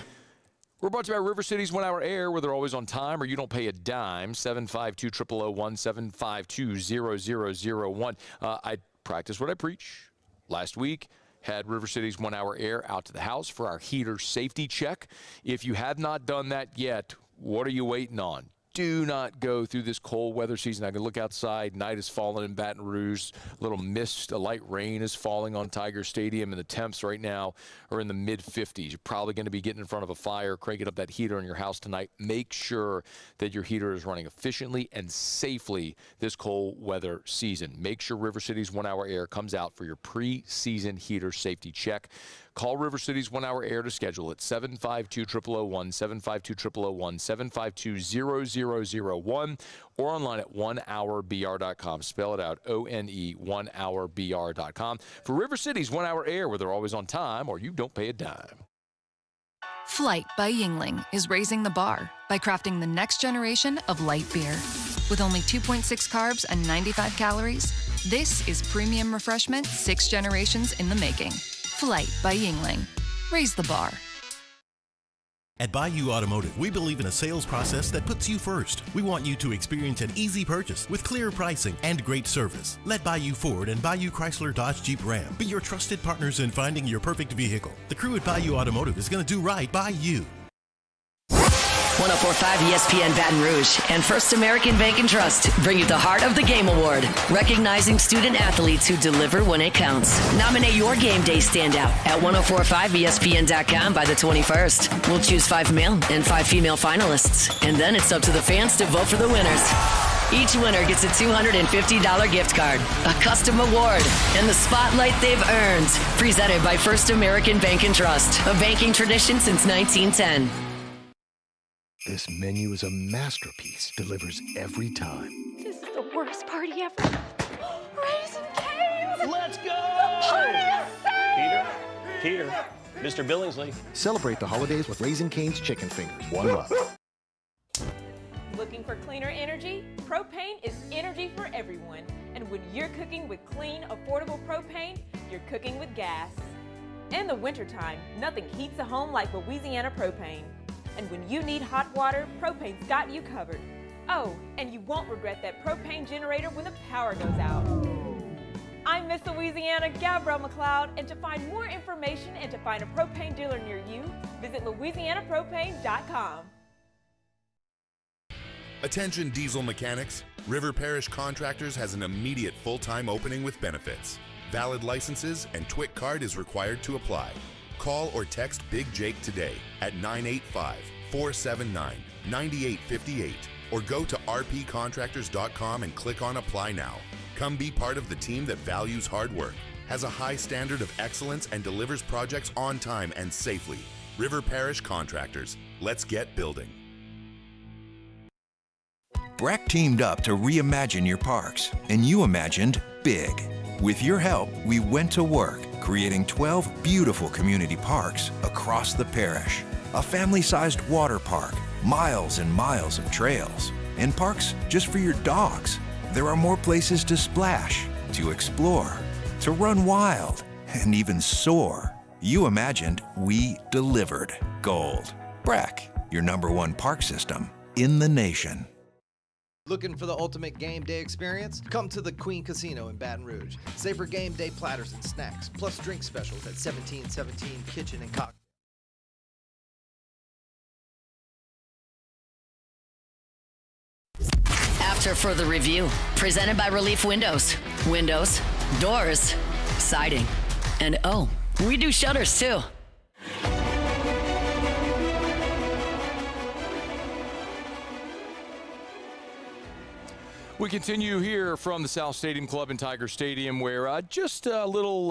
We're brought to you by River City's 1 Hour Air, where they're always on time or you don't pay a dime. 752-0001, 752-0001. I practice what I preach. Last week, had River City's 1 Hour Air out to the house for our heater safety check. If you have not done that yet, what are you waiting on? Do not go through this cold weather season. I can look outside. Night is falling in Baton Rouge. A little mist, a light rain is falling on Tiger Stadium, and the temps right now are in the mid-50s. You're probably going to be getting in front of a fire, cranking up that heater in your house tonight. Make sure that your heater is running efficiently and safely this cold weather season. Make sure River City's 1 Hour Air comes out for your pre-season heater safety check. Call River City's 1 Hour Air to schedule it. 752-0001, 752-0001, 752-0001, or online at onehourbr.com. Spell it out, O-N-E, onehourbr.com. For River City's 1 Hour Air, where they're always on time or you don't pay a dime. Flight by Yingling is raising the bar by crafting the next generation of light beer. With only 2.6 carbs and 95 calories, this is premium refreshment 6 generations in the making. Flight by Yingling. Raise the bar. At Bayou Automotive, we believe in a sales process that puts you first. We want you to experience an easy purchase with clear pricing and great service. Let Bayou Ford and Bayou Chrysler Dodge Jeep Ram be your trusted partners in finding your perfect vehicle. The crew at Bayou Automotive is going to do right by you. 104.5 ESPN Baton Rouge and First American Bank and Trust bring you the Heart of the Game Award, recognizing student athletes who deliver when it counts. Nominate your game day standout at 1045ESPN.com by the 21st. We'll choose 5 male and 5 female finalists, and then it's up to the fans to vote for the winners. Each winner gets a $250 gift card, a custom award, and the spotlight they've earned. Presented by First American Bank and Trust, a banking tradition since 1910. This menu is a masterpiece. Delivers every time. This is the worst party ever. Raisin Cane's! Let's go! The party is saved! Peter, Mr. Billingsley. Celebrate the holidays with Raising Cane's Chicken Fingers. One love. Looking for cleaner energy? Propane is energy for everyone. And when you're cooking with clean, affordable propane, you're cooking with gas. In the wintertime, nothing heats a home like Louisiana propane. And when you need hot water, propane's got you covered. Oh, and you won't regret that propane generator when the power goes out. I'm Miss Louisiana, Gabrielle McLeod, and to find more information and to find a propane dealer near you, visit louisianapropane.com. Attention diesel mechanics. River Parish Contractors has an immediate full-time opening with benefits. Valid licenses and TWIC card is required to apply. Call or text Big Jake today at 985-479-9858 or go to rpcontractors.com and click on Apply Now. Come be part of the team that values hard work, has a high standard of excellence, and delivers projects on time and safely. River Parish Contractors. Let's get building. BRAC teamed up to reimagine your parks, and you imagined big. With your help, we went to work, creating 12 beautiful community parks across the parish. A family-sized water park, miles and miles of trails, and parks just for your dogs. There are more places to splash, to explore, to run wild, and even soar. You imagined, we delivered. Gold. BRAC, your #1 park system in the nation. Looking for the ultimate game day experience? Come to the Queen Casino in Baton Rouge. Savor game day platters and snacks, plus drink specials at 1717 Kitchen and Cocktail. After further review, presented by Relief Windows. Windows, doors, siding, and oh, we do shutters too. We continue here from the South Stadium Club in Tiger Stadium, where just a little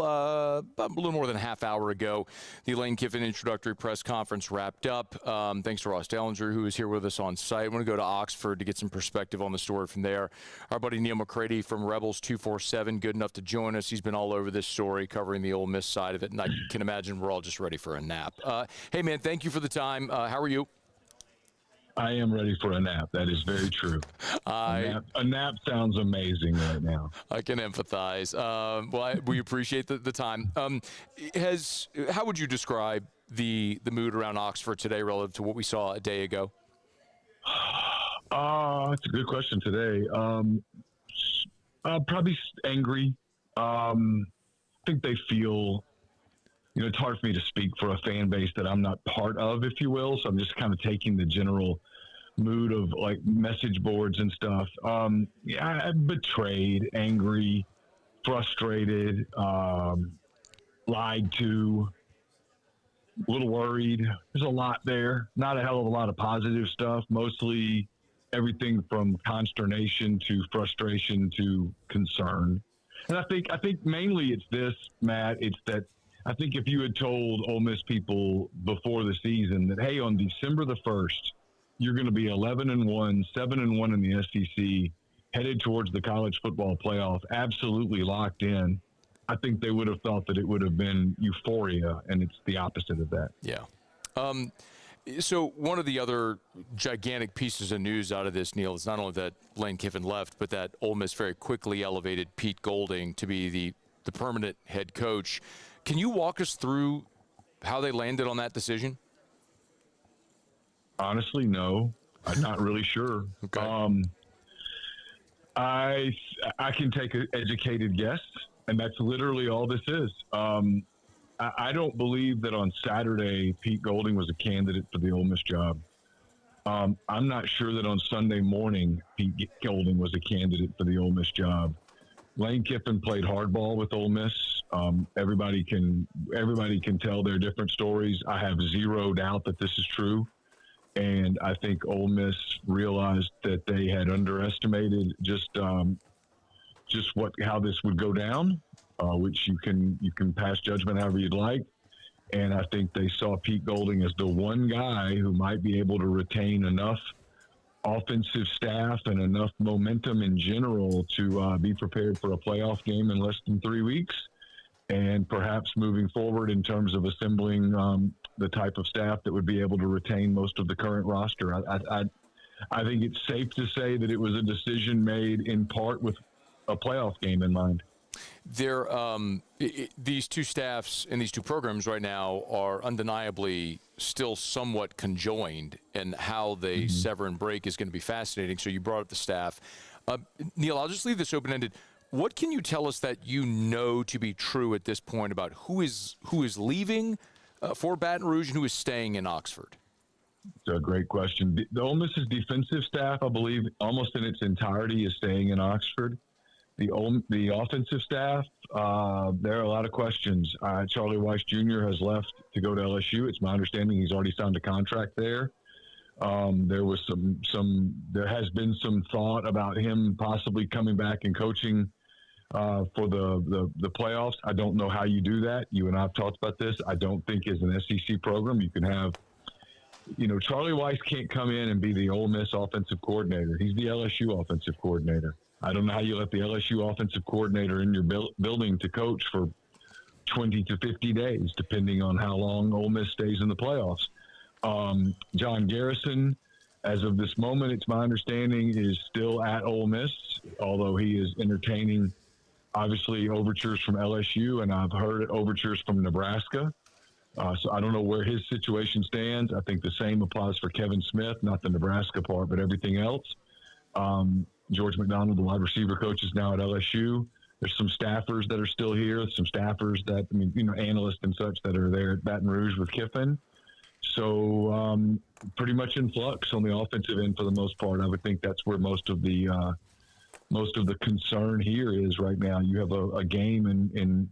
more than a half hour ago, the Lane Kiffin introductory press conference wrapped up. Thanks to Ross Dellinger, who is here with us on site. I want to go to Oxford to get some perspective on the story from there. Our buddy Neil McCready from Rebels 247, good enough to join us. He's been all over this story, covering the Ole Miss side of it, and I can imagine we're all just ready for a nap. Hey, man, thank you for the time. How are you? I am ready for a nap. That is very true. A nap sounds amazing right now. I can empathize. We appreciate the time. How would you describe the mood around Oxford today relative to what we saw a day ago? That's a good question today. Probably angry. I think they feel, it's hard for me to speak for a fan base that I'm not part of, if you will. So I'm just kind of taking the general mood of like message boards and stuff. Betrayed, angry, frustrated, lied to, a little worried. There's a lot there. Not a hell of a lot of positive stuff. Mostly everything from consternation to frustration to concern. And I think mainly it's this, Matt. It's that I think if you had told Ole Miss people before the season that, hey, on December the 1st, you're going to be 11-1, 7-1 in the SEC, headed towards the college football playoff, absolutely locked in, I think they would have thought that it would have been euphoria, and it's the opposite of that. Yeah. So one of the other gigantic pieces of news out of this, Neil, is not only that Lane Kiffin left, but that Ole Miss very quickly elevated Pete Golding to be the permanent head coach. Can you walk us through how they landed on that decision? Honestly, no. I'm not really sure. Okay. I can take an educated guess, and that's literally all this is. I don't believe that on Saturday Pete Golding was a candidate for the Ole Miss job. I'm not sure that on Sunday morning Pete Golding was a candidate for the Ole Miss job. Lane Kiffin played hardball with Ole Miss. Everybody can tell their different stories. I have zero doubt that this is true. And I think Ole Miss realized that they had underestimated just how this would go down, which you can pass judgment however you'd like. And I think they saw Pete Golding as the one guy who might be able to retain enough offensive staff and enough momentum in general to be prepared for a playoff game in less than 3 weeks. and perhaps moving forward in terms of assembling the type of staff that would be able to retain most of the current roster. I think it's safe to say that it was a decision made in part with a playoff game in mind. These two staffs and these two programs right now are undeniably still somewhat conjoined, and how they sever and break is going to be fascinating. So you brought up the staff. Neil, I'll just leave this open-ended. What can you tell us that you know to be true at this point about who is leaving for Baton Rouge and who is staying in Oxford? It's a great question. The Ole Miss's defensive staff, I believe, almost in its entirety is staying in Oxford. The offensive staff, there are a lot of questions. Charlie Weiss Jr. has left to go to LSU. It's my understanding he's already signed a contract there. There has been some thought about him possibly coming back and coaching for the playoffs. I don't know how you do that. You and I have talked about this. I don't think as an SEC program you can have, Charlie Weiss can't come in and be the Ole Miss offensive coordinator. He's the LSU offensive coordinator. I don't know how you let the LSU offensive coordinator in your building to coach for 20 to 50 days, depending on how long Ole Miss stays in the playoffs. John Garrison, as of this moment, it's my understanding, is still at Ole Miss, although he is entertaining, obviously, overtures from LSU, and I've heard overtures from Nebraska. So I don't know where his situation stands. I think the same applies for Kevin Smith, not the Nebraska part, but everything else. George McDonald, the wide receiver coach, is now at LSU. There's some staffers that are still here, some staffers that, analysts and such that are there at Baton Rouge with Kiffin. So pretty much in flux on the offensive end for the most part. I would think that's where most of the concern here is right now. You have a game in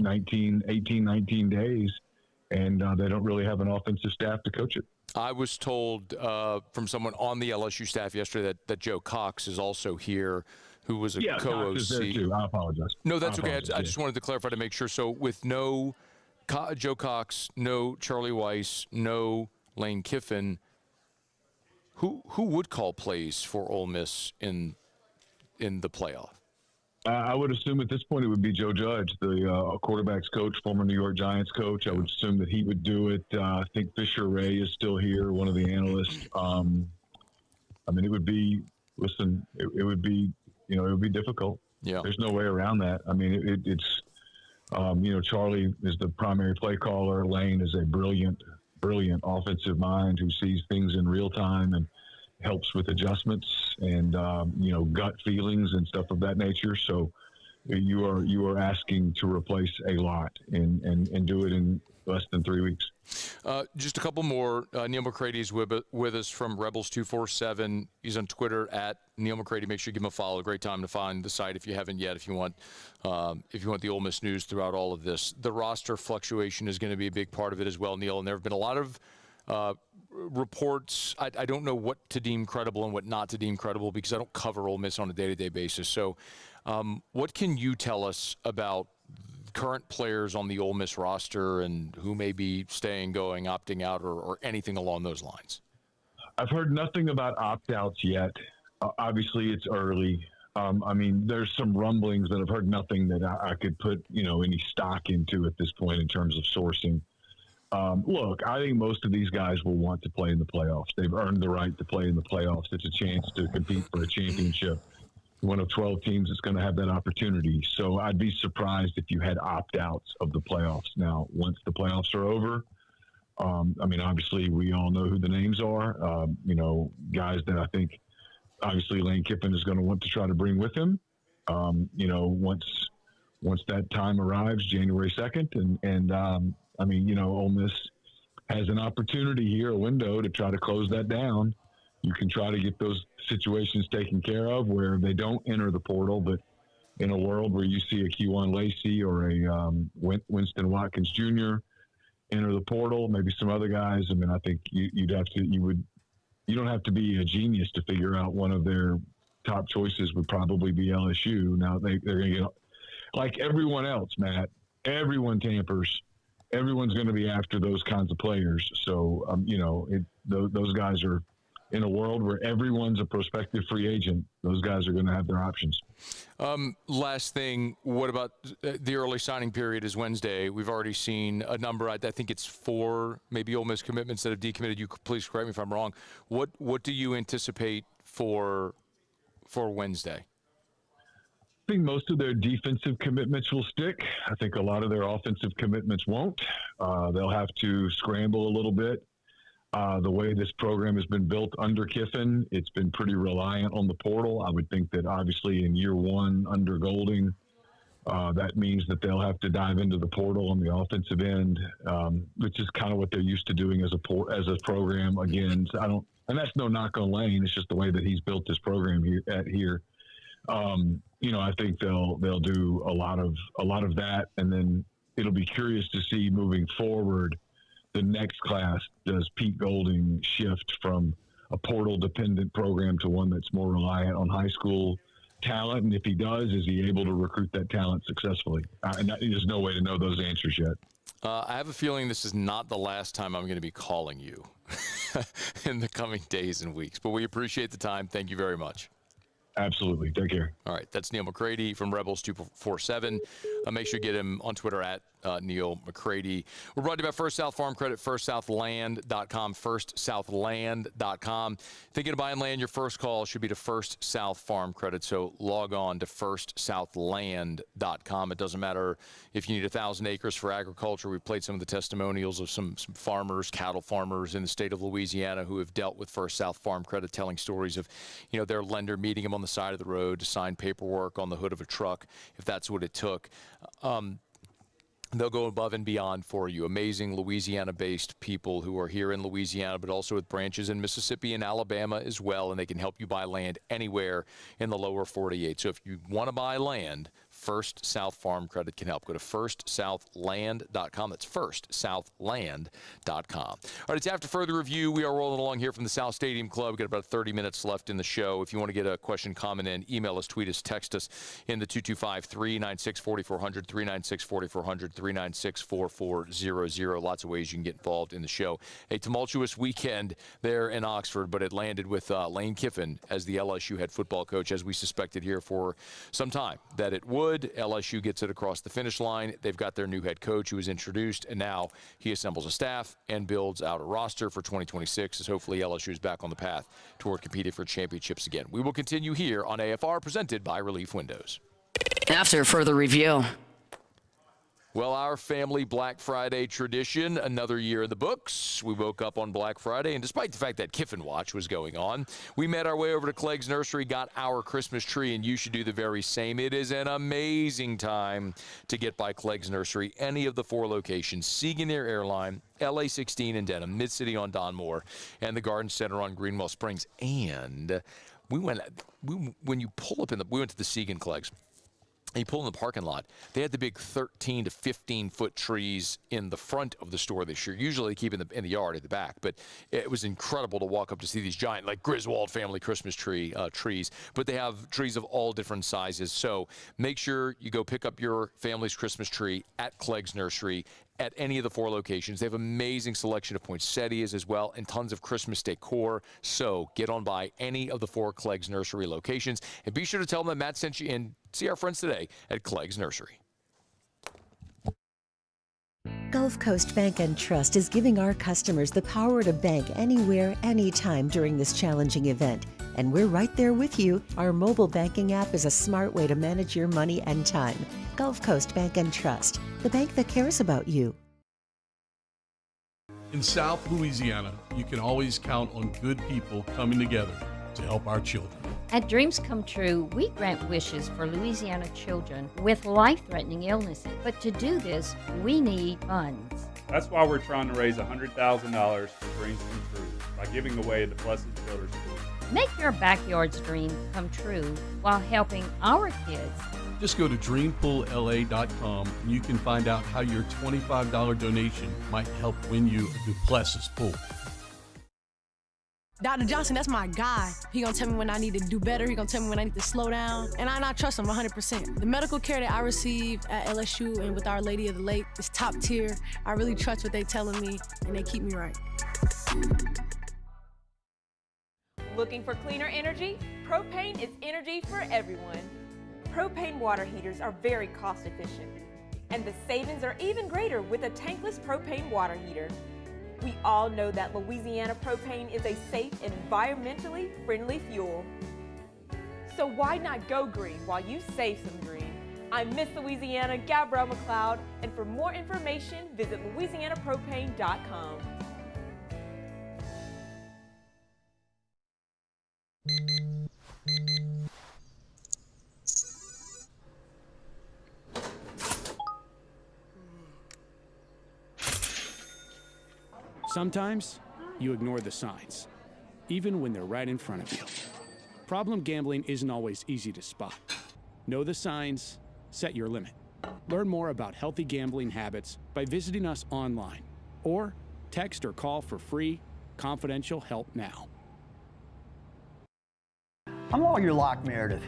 18, 19 days, and they don't really have an offensive staff to coach it. I was told from someone on the LSU staff yesterday that Joe Cox is also here, who was a co-OC. Cox is there too. I apologize. No, that's okay. I just wanted to clarify to make sure. So with no Joe Cox, no Charlie Weiss, no Lane Kiffin, who would call plays for Ole Miss in the playoff? I would assume at this point it would be Joe Judge, the quarterback's coach, former New York Giants coach. I would assume that he would do it. I think Fisher Ray is still here, one of the analysts. It would be, it would be difficult. Yeah. There's no way around that. It's Charlie is the primary play caller. Lane is a brilliant offensive mind who sees things in real time and helps with adjustments and gut feelings and stuff of that nature. So you are asking to replace a lot and do it in less than 3 weeks. Just a couple more. Neil McCready is with us from Rebels 247. He's on Twitter at Neil McCready. Make sure you give him a follow. Great time to find the site if you haven't yet. If you want the Ole Miss news throughout all of this, the roster fluctuation is going to be a big part of it as well, Neil. And there have been a lot of reports. I don't know what to deem credible and what not to deem credible because I don't cover Ole Miss on a day-to-day basis. So what can you tell us about current players on the Ole Miss roster and who may be staying, going, opting out, or anything along those lines? I've heard nothing about opt-outs yet. Obviously, it's early. There's some rumblings, but I've heard nothing that I could put, any stock into at this point in terms of sourcing. Look, I think most of these guys will want to play in the playoffs. They've earned the right to play in the playoffs. It's a chance to compete for a championship. One of 12 teams that's going to have that opportunity. So I'd be surprised if you had opt-outs of the playoffs. Now, once the playoffs are over, obviously we all know who the names are. Guys that I think obviously Lane Kiffin is going to want to try to bring with him. Once that time arrives, January 2nd, Ole Miss has an opportunity here, a window to try to close that down. You can try to get those situations taken care of where they don't enter the portal, but in a world where you see a Q1 Lacey or a Winston Watkins Jr. enter the portal, maybe some other guys. I think you don't have to be a genius to figure out one of their top choices would probably be LSU. Now they're going to get, like everyone else, Matt, everyone tampers. Everyone's going to be after those kinds of players. So, those guys are in a world where everyone's a prospective free agent, those guys are going to have their options. Last thing, what about the early signing period is Wednesday. We've already seen a number. I think it's 4 maybe Ole Miss commitments that have decommitted. You please correct me if I'm wrong. What do you anticipate for Wednesday? I think most of their defensive commitments will stick. I think a lot of their offensive commitments won't. They'll have to scramble a little bit. The way this program has been built under Kiffin, it's been pretty reliant on the portal. I would think that obviously in year one under Golding, that means that they'll have to dive into the portal on the offensive end, which is kind of what they're used to doing as a program. Again, so and that's no knock on Lane. It's just the way that he's built this program here. I think they'll do a lot of that, and then it'll be curious to see moving forward. The next class, does Pete Golding shift from a portal-dependent program to one that's more reliant on high school talent? And if he does, is he able to recruit that talent successfully? And there's no way to know those answers yet. I have a feeling this is not the last time I'm going to be calling you in the coming days and weeks. But we appreciate the time. Thank you very much. Absolutely. Take care. All right. That's Neil McCready from Rebels 247. Make sure you get him on Twitter at Neil McCready. We're brought to you by First South Farm Credit, firstsouthland.com, firstsouthland.com. Thinking of buying land, your first call should be to First South Farm Credit. So log on to firstsouthland.com. It doesn't matter if you need 1,000 acres for agriculture. We've played some of the testimonials of some farmers, cattle farmers in the state of Louisiana who have dealt with First South Farm Credit, telling stories of, their lender meeting them on the side of the road to sign paperwork on the hood of a truck, if that's what it took. They'll go above and beyond for you. Amazing Louisiana-based people who are here in Louisiana, but also with branches in Mississippi and Alabama as well, and they can help you buy land anywhere in the lower 48. So if you want to buy land, First South Farm Credit can help. Go to firstsouthland.com. That's firstsouthland.com. All right, it's after further review. We are rolling along here from the South Stadium Club. We've got about 30 minutes left in the show. If you want to get a question, comment in, email us, tweet us, text us in the 225-396-4400, 396-4400, 396-4400. Lots of ways you can get involved in the show. A tumultuous weekend there in Oxford, but it landed with Lane Kiffin as the LSU head football coach, as we suspected here for some time that it would. LSU gets it across the finish line. They've got their new head coach who was introduced, and now he assembles a staff and builds out a roster for 2026 as hopefully LSU is back on the path toward competing for championships again. We will continue here on AFR, presented by Relief Windows. After further review. Well, our family Black Friday tradition, another year in the books. We woke up on Black Friday, and despite the fact that Kiffin Watch was going on, we made our way over to Clegg's Nursery, got our Christmas tree, and you should do the very same. It is an amazing time to get by Clegg's Nursery. Any of the 4 locations, Siegen Air Airline, LA 16 in Denham, Mid-City on Don Moore, and the Garden Center on Greenwell Springs. And when you pull up we went to the Siegen Clegg's. And you pull in the parking lot, they had the big 13 to 15-foot trees in the front of the store this year. Usually they keep in the yard at the back, but it was incredible to walk up to see these giant, like Griswold family Christmas trees. But they have trees of all different sizes. So make sure you go pick up your family's Christmas tree at Clegg's Nursery at any of the 4 locations. They have amazing selection of poinsettias as well and tons of Christmas decor. So get on by any of the 4 Clegg's Nursery locations. And be sure to tell them that Matt sent you in. See our friends today at Clegg's Nursery. Gulf Coast Bank and Trust is giving our customers the power to bank anywhere, anytime during this challenging event. And we're right there with you. Our mobile banking app is a smart way to manage your money and time. Gulf Coast Bank and Trust, the bank that cares about you. In South Louisiana, you can always count on good people coming together to help our children. At Dreams Come True, we grant wishes for Louisiana children with life-threatening illnesses. But to do this, we need funds. That's why we're trying to raise $100,000 for Dreams Come True by giving away the Blessed Children's School. Make your backyard's dream come true while helping our kids. Just go to dreampoolla.com and you can find out how your $25 donation might help win you a Duplessis pool. Dr. Johnson, that's my guy. He gonna tell me when I need to do better. He gonna tell me when I need to slow down. And I trust him 100%. The medical care that I receive at LSU and with Our Lady of the Lake is top tier. I really trust what they telling me, and they keep me right. Looking for cleaner energy? Propane is energy for everyone. Propane water heaters are very cost efficient, and the savings are even greater with a tankless propane water heater. We all know that Louisiana propane is a safe and environmentally friendly fuel. So why not go green while you save some green? I'm Miss Louisiana, Gabrielle McLeod, and for more information, visit louisianapropane.com. Sometimes you ignore the signs, even when they're right in front of you. Problem gambling isn't always easy to spot. Know the signs, set your limit. Learn more about healthy gambling habits by visiting us online or text or call for free, confidential help now. I'm Lawyer Locke Meredith.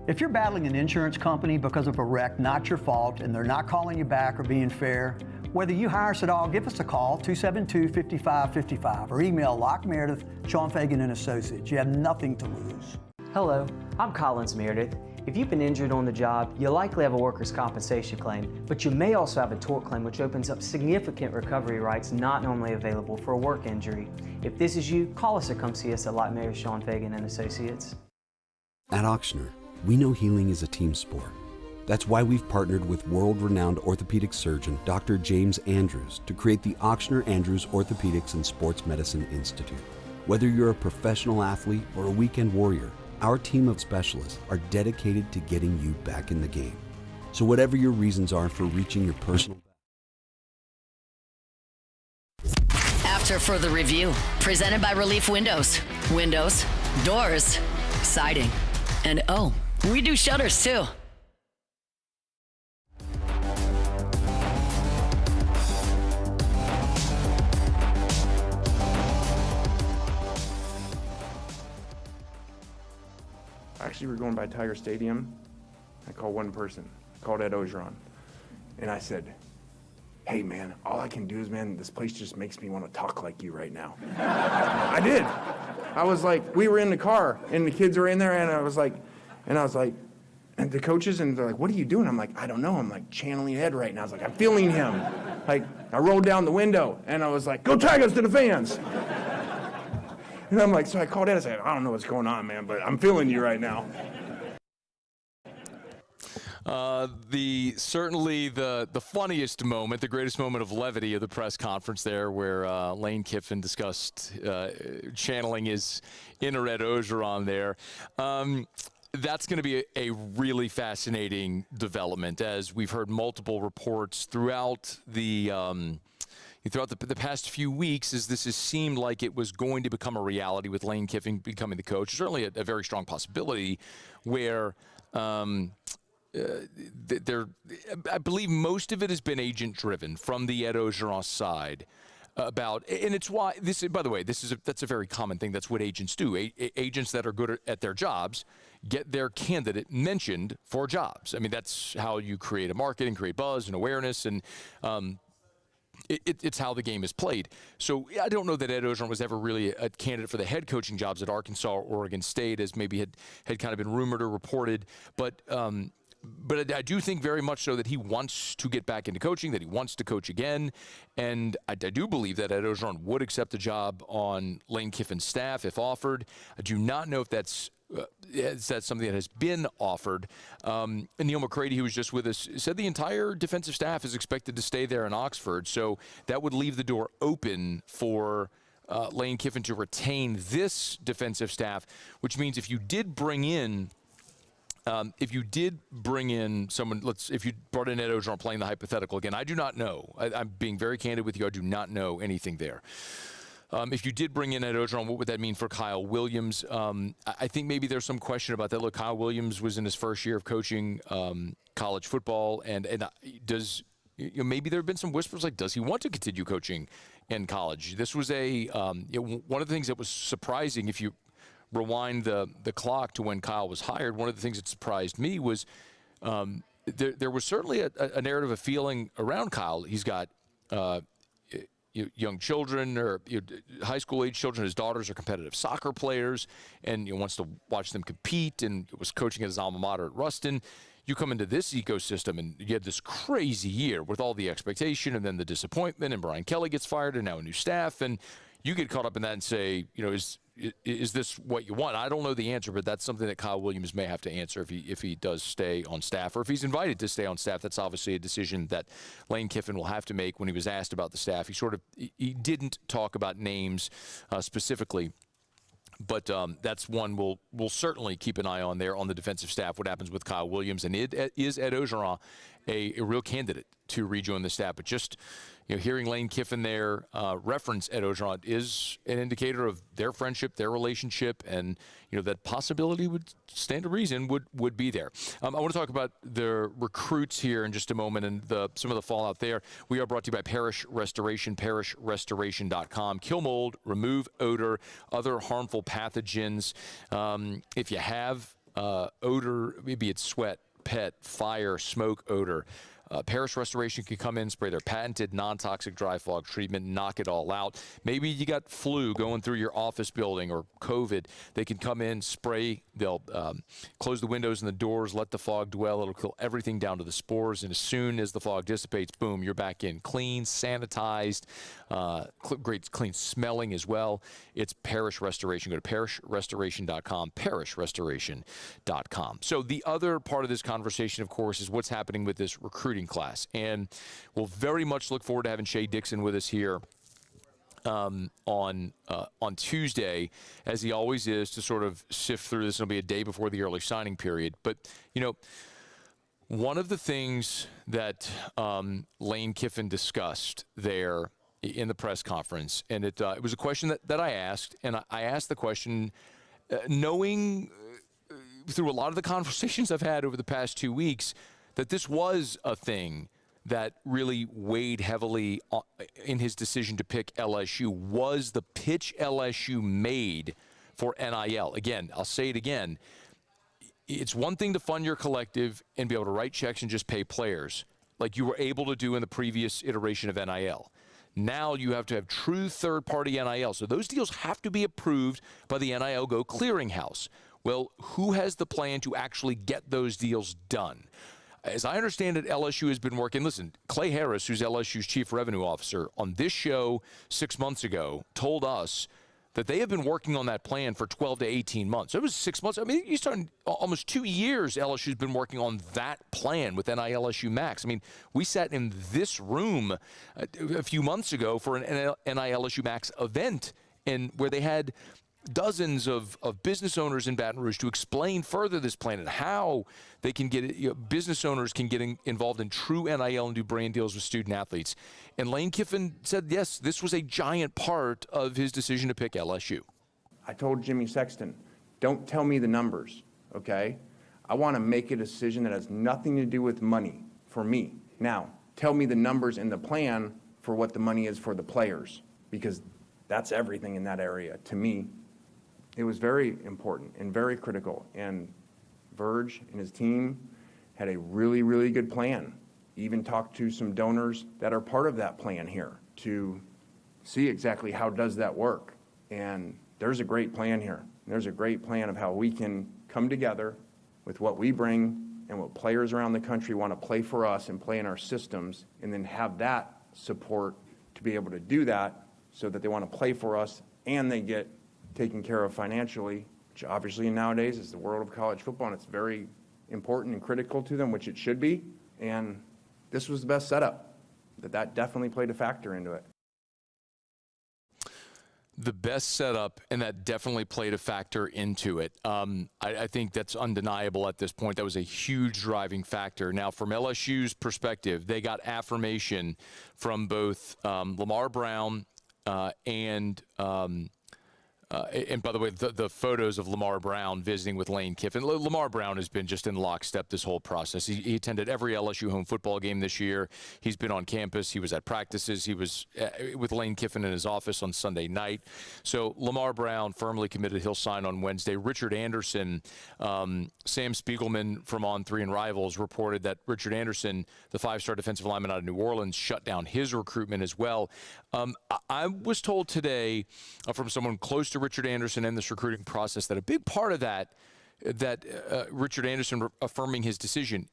If you're battling an insurance company because of a wreck not your fault and they're not calling you back or being fair, whether you hire us at all, give us a call, 272-5555, or email LockeMeredith, Sean Fagan and Associates. You have nothing to lose. Hello, I'm Collins Meredith. If you've been injured on the job, you likely have a workers' compensation claim, but you may also have a tort claim, which opens up significant recovery rights not normally available for a work injury. If this is you, call us or come see us at Locke Meredith, Sean Fagan and Associates. At Auctioner, we know healing is a team sport. That's why we've partnered with world-renowned orthopedic surgeon Dr. James Andrews to create the Auctioner Andrews Orthopedics and Sports Medicine Institute. Whether you're a professional athlete or a weekend warrior, our team of specialists are dedicated to getting you back in the game. So whatever your reasons are for reaching your personal... After further review, presented by Relief Windows. Windows, doors, siding, and oh, we do shutters too. Actually, we were going by Tiger Stadium. I called one person. I called Ed Ogeron. And I said, hey, man, all I can do is, man, this place just makes me want to talk like you right now. I did. I was like, we were in the car, and the kids were in there, and I was like, and the coaches, and they're like, what are you doing? I'm like, I don't know. I'm like channeling Ed right now. I was like, I'm feeling him. Like, I rolled down the window, and I was like, go Tigers to the fans. And I'm like, so I called Ed. I said, I don't know what's going on, man, but I'm feeling you right now. Certainly the funniest moment, the greatest moment of levity of the press conference there, where Lane Kiffin discussed channeling his inner Ed Ogeron there. That's going to be a really fascinating development, as we've heard multiple reports throughout the past few weeks, as this has seemed like it was going to become a reality with Lane Kiffin becoming the coach. Certainly a very strong possibility where I believe most of it has been agent-driven from the Ed Ogeron side. And it's why this. By the way, that's a very common thing. That's what agents do. Agents that are good at their jobs get their candidate mentioned for jobs. I mean, that's how you create a market and create buzz and awareness, and it's how the game is played. So I don't know that Ed Ogeron was ever really a candidate for the head coaching jobs at Arkansas or Oregon State, as maybe had kind of been rumored or reported, but I do think very much so that he wants to get back into coaching, that he wants to coach again. And I do believe that Ed Ogeron would accept a job on Lane Kiffin's staff if offered. I do not know if that's something that has been offered. And Neil McCready, who was just with us, said the entire defensive staff is expected to stay there in Oxford. So that would leave the door open for Lane Kiffin to retain this defensive staff, which means if you did bring in someone, if you brought in Ed Ogeron, playing the hypothetical again, I do not know. I'm being very candid with you. I do not know anything there. If you did bring in Ed Ogeron, what would that mean for Kyle Williams? I think maybe there's some question about that. Look, Kyle Williams was in his first year of coaching college football, and maybe there have been some whispers like, does he want to continue coaching in college? This was one of the things that was surprising, if you rewind the clock to when Kyle was hired, one of the things that surprised me was there was certainly a narrative, a feeling around Kyle. He's got young children or high school age children. His daughters are competitive soccer players and wants to watch them compete, and was coaching at his alma mater at Ruston. You come into this ecosystem and you have this crazy year with all the expectation and then the disappointment, and Brian Kelly gets fired and now a new staff, and you get caught up in that and say, is this what you want? I don't know the answer, but that's something that Kyle Williams may have to answer if he does stay on staff, or if he's invited to stay on staff. That's obviously a decision that Lane Kiffin will have to make. When he was asked about the staff, he didn't talk about names specifically. But that's one we'll certainly keep an eye on there on the defensive staff, what happens with Kyle Williams. And is Ed Ogeron a real candidate to rejoin the staff? But just hearing Lane Kiffin there reference Ed Ogeron is an indicator of their friendship, their relationship, and that possibility would stand to reason would be there. I want to talk about the recruits here in just a moment and some of the fallout there. We are brought to you by Parish Restoration, parishrestoration.com. Kill mold, remove odor, other harmful pathogens. If you have odor, maybe it's sweat, pet, fire, smoke odor, Parish Restoration can come in, spray their patented non-toxic dry fog treatment, knock it all out. Maybe you got flu going through your office building or COVID. They can come in, spray. They'll close the windows and the doors, let the fog dwell. It'll kill everything down to the spores. And as soon as the fog dissipates, boom, you're back in. Clean, sanitized, great clean smelling as well. It's Parish Restoration. Go to parishrestoration.com, parishrestoration.com. So the other part of this conversation, of course, is what's happening with this recruiting class. And we'll very much look forward to having Shea Dixon with us here on Tuesday, as he always is, to sort of sift through this. It'll be a day before the early signing period. But, one of the things that Lane Kiffin discussed there in the press conference, and it was a question that I asked, and I asked the question knowing through a lot of the conversations I've had over the past 2 weeks that this was a thing that really weighed heavily in his decision to pick LSU, was the pitch LSU made for NIL. Again, I'll say it again. It's one thing to fund your collective and be able to write checks and just pay players like you were able to do in the previous iteration of NIL. Now you have to have true third-party NIL. So those deals have to be approved by the NIL Go clearinghouse. Well, who has the plan to actually get those deals done? As I understand it, LSU has been working. Listen, Clay Harris, who's LSU's chief revenue officer, on this show 6 months ago, told us that they have been working on that plan for 12 to 18 months. So it was 6 months. I mean, you started almost 2 years. LSU's been working on that plan with NILSU Max. I mean, we sat in this room a few months ago for an NILSU Max event, and where they had dozens of business owners in Baton Rouge to explain further this plan and how they can get business owners can get involved in true NIL and do brand deals with student athletes. And Lane Kiffin said, yes, this was a giant part of his decision to pick LSU. I told Jimmy Sexton, don't tell me the numbers, okay? I want to make a decision that has nothing to do with money for me. Now, tell me the numbers in the plan for what the money is for the players, because that's everything in that area to me. It was very important and very critical, and Verge and his team had a really, really good plan. Even talked to some donors that are part of that plan here to see exactly how does that work. And there's a great plan here. There's a great plan of how we can come together with what we bring and what players around the country want to play for us and play in our systems, and then have that support to be able to do that so that they want to play for us and they get taken care of financially, which obviously nowadays is the world of college football, and it's very important and critical to them, which it should be. And this was the best setup. That definitely played a factor into it. The best setup, and that definitely played a factor into it. I think that's undeniable at this point. That was a huge driving factor. Now, from LSU's perspective, they got affirmation from both Lamar Brown and And by the way, the photos of Lamar Brown visiting with Lane Kiffin. Lamar Brown has been just in lockstep this whole process. He attended every LSU home football game this year. He's been on campus. He was at practices. He was with Lane Kiffin in his office on Sunday night. So Lamar Brown firmly committed. He'll sign on Wednesday. Richard Anderson, Sam Spiegelman from On3 and Rivals reported that Richard Anderson, the 5-star defensive lineman out of New Orleans, shut down his recruitment as well. I was told today from someone close to Richard Anderson and this recruiting process that a big part of that Richard Anderson affirming his decision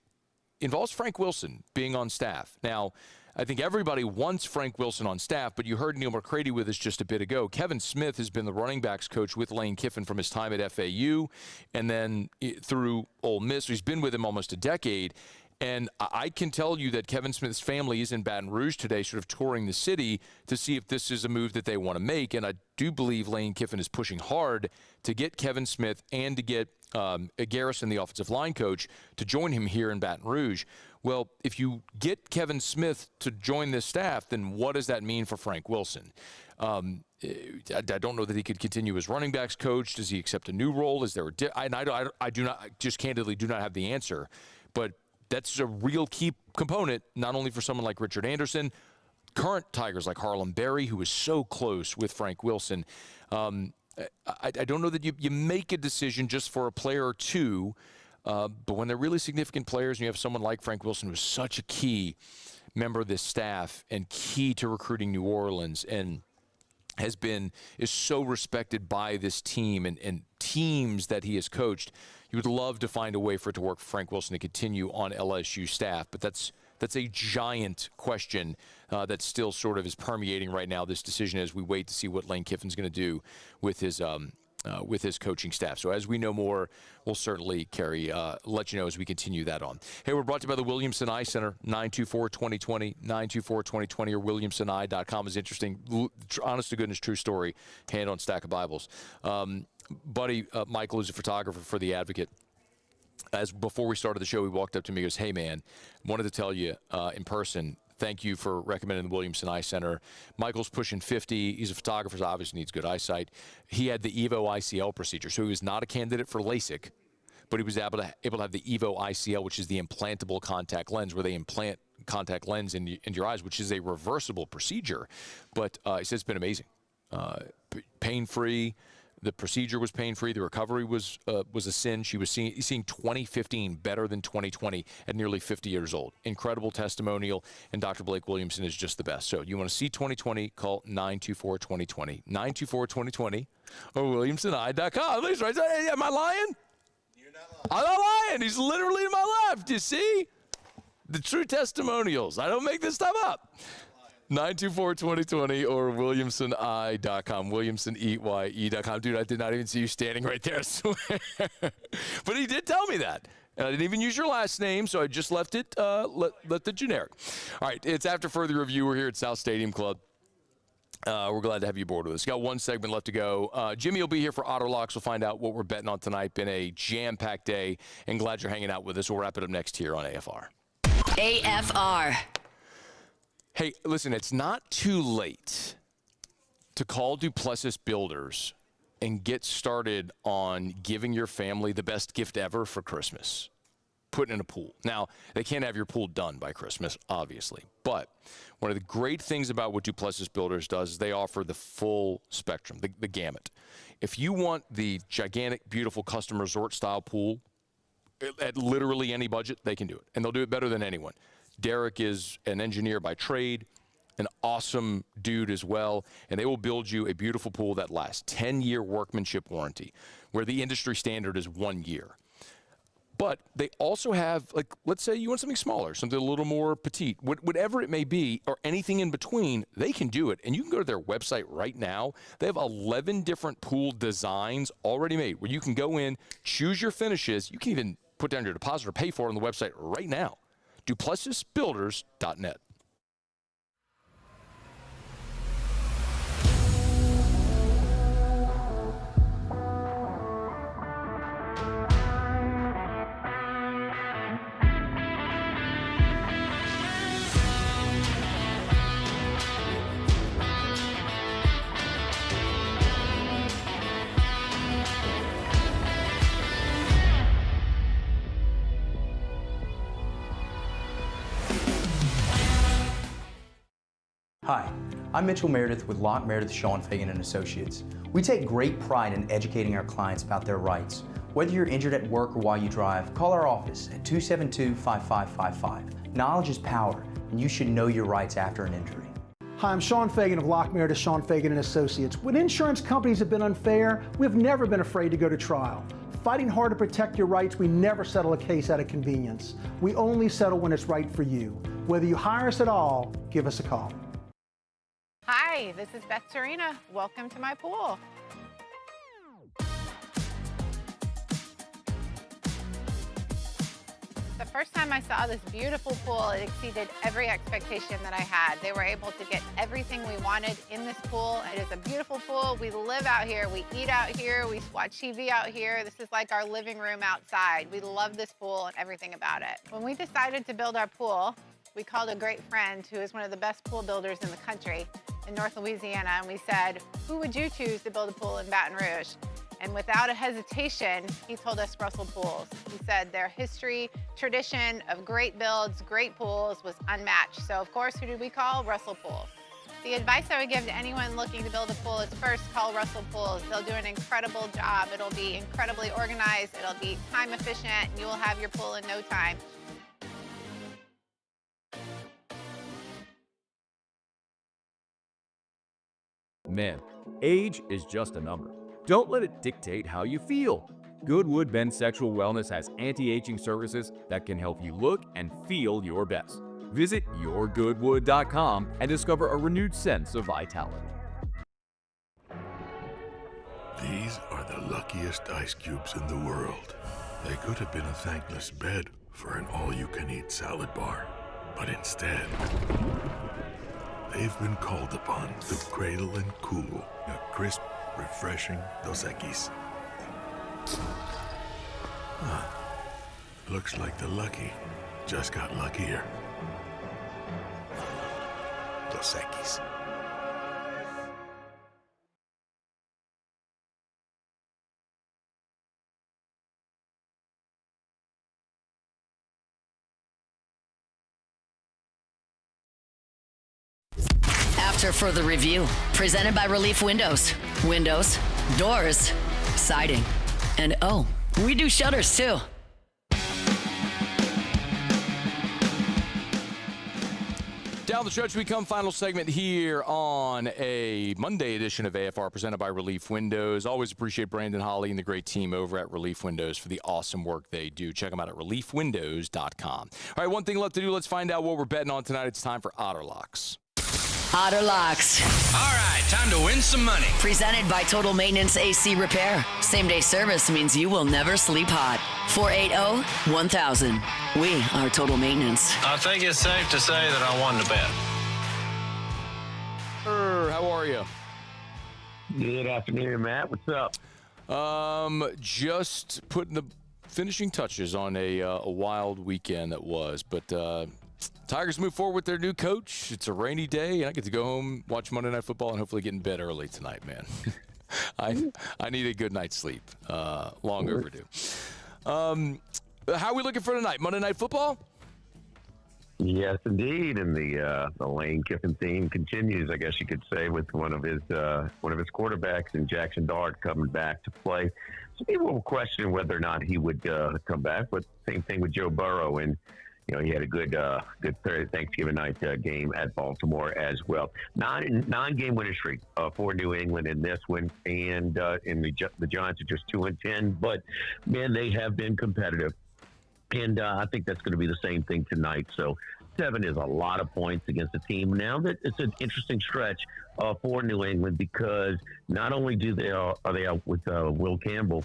involves Frank Wilson being on staff. Now, I think everybody wants Frank Wilson on staff, but you heard Neil McCready with us just a bit ago. Kevin Smith has been the running backs coach with Lane Kiffin from his time at FAU and then through Ole Miss. He's been with him almost a decade. And I can tell you that Kevin Smith's family is in Baton Rouge today, sort of touring the city to see if this is a move that they want to make. And I do believe Lane Kiffin is pushing hard to get Kevin Smith and to get Garrison, the offensive line coach, to join him here in Baton Rouge. Well, if you get Kevin Smith to join this staff, then what does that mean for Frank Wilson? I don't know that he could continue as running backs coach. Does he accept a new role? Is there I do not, just candidly do not have the answer. But that's a real key component, not only for someone like Richard Anderson, current Tigers like Harlem Berry, who is so close with Frank Wilson. I don't know that you make a decision just for a player or two, but when they're really significant players and you have someone like Frank Wilson, who's such a key member of this staff and key to recruiting New Orleans and is so respected by this team and teams that he has coached, you would love to find a way for it to work for Frank Wilson to continue on LSU staff. But that's a giant question that still sort of is permeating right now, this decision, as we wait to see what Lane Kiffin's going to do with his coaching staff. So as we know more, we'll certainly let you know as we continue that on. Hey, we're brought to you by the Williamson Eye Center, 924-2020, 924-2020, or williamsoneye.com is interesting. Honest to goodness, true story, hand on stack of Bibles. Buddy Michael is a photographer for The Advocate. Before we started the show, he walked up to me and goes, "Hey, man, wanted to tell you in person, thank you for recommending the Williamson Eye Center." Michael's pushing 50. He's a photographer, so obviously needs good eyesight. He had the EVO ICL procedure, so he was not a candidate for LASIK, but he was able to have the EVO ICL, which is the implantable contact lens, where they implant contact lens into your eyes, which is a reversible procedure. But he says it's been amazing. Pain-free. The procedure was pain-free. The recovery was a cinch. He's seeing 2015 better than 2020 at nearly 50 years old. Incredible testimonial, and Dr. Blake Williamson is just the best. So you want to see 2020, call 924-2020. 924-2020 or williamsoneye.com. Right? Am I lying? You're not lying. I'm not lying. He's literally to my left. You see? The true testimonials. I don't make this stuff up. 924-2020 or williamsoneye.com, williamsoneye.com. Dude, I did not even see you standing right there, I swear. But he did tell me that. And I didn't even use your last name, so I just left it, let the generic. All right, it's After Further Review. We're here at South Stadium Club. We're glad to have you aboard with us. Got one segment left to go. Jimmy will be here for Otterlocks. We'll find out what we're betting on tonight. Been a jam-packed day, and glad you're hanging out with us. We'll wrap it up next here on AFR. AFR. Hey, listen, it's not too late to call Duplessis Builders and get started on giving your family the best gift ever for Christmas, putting in a pool. Now, they can't have your pool done by Christmas, obviously, but one of the great things about what Duplessis Builders does is they offer the full spectrum, the gamut. If you want the gigantic, beautiful custom resort-style pool at literally any budget, they can do it, and they'll do it better than anyone. Derek is an engineer by trade, an awesome dude as well, and they will build you a beautiful pool that lasts. 10-year workmanship warranty, where the industry standard is 1 year. But they also have, like, let's say you want something smaller, something a little more petite, whatever it may be, or anything in between, they can do it. And you can go to their website right now. They have 11 different pool designs already made, where you can go in, choose your finishes. You can even put down your deposit or pay for it on the website right now. DuplessisBuilders.net. Hi, I'm Mitchell Meredith with Locke Meredith, Sean Fagan & Associates. We take great pride in educating our clients about their rights. Whether you're injured at work or while you drive, call our office at 272-5555. Knowledge is power, and you should know your rights after an injury. Hi, I'm Sean Fagan of Locke Meredith, Sean Fagan & Associates. When insurance companies have been unfair, we've never been afraid to go to trial. Fighting hard to protect your rights, we never settle a case out of convenience. We only settle when it's right for you. Whether you hire us at all, give us a call. Hi, this is Beth Serena. Welcome to my pool. The first time I saw this beautiful pool, it exceeded every expectation that I had. They were able to get everything we wanted in this pool. It is a beautiful pool. We live out here, we eat out here, we watch TV out here. This is like our living room outside. We love this pool and everything about it. When we decided to build our pool, we called a great friend who is one of the best pool builders in the country in North Louisiana, and we said, who would you choose to build a pool in Baton Rouge? And without a hesitation, he told us Russell Pools. He said their history, tradition of great builds, great pools was unmatched. So of course, who did we call? Russell Pools. The advice I would give to anyone looking to build a pool is first call Russell Pools. They'll do an incredible job. It'll be incredibly organized. It'll be time efficient, and you will have your pool in no time. Men, age is just a number. Don't let it dictate how you feel. Goodwood Men's Sexual Wellness has anti-aging services that can help you look and feel your best. Visit yourgoodwood.com and discover a renewed sense of vitality. These are the luckiest ice cubes in the world. They could have been a thankless bed for an all-you-can-eat salad bar, but instead, they've been called upon to cradle and cool a crisp, refreshing Dos Equis. Looks like the lucky just got luckier. Dos Equis. After further review, presented by Relief Windows. Windows, doors, siding, and oh, we do shutters too. Down the stretch we come, final segment here on a Monday edition of AFR presented by Relief Windows. Always appreciate Brandon Holly and the great team over at Relief Windows for the awesome work they do. Check them out at reliefwindows.com. All right, one thing left to do. Let's find out what we're betting on tonight. It's time for Otterlocks. Otterlocks. All right, time to win some money. Presented by Total Maintenance AC Repair. Same-day service means you will never sleep hot. 480-1000. We are Total Maintenance. I think it's safe to say that I won the bet. How are you? Good afternoon, Matt. What's up? Just putting the finishing touches on a wild weekend that was, but Tigers move forward with their new coach. It's a rainy day, and I get to go home, watch Monday Night Football, and hopefully get in bed early tonight, man. I need a good night's sleep. Long overdue. How are we looking for tonight? Monday Night Football? Yes, indeed. And the Lane Kiffin theme continues, I guess you could say, with one of his quarterbacks and Jackson Dart coming back to play. So people will question whether or not he would come back. But same thing with Joe Burrow, and you know, he had a good Thanksgiving night game at Baltimore as well. Nine-game winning streak for New England in this one, and the Giants are just 2-10. But man, they have been competitive, and I think that's going to be the same thing tonight. So 7 is a lot of points against a team. Now that it's an interesting stretch for New England, because not only are they out with Will Campbell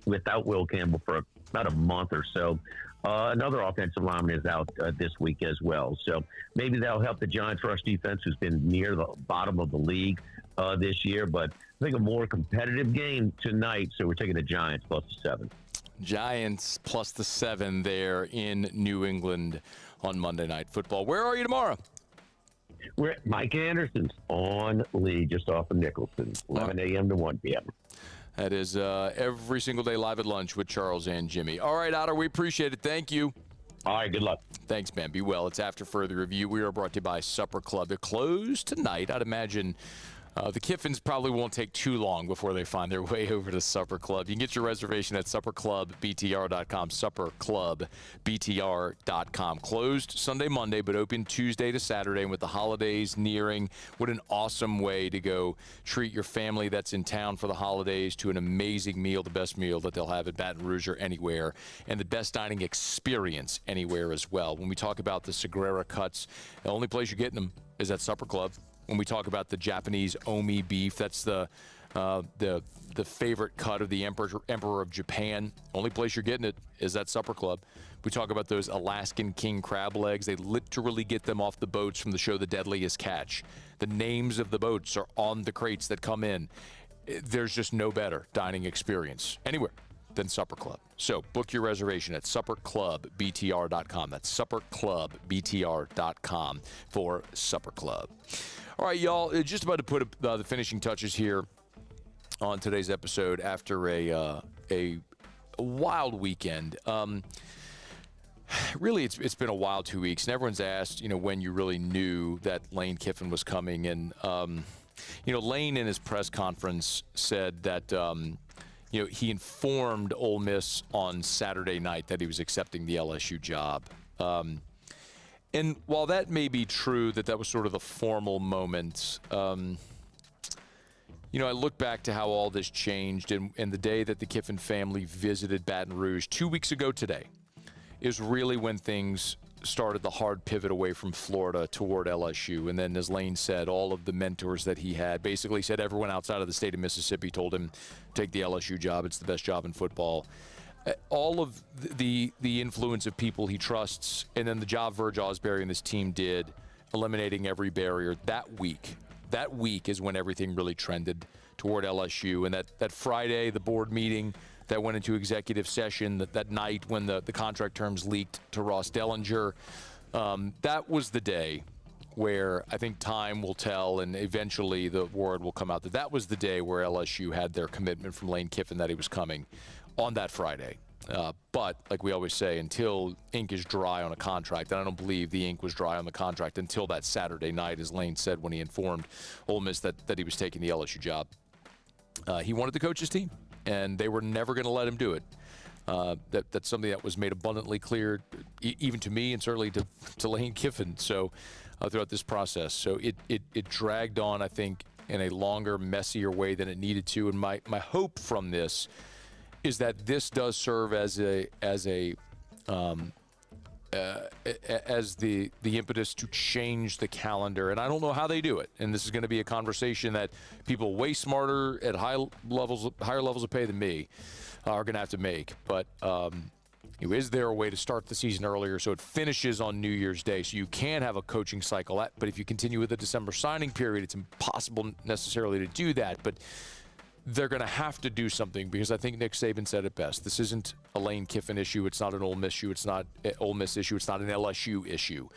without Will Campbell for about a month or so. Another offensive lineman is out this week as well. So maybe that'll help the Giants rush defense, who's been near the bottom of the league this year. But I think a more competitive game tonight. So we're taking the Giants plus the 7. Giants plus the 7 there in New England on Monday Night Football. Where are you tomorrow? We're at Mike Anderson's on Lee, just off of Nicholson, 11 a.m. to 1 p.m. That is every single day live at lunch with Charles and Jimmy. All right, Otter, we appreciate it. Thank you. All right, good luck. Thanks, man. Be well. It's After Further Review. We are brought to you by Supper Club. They're closed tonight. I'd imagine the Kiffins probably won't take too long before they find their way over to Supper Club. You can get your reservation at supperclubbtr.com, supperclubbtr.com. Closed Sunday, Monday, but open Tuesday to Saturday. And with the holidays nearing, what an awesome way to go treat your family that's in town for the holidays to an amazing meal, the best meal that they'll have at Baton Rouge or anywhere, and the best dining experience anywhere as well. When we talk about the Sagrera cuts, the only place you're getting them is at Supper Club. When we talk about the Japanese omi beef, that's the favorite cut of the Emperor of Japan. Only place you're getting it is at Supper Club. We talk about those Alaskan king crab legs. They literally get them off the boats from the show The Deadliest Catch. The names of the boats are on the crates that come in. There's just no better dining experience anywhere than Supper Club. So book your reservation at supperclubbtr.com. That's supperclubbtr.com for Supper Club. All right, y'all, just about to put the finishing touches here on today's episode after a wild weekend. Really, it's been a wild 2 weeks, and everyone's asked, when you really knew that Lane Kiffin was coming. And, Lane in his press conference said that, he informed Ole Miss on Saturday night that he was accepting the LSU job. And while that may be true, that was sort of the formal moment, I look back to how all this changed, and the day that the Kiffin family visited Baton Rouge 2 weeks ago today is really when things started the hard pivot away from Florida toward LSU. And then, as Lane said, all of the mentors that he had basically said everyone outside of the state of Mississippi told him, take the LSU job. It's the best job in football. All of the influence of people he trusts, and then the job Verge Osbury and this team did, eliminating every barrier that week is when everything really trended toward LSU. And that Friday, the board meeting that went into executive session, that night when the contract terms leaked to Ross Dellinger, that was the day where I think time will tell, and eventually the word will come out that was the day where LSU had their commitment from Lane Kiffin that he was coming on that Friday. But like we always say, until ink is dry on a contract, and I don't believe the ink was dry on the contract until that Saturday night, as Lane said when he informed Ole Miss that he was taking the LSU job. He wanted to coach his team, and they were never going to let him do it. That's something that was made abundantly clear, even to me and certainly to Lane Kiffin. So throughout this process, so it dragged on, I think, in a longer, messier way than it needed to. And my hope from this is that this does serve as the impetus to change the calendar. And I don't know how they do it. And this is going to be a conversation that people way smarter at higher levels of pay than me are going to have to make. But is there a way to start the season earlier so it finishes on New Year's Day, so you can have a coaching cycle? But if you continue with the December signing period, it's impossible necessarily to do that. But they're going to have to do something, because I think Nick Saban said it best. This isn't a Lane Kiffin issue. It's not an Ole Miss issue. It's not an Ole Miss issue. It's not an LSU issue.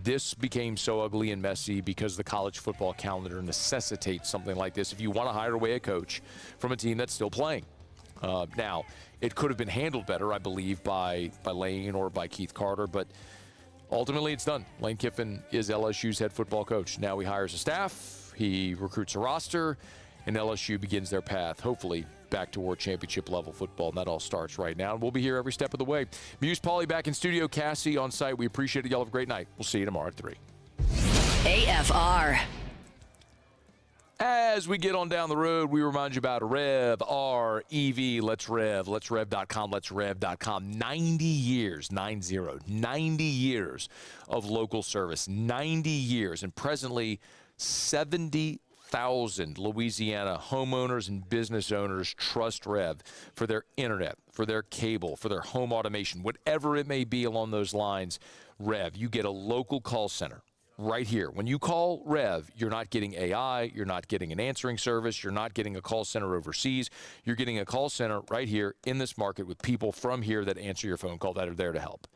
This became so ugly and messy because the college football calendar necessitates something like this if you want to hire away a coach from a team that's still playing. Now, it could have been handled better, I believe, by Lane or by Keith Carter, but ultimately it's done. Lane Kiffin is LSU's head football coach. Now he hires a staff, he recruits a roster, and LSU begins their path, hopefully, back toward championship level football. And that all starts right now. And we'll be here every step of the way. Muse Pauly back in studio, Cassie on site. We appreciate it. Y'all have a great night. We'll see you tomorrow at 3. AFR. As we get on down the road, we remind you about Rev, R-E-V, Let's Rev, Let'sRev.com, Let'sRev.com. 90 years, 90 years of local service, 90 years, and presently 70,000 Louisiana homeowners and business owners trust Rev for their internet, for their cable, for their home automation, whatever it may be along those lines. Rev, you get a local call center right here. When you call Rev, you're not getting AI, you're not getting an answering service, you're not getting a call center overseas. You're getting a call center right here in this market with people from here that answer your phone call, that are there to help.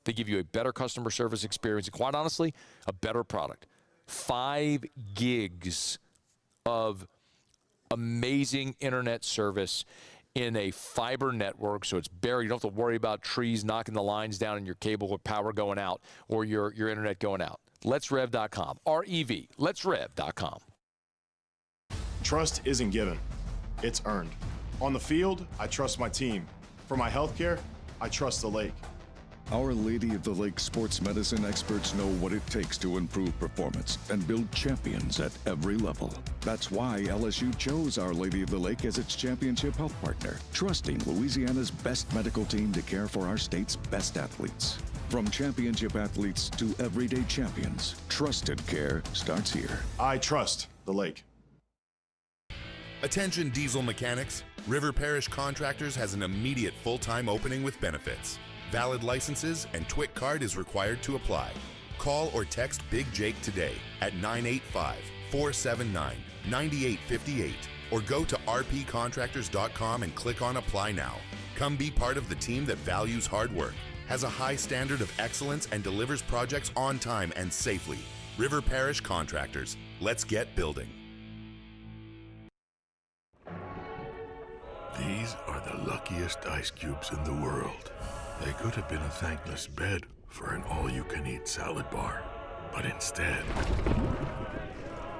They give you a better customer service experience and, quite honestly, a better product. 5 gigs of amazing internet service in a fiber network, so it's buried. You don't have to worry about trees knocking the lines down and your cable or power going out or your internet going out. Let'sRev.com. R-E-V. Let'sRev.com. Trust isn't given. It's earned. On the field, I trust my team. For my healthcare, I trust the lake. Our Lady of the Lake sports medicine experts know what it takes to improve performance and build champions at every level. That's why LSU chose Our Lady of the Lake as its championship health partner, trusting Louisiana's best medical team to care for our state's best athletes. From championship athletes to everyday champions, trusted care starts here. I trust the lake. Attention diesel mechanics, River Parish Contractors has an immediate full-time opening with benefits. Valid licenses and TWIC card is required to apply. Call or text Big Jake today at 985-479-9858 or go to rpcontractors.com and click on Apply Now. Come be part of the team that values hard work, has a high standard of excellence, and delivers projects on time and safely. River Parish Contractors. Let's get building. These are the luckiest ice cubes in the world. They could have been a thankless bed for an all-you-can-eat salad bar. But instead,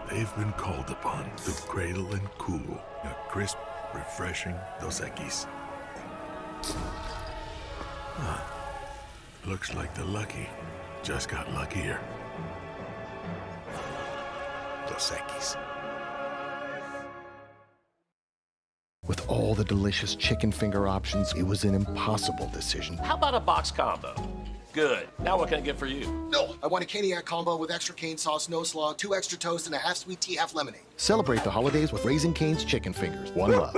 they've been called upon to cradle and cool a crisp, refreshing Dos Equis. Huh. Looks like the lucky just got luckier. Dos Equis. With all the delicious chicken finger options, it was an impossible decision. How about a box combo? Good. Now what can I get for you? No, I want a Caniac combo with extra cane sauce, no slaw, 2 extra toast, and a half sweet tea, half lemonade. Celebrate the holidays with Raising Cane's chicken fingers. One love.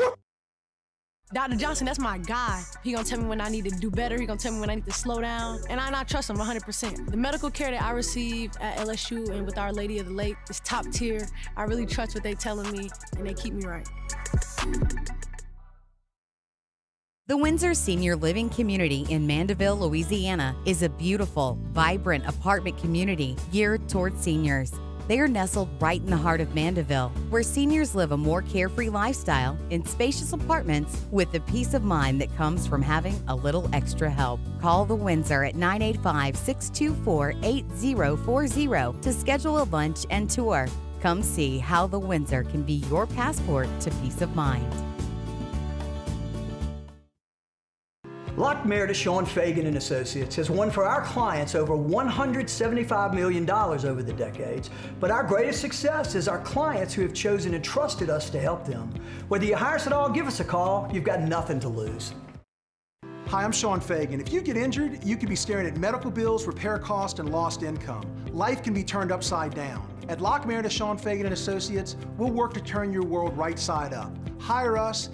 Dr. Johnson, that's my guy. He gonna tell me when I need to do better. He gonna tell me when I need to slow down. And I trust him 100%. The medical care that I receive at LSU and with Our Lady of the Lake is top tier. I really trust what they telling me, and they keep me right. The Windsor Senior Living Community in Mandeville, Louisiana is a beautiful, vibrant apartment community geared toward seniors. They are nestled right in the heart of Mandeville, where seniors live a more carefree lifestyle in spacious apartments with the peace of mind that comes from having a little extra help. Call the Windsor at 985-624-8040 to schedule a lunch and tour. Come see how the Windsor can be your passport to peace of mind. Lock Meredith, Sean Fagan and Associates has won for our clients over $175 million over the decades, but our greatest success is our clients who have chosen and trusted us to help them. Whether you hire us at all, give us a call. You've got nothing to lose. Hi, I'm Sean Fagan. If you get injured, you could be staring at medical bills, repair costs, and lost income. Life can be turned upside down. At Lock Meredith, Sean Fagan and Associates, we'll work to turn your world right side up. Hire us.